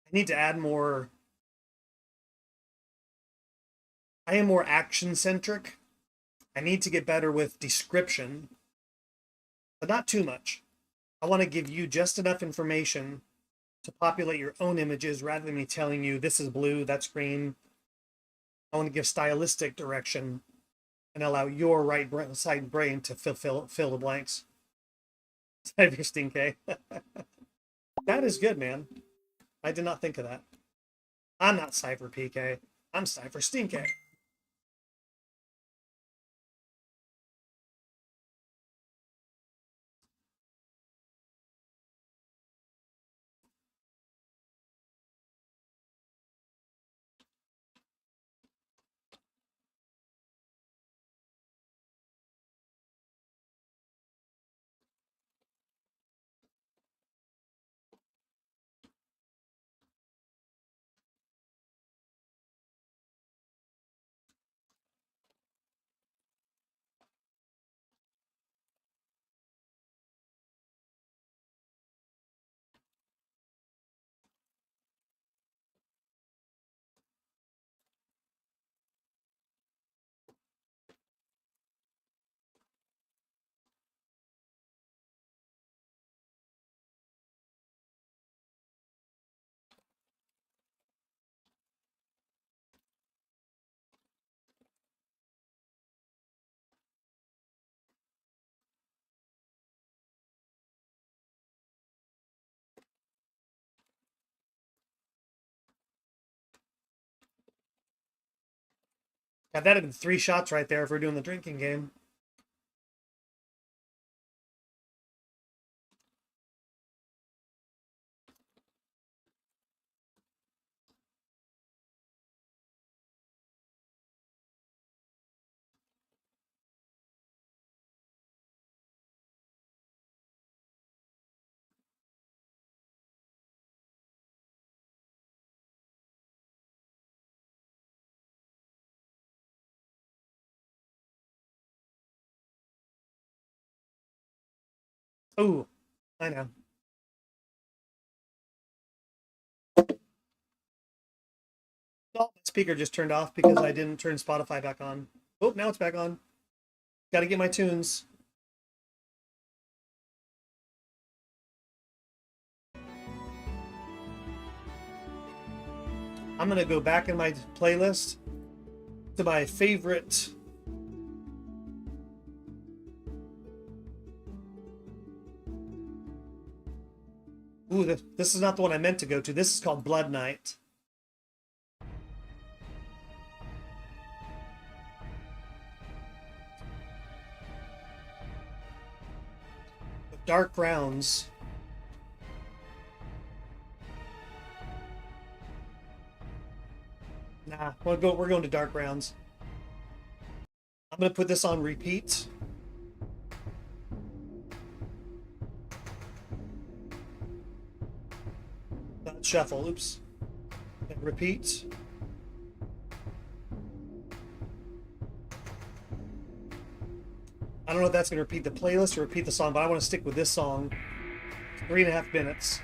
I need to add more. I am more action centric. I need to get better with description, but not too much. I want to give you just enough information to populate your own images rather than me telling you this is blue, that's green. I want to give stylistic direction and allow your right side brain to fill the blanks. Cypher Stinky. That is good, man. I did not think of that. I'm not Cypher PK. I'm Cypher Stinky. God, that'd have been 3 shots right there if we're doing the drinking game. Ooh, I know. Oh, my speaker just turned off because I didn't turn Spotify back on. Oh, now it's back on. Gotta get my tunes. I'm gonna go back in my playlist to my favorite. Ooh, this is not the one I meant to go to. This is called Blood Night. dark rounds. Nah, we're going to dark rounds. I'm gonna put this on repeat. Not shuffle, oops. And repeat. I don't know if that's gonna repeat the playlist or repeat the song, but I want to stick with this song. 3.5 minutes.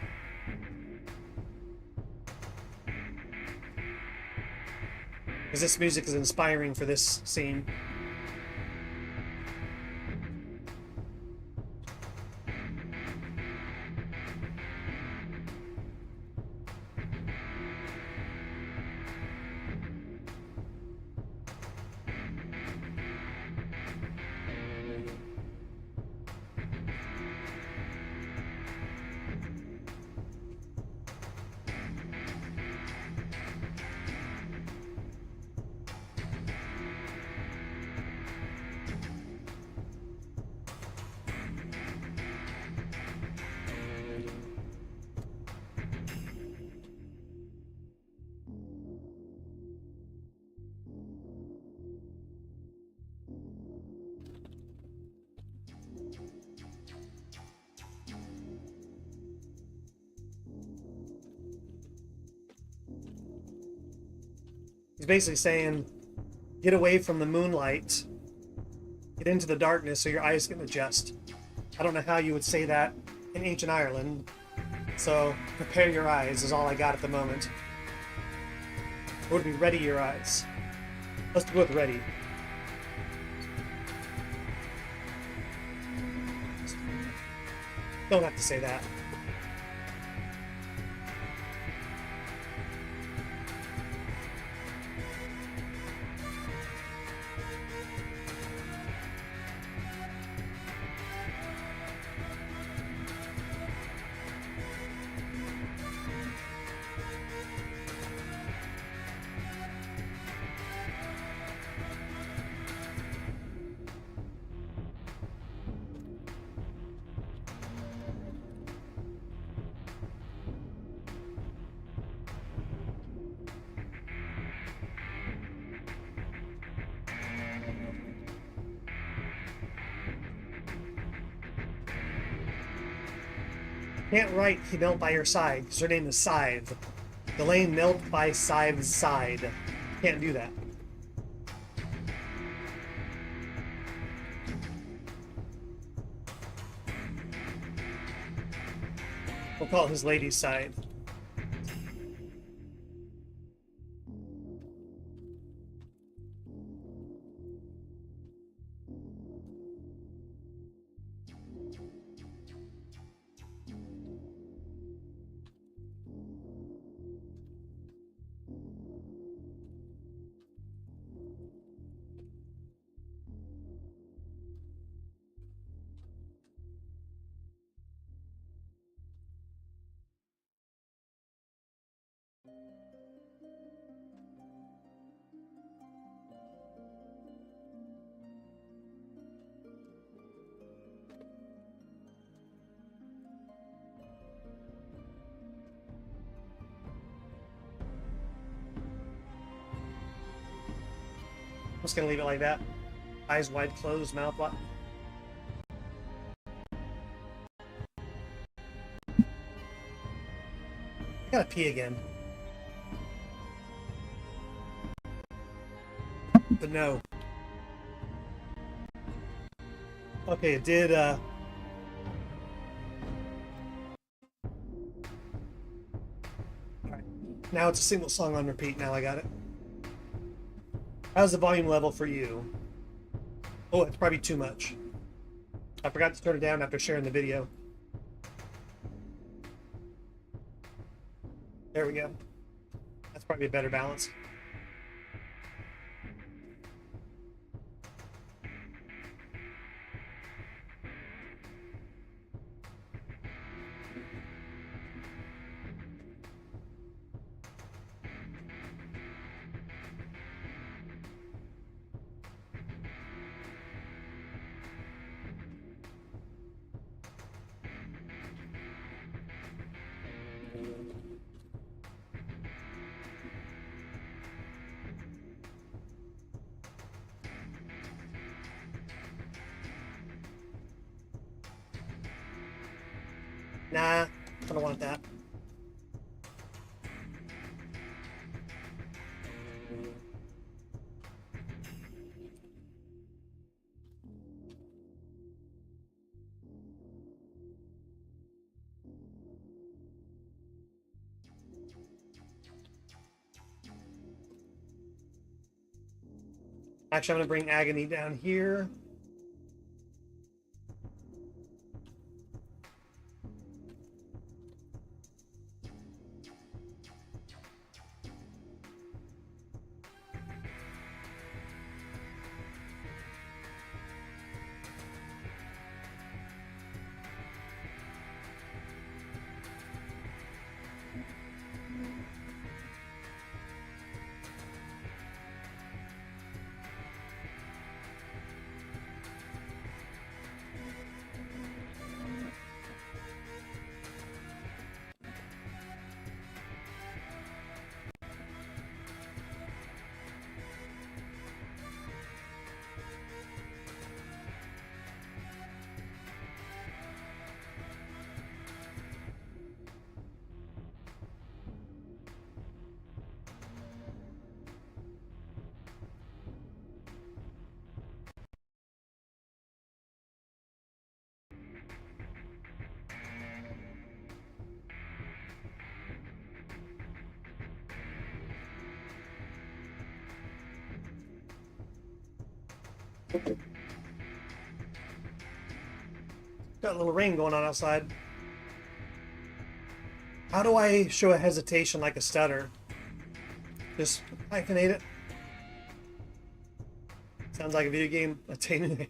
Because this music is inspiring for this scene. He's basically saying, get away from the moonlight, get into the darkness so your eyes can adjust. I don't know how you would say that in ancient Ireland, so prepare your eyes is all I got at the moment. Or would be ready your eyes. Let's go with ready. Don't have to say that. Can't write he knelt by your side because her name is Scythe. Delane knelt by Scythe's side. Can't do that. We'll call it his lady's side. I'm just gonna leave it like that. Eyes wide closed, mouth locked. I gotta pee again. But no. Okay, it did, Alright. Now it's a single song on repeat. Now I got it. How's the volume level for you? Oh, it's probably too much. I forgot to turn it down after sharing the video. There we go. That's probably a better balance. Nah, I don't want that. Actually, I'm gonna bring Agony down here. Got a little rain going on outside. How do I show a hesitation like a stutter? Just hyphenate it. Sounds like a video game. Attaining.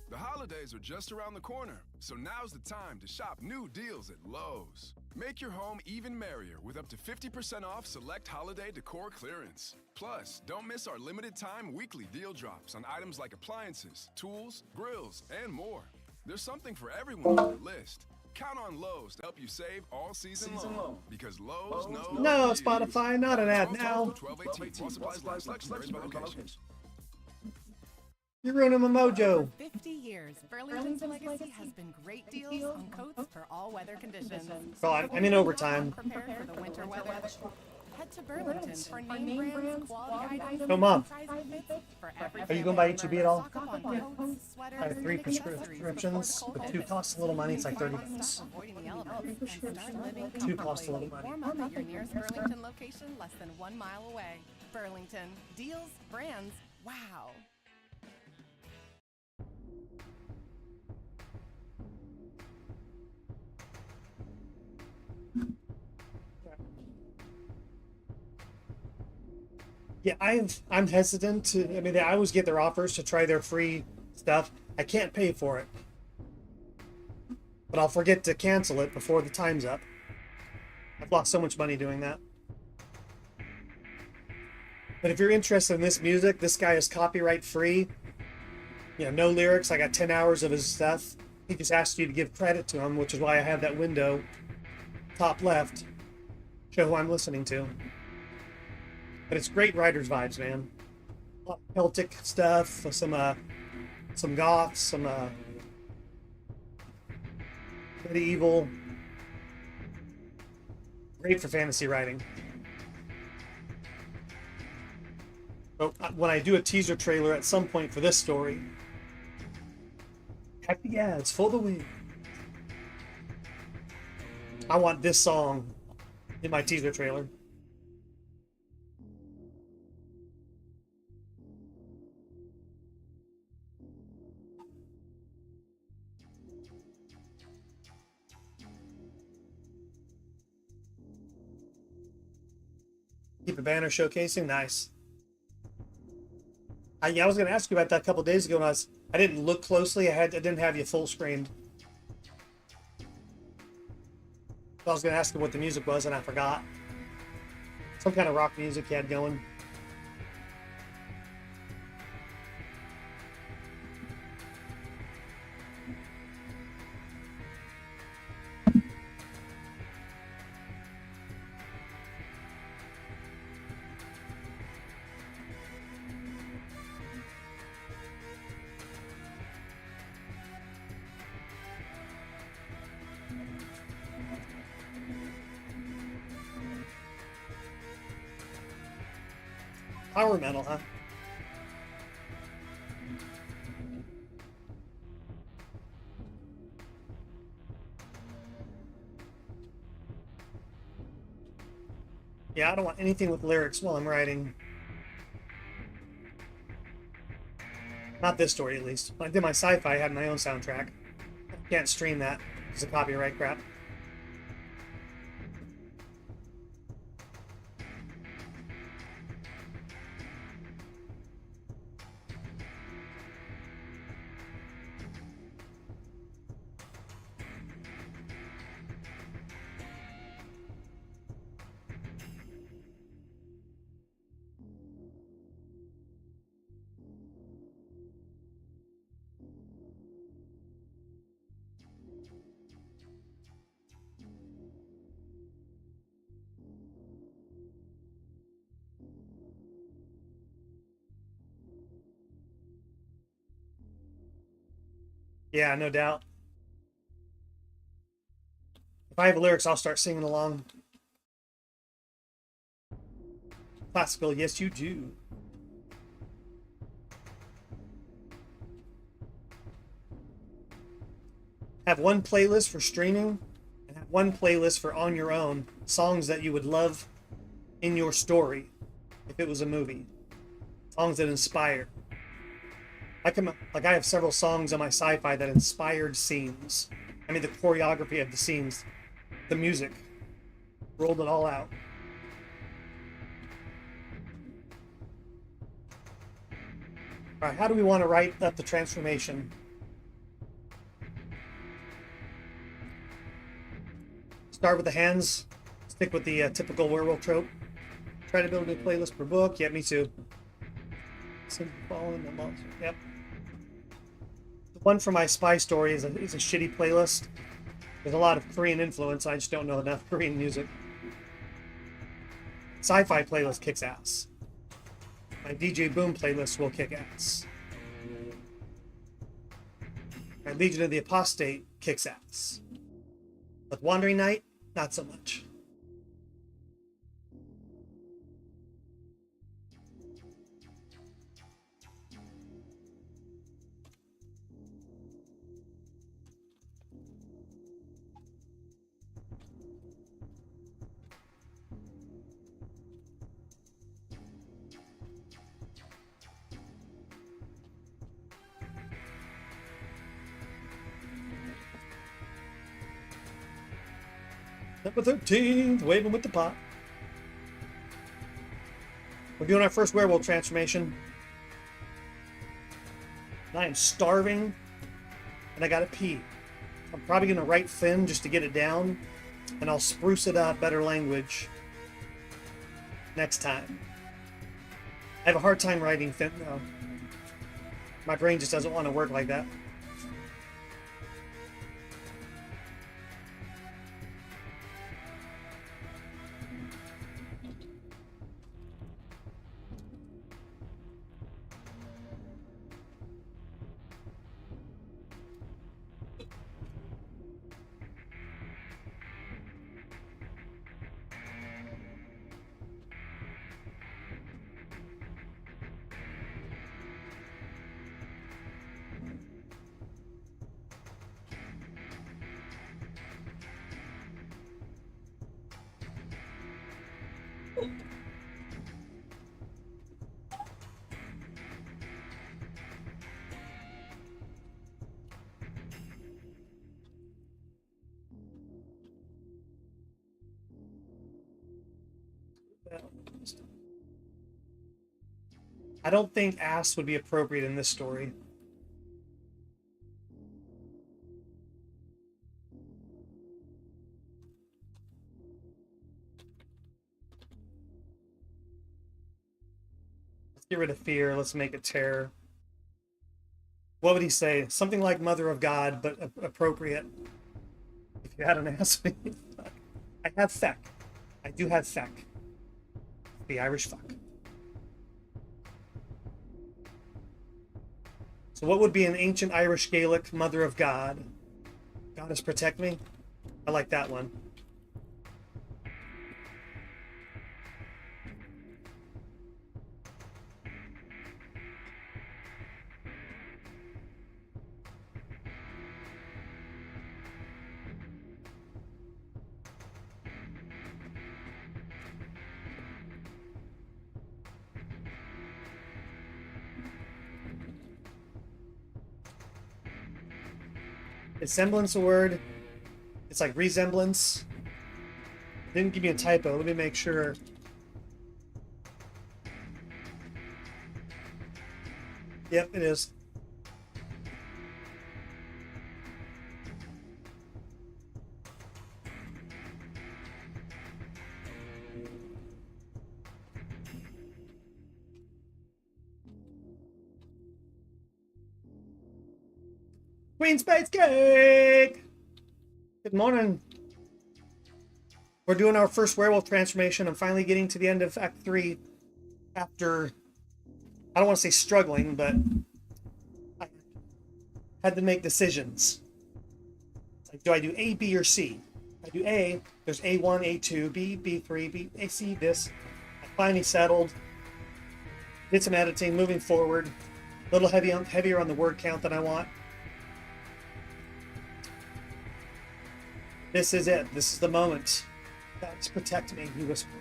The holidays are just around the corner, so now's the time to shop new deals at Lowe's. Make your home even merrier with up to 50% off select holiday decor clearance. Plus, don't miss our limited time weekly deal drops on items like appliances, tools, grills, and more. There's something for everyone on your list. Count on Lowe's to help you save all season long. Because Lowe's knows No, Spotify, not an ad now. 12/18 while supplies last. Selection varies by location. You're ruining my mojo. For 50 years, Burlington's legacy has been great deals on coats for all weather conditions. Well, I'm in overtime. Prepare for the winter weather. Head to Burlington for name brands, quality items, Oh, Mom. size fits for every Are you going by family. HEB at all? Stock up on coats, sweaters, I have 3 and accessories prescriptions, before but cold 2 weather. cost a little money. It's like 30 bucks. Stop avoiding the elements and start living 2 cost a little comfortably. money. Warm up at your nearest Burlington location less than 1 mile away. Burlington. Deals, brands, wow. Yeah, I'm hesitant to. I mean, I always get their offers to try their free stuff. I can't pay for it, but I'll forget to cancel it before the time's up. I've lost so much money doing that. But if you're interested in this music, this guy is copyright free. You know, no lyrics. I got 10 hours of his stuff. He just asked you to give credit to him, which is why I have that window top left. Show who I'm listening to. But it's great writer's vibes, man. A lot of Celtic stuff, some goth, some medieval. Great for fantasy writing. But when I do a teaser trailer at some point for this story, happy ads for the win. I want this song in my teaser trailer. Keep a banner showcasing. Nice. Yeah, I was going to ask you about that a couple days ago. And I didn't look closely. I didn't have you full screened. So I was going to ask you what the music was, and I forgot. Some kind of rock music you had going. Power metal, huh? Yeah, I don't want anything with lyrics while I'm writing. Not this story, at least. When I did my sci-fi, I had my own soundtrack. I can't stream that because of copyright crap. Yeah, no doubt. If I have lyrics, I'll start singing along. Classical, yes, you do. Have one playlist for streaming and have one playlist for on your own songs that you would love in your story if it was a movie. Songs that inspire. I have several songs on my sci-fi that inspired scenes. I mean, the choreography of the scenes, the music, rolled it all out. All right, how do we want to write up the transformation? Start with the hands. Stick with the typical werewolf trope. Try to build a new playlist per book. Yeah, me too. Following the monster. Yep. The one for my spy story is a shitty playlist. There's a lot of Korean influence. I just don't know enough Korean music. Sci-fi playlist kicks ass. My DJ Boom playlist will kick ass. My Legion of the Apostate kicks ass. But Wandering Night, not so much. Number 13th, waving with the pot. We're doing our first werewolf transformation. And I am starving, and I gotta pee. I'm probably gonna write thin just to get it down, and I'll spruce it up, better language, next time. I have a hard time writing thin, though. My brain just doesn't want to work like that. I don't think ass would be appropriate in this story. Let's get rid of fear. Let's make it terror. What would he say? Something like Mother of God, but appropriate. If you had an ass. I have feck. I do have feck. The Irish fuck. So what would be an ancient Irish Gaelic Mother of God? Goddess protect me? I like that one. Is semblance a word? It's like resemblance. Didn't give me a typo. Let me make sure. Yep, it is. Queen Space Cake! Good morning. We're doing our first werewolf transformation. I'm finally getting to the end of Act 3 after, I don't want to say struggling, but I had to make decisions. Like, do I do A, B, or C? If I do A, there's A1, A2, B, B3, B, A, C, this. I finally settled. Did some editing, moving forward. A little heavier on the word count than I want. This is it. This is the moment. Gods protect me, he whispered.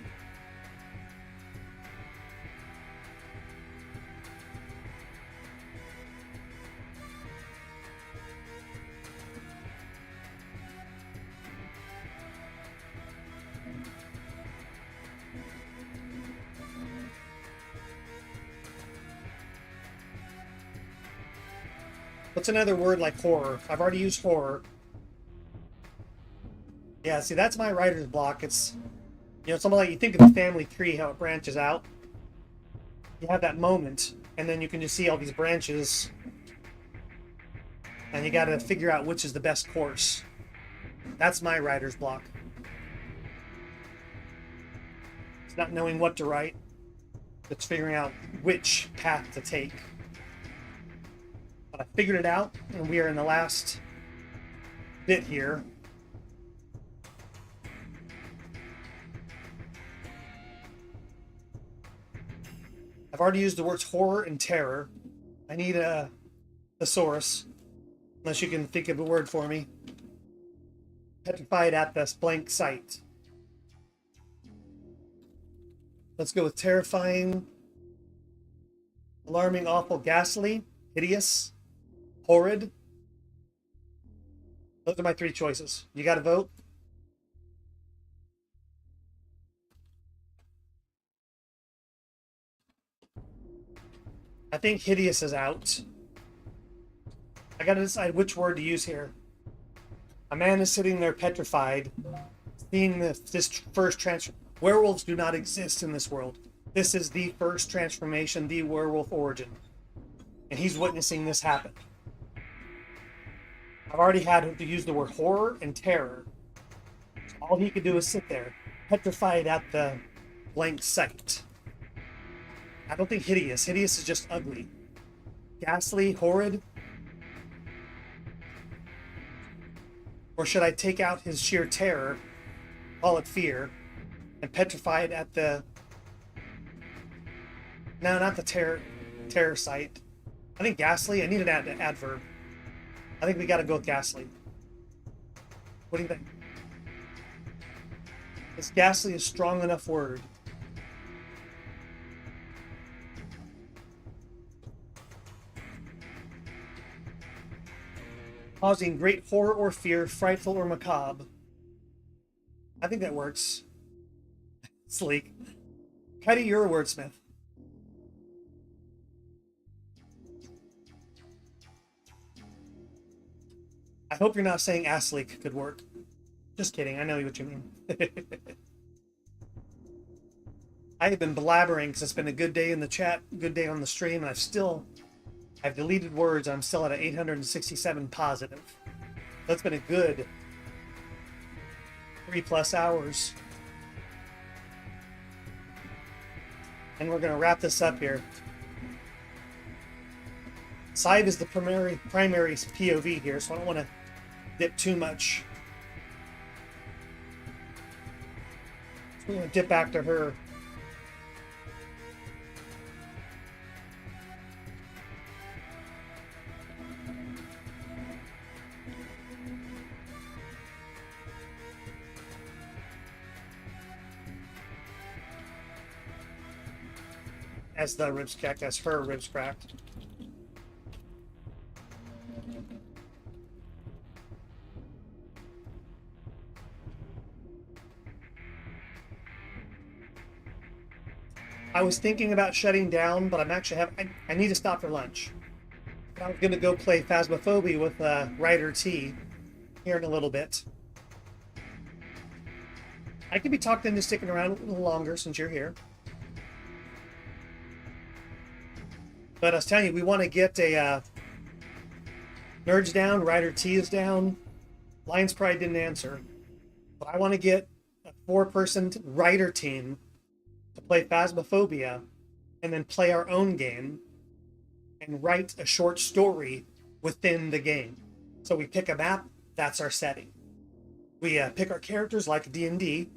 What's another word like horror? I've already used horror. Yeah, see, that's my writer's block. It's, you know, something like you think of the family tree, how it branches out. You have that moment, and then you can just see all these branches, and you got to figure out which is the best course. That's my writer's block. It's not knowing what to write. It's figuring out which path to take. But I figured it out, and we are in the last bit here. I've already used the words horror and terror. I need a thesaurus, unless you can think of a word for me. Petrified at this blank sight. Let's go with terrifying, alarming, awful, ghastly, hideous, horrid. Those are my three choices. You got to vote. I think hideous is out. I gotta decide which word to use here. A man is sitting there petrified, seeing this first transformation. Werewolves do not exist in this world. This is the first transformation, the werewolf origin. And he's witnessing this happen. I've already had him to use the word horror and terror. So all he could do is sit there, petrified at the blank sight. I don't think hideous. Hideous is just ugly. Ghastly, horrid. Or should I take out his sheer terror, call it fear, and petrify it at the... No, not the terror sight. I think ghastly. I need an adverb. I think we got to go with ghastly. What do you think? Is ghastly a strong enough word? Causing great horror or fear, frightful or macabre. I think that works. Sleek. Patty, you're a wordsmith. I hope you're not saying ass leak could work. Just kidding. I know what you mean. I have been blabbering because it's been a good day in the chat, good day on the stream, and I've deleted words. I'm still at an 867 positive. That's been a good 3+ hours. And we're going to wrap this up here. Cypher is the primary POV here, so I don't want to dip too much. So we're going to dip back to her. As the ribs cracked, as her ribs cracked. I was thinking about shutting down, but I'm actually I need to stop for lunch. I was gonna go play Phasmophobia with Ryder T here in a little bit. I could be talked into sticking around a little longer since you're here. But I was telling you, we want to get a Nerds down, Ryder T is down. Lions Pride didn't answer. But I want to get a 4-person writer team to play Phasmophobia and then play our own game and write a short story within the game. So we pick a map, that's our setting. We pick our characters like D&D,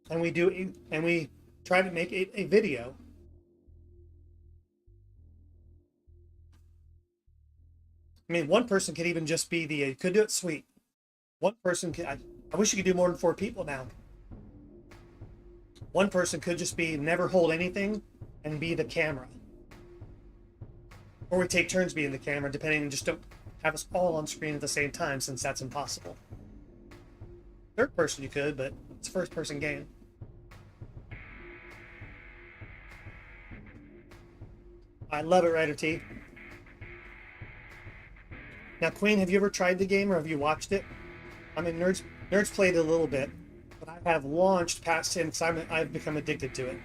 and we try to make a video. I mean, one person could even just be the, could do it sweet. One person could, I wish you could do more than 4 people now. One person could just be, never hold anything and be the camera. Or we take turns being the camera, depending, and just don't have us all on screen at the same time, since that's impossible. Third person you could, but it's a first person game. I love it, Ryder T. Now, Queen, have you ever tried the game or have you watched it? I mean, Nerds played it a little bit, but I have launched past it because I've become addicted to it.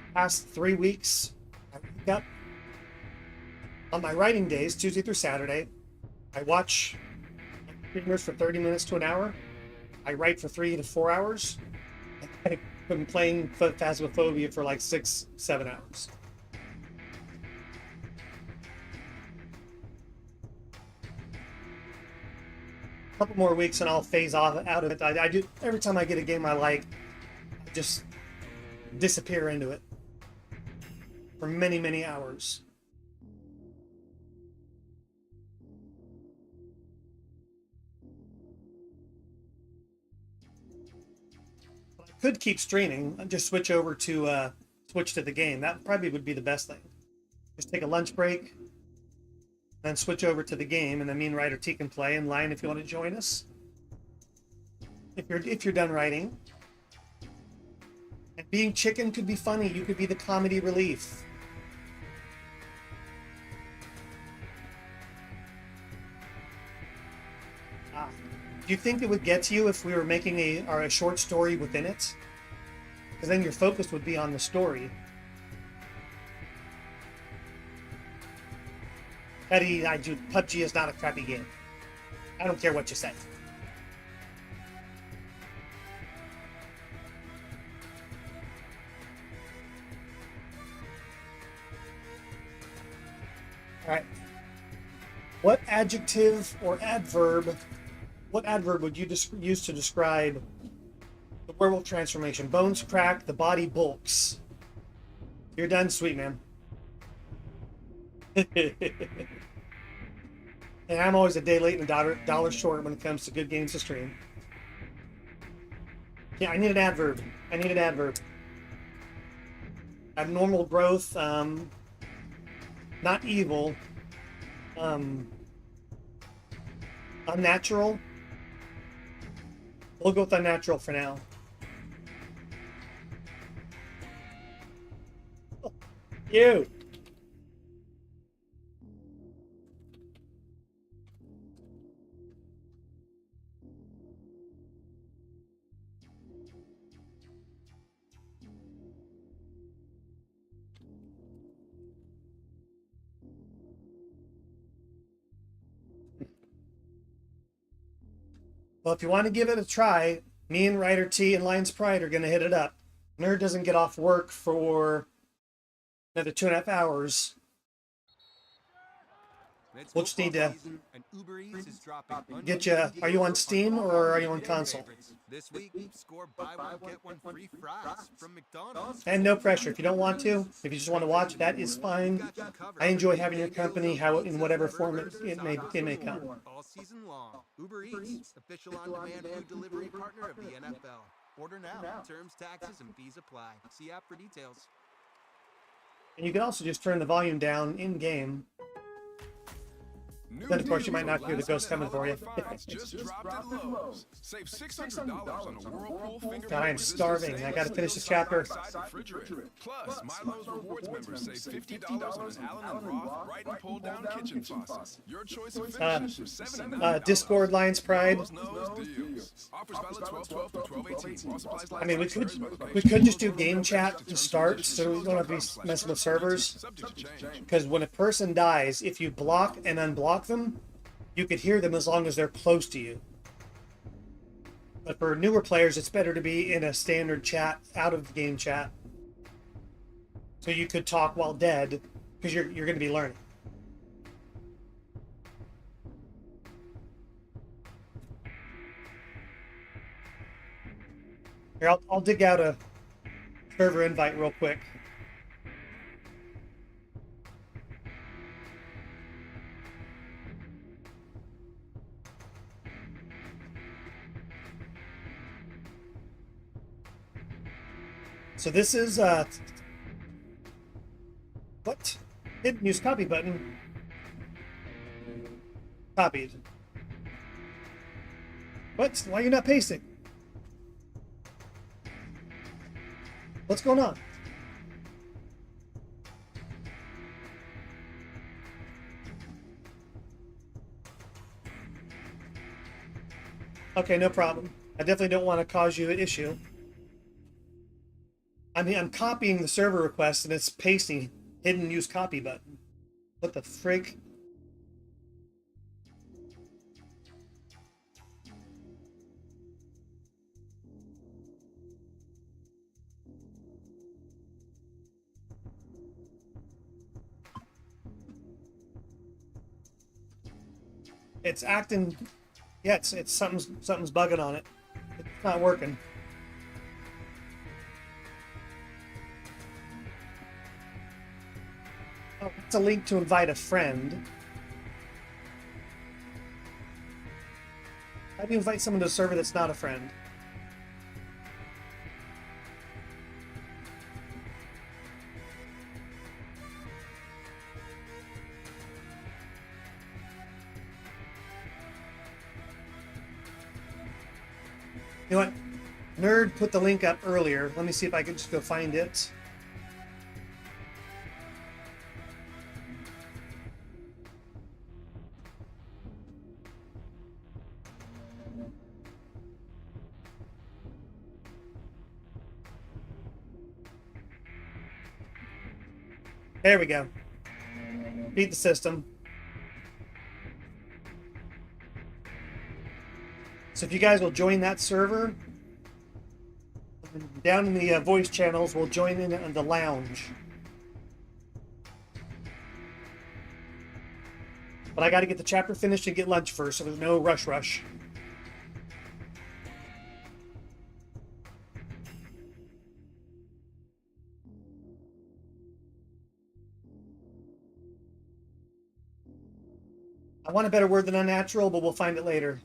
The past 3 weeks, I wake up on my writing days, Tuesday through Saturday. I watch streamers for 30 minutes to an hour. I write for 3 to 4 hours. I've been playing Phasmophobia for like 6-7 hours. Couple more weeks and I'll phase out of it. I do every time I get a game I like, I just disappear into it for many hours. I could keep streaming and just switch over to switch to the game. That probably would be the best thing. Just take a lunch break, then switch over to the game, and then me and Ryder T can play in line if you want to join us. If you're done writing. And being chicken could be funny. You could be the comedy relief. Do you think it would get to you if we were making a short story within it? Because then your focus would be on the story. Eddie, PUBG is not a crappy game. I don't care what you say. All right. What adjective or adverb, what adverb would you use to describe the werewolf transformation? Bones crack, the body bulks. You're done, sweet man. And I'm always a day late and a dollar short when it comes to good games to stream. Yeah, I need an adverb. Abnormal growth, not evil, unnatural. We'll go with unnatural for now. You. Well, if you want to give it a try, me and Ryder T and Lions Pride are going to hit it up. Nerd doesn't get off work for another 2.5 hours. It's We'll just need to season, and Uber Eats is dropping get you. Are you on Steam or are you on everyday console? favorites. This week, score buy one get one free fries from McDonald's. And no pressure. If you don't want to, if you just want to watch, that is fine. I enjoy having your company, how in whatever form it may come. All season long. Uber Eats, official on-demand food delivery partner of the NFL. Order now. Terms, taxes, and fees apply. See app for details. And you can also just turn the volume down in game. Then, of course, you might not hear the ghost coming for you. Just dropped at Lowe's. Save $600 on a Whirlpool finger. God, I am starving. I got to finish this chapter. Plus, Milo's Rewards members save $50 on an Allen and Roth Bright and Pull Down kitchen faucets. Your choice of finishes for $79. Discord, Lions Pride. Offers valid 12/12 through 12/18. While supplies last. I mean, we could just do game chat to start, so we don't have to be messing with servers. Subject to change. Because when a person dies, if you block and unblock them, you could hear them as long as they're close to you. But for newer players, it's better to be in a standard chat, out of the game chat. So you could talk while dead, because you're going to be learning. Here, I'll dig out a server invite real quick. So this is what? Hidden use copy button. Copied. What? Why are you not pasting? What's going on? Okay, no problem. I definitely don't want to cause you an issue. I mean, I'm copying the server request and it's pasting hidden use copy button. What the frig? It's acting. Yeah, it's something's bugging on it. It's not working. Oh, it's a link to invite a friend. How do you invite someone to a server that's not a friend? You know what? Nerd put the link up earlier. Let me see if I can just go find it. There we go. Beat the system. So if you guys will join that server, down in the voice channels, we'll join in the lounge. But I got to get the chapter finished and get lunch first, so there's no rush. I want a better word than unnatural, but we'll find it later.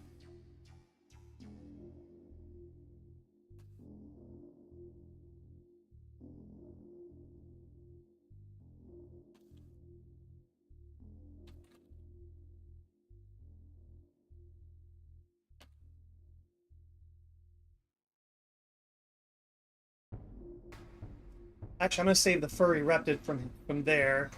Actually, I'm gonna save the furry reptid from there.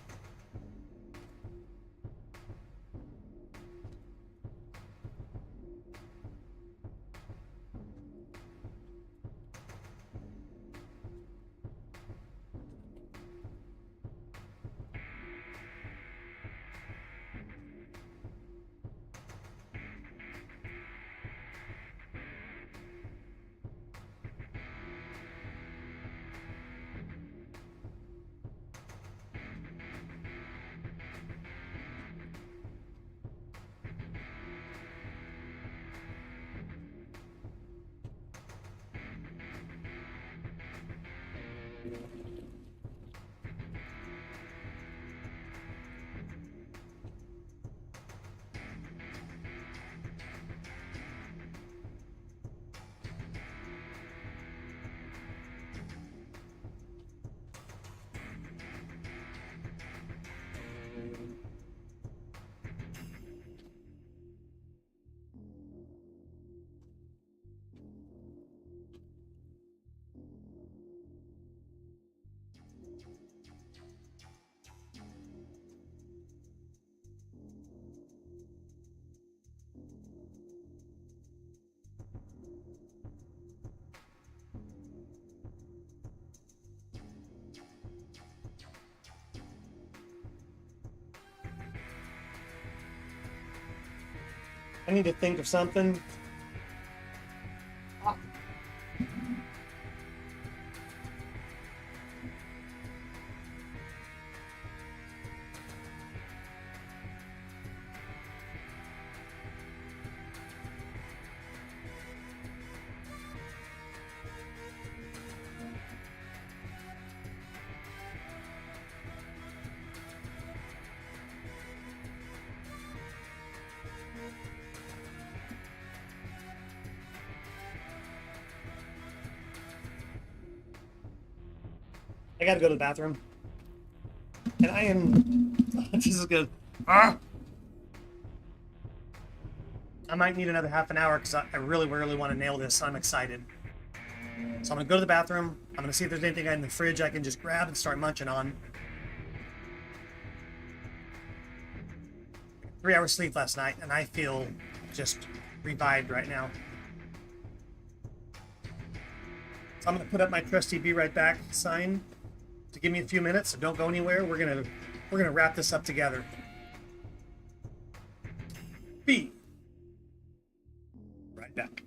I need to think of something. I gotta go to the bathroom. And I am... This is good. Ah! I might need another half an hour because I really, really want to nail this. I'm excited. So I'm going to go to the bathroom. I'm going to see if there's anything in the fridge I can just grab and start munching on. 3 hours sleep last night, and I feel just revived right now. So I'm going to put up my trusty "Be Right Back" sign to give me a few minutes, so don't go anywhere. We're gonna wrap this up together. Be right back.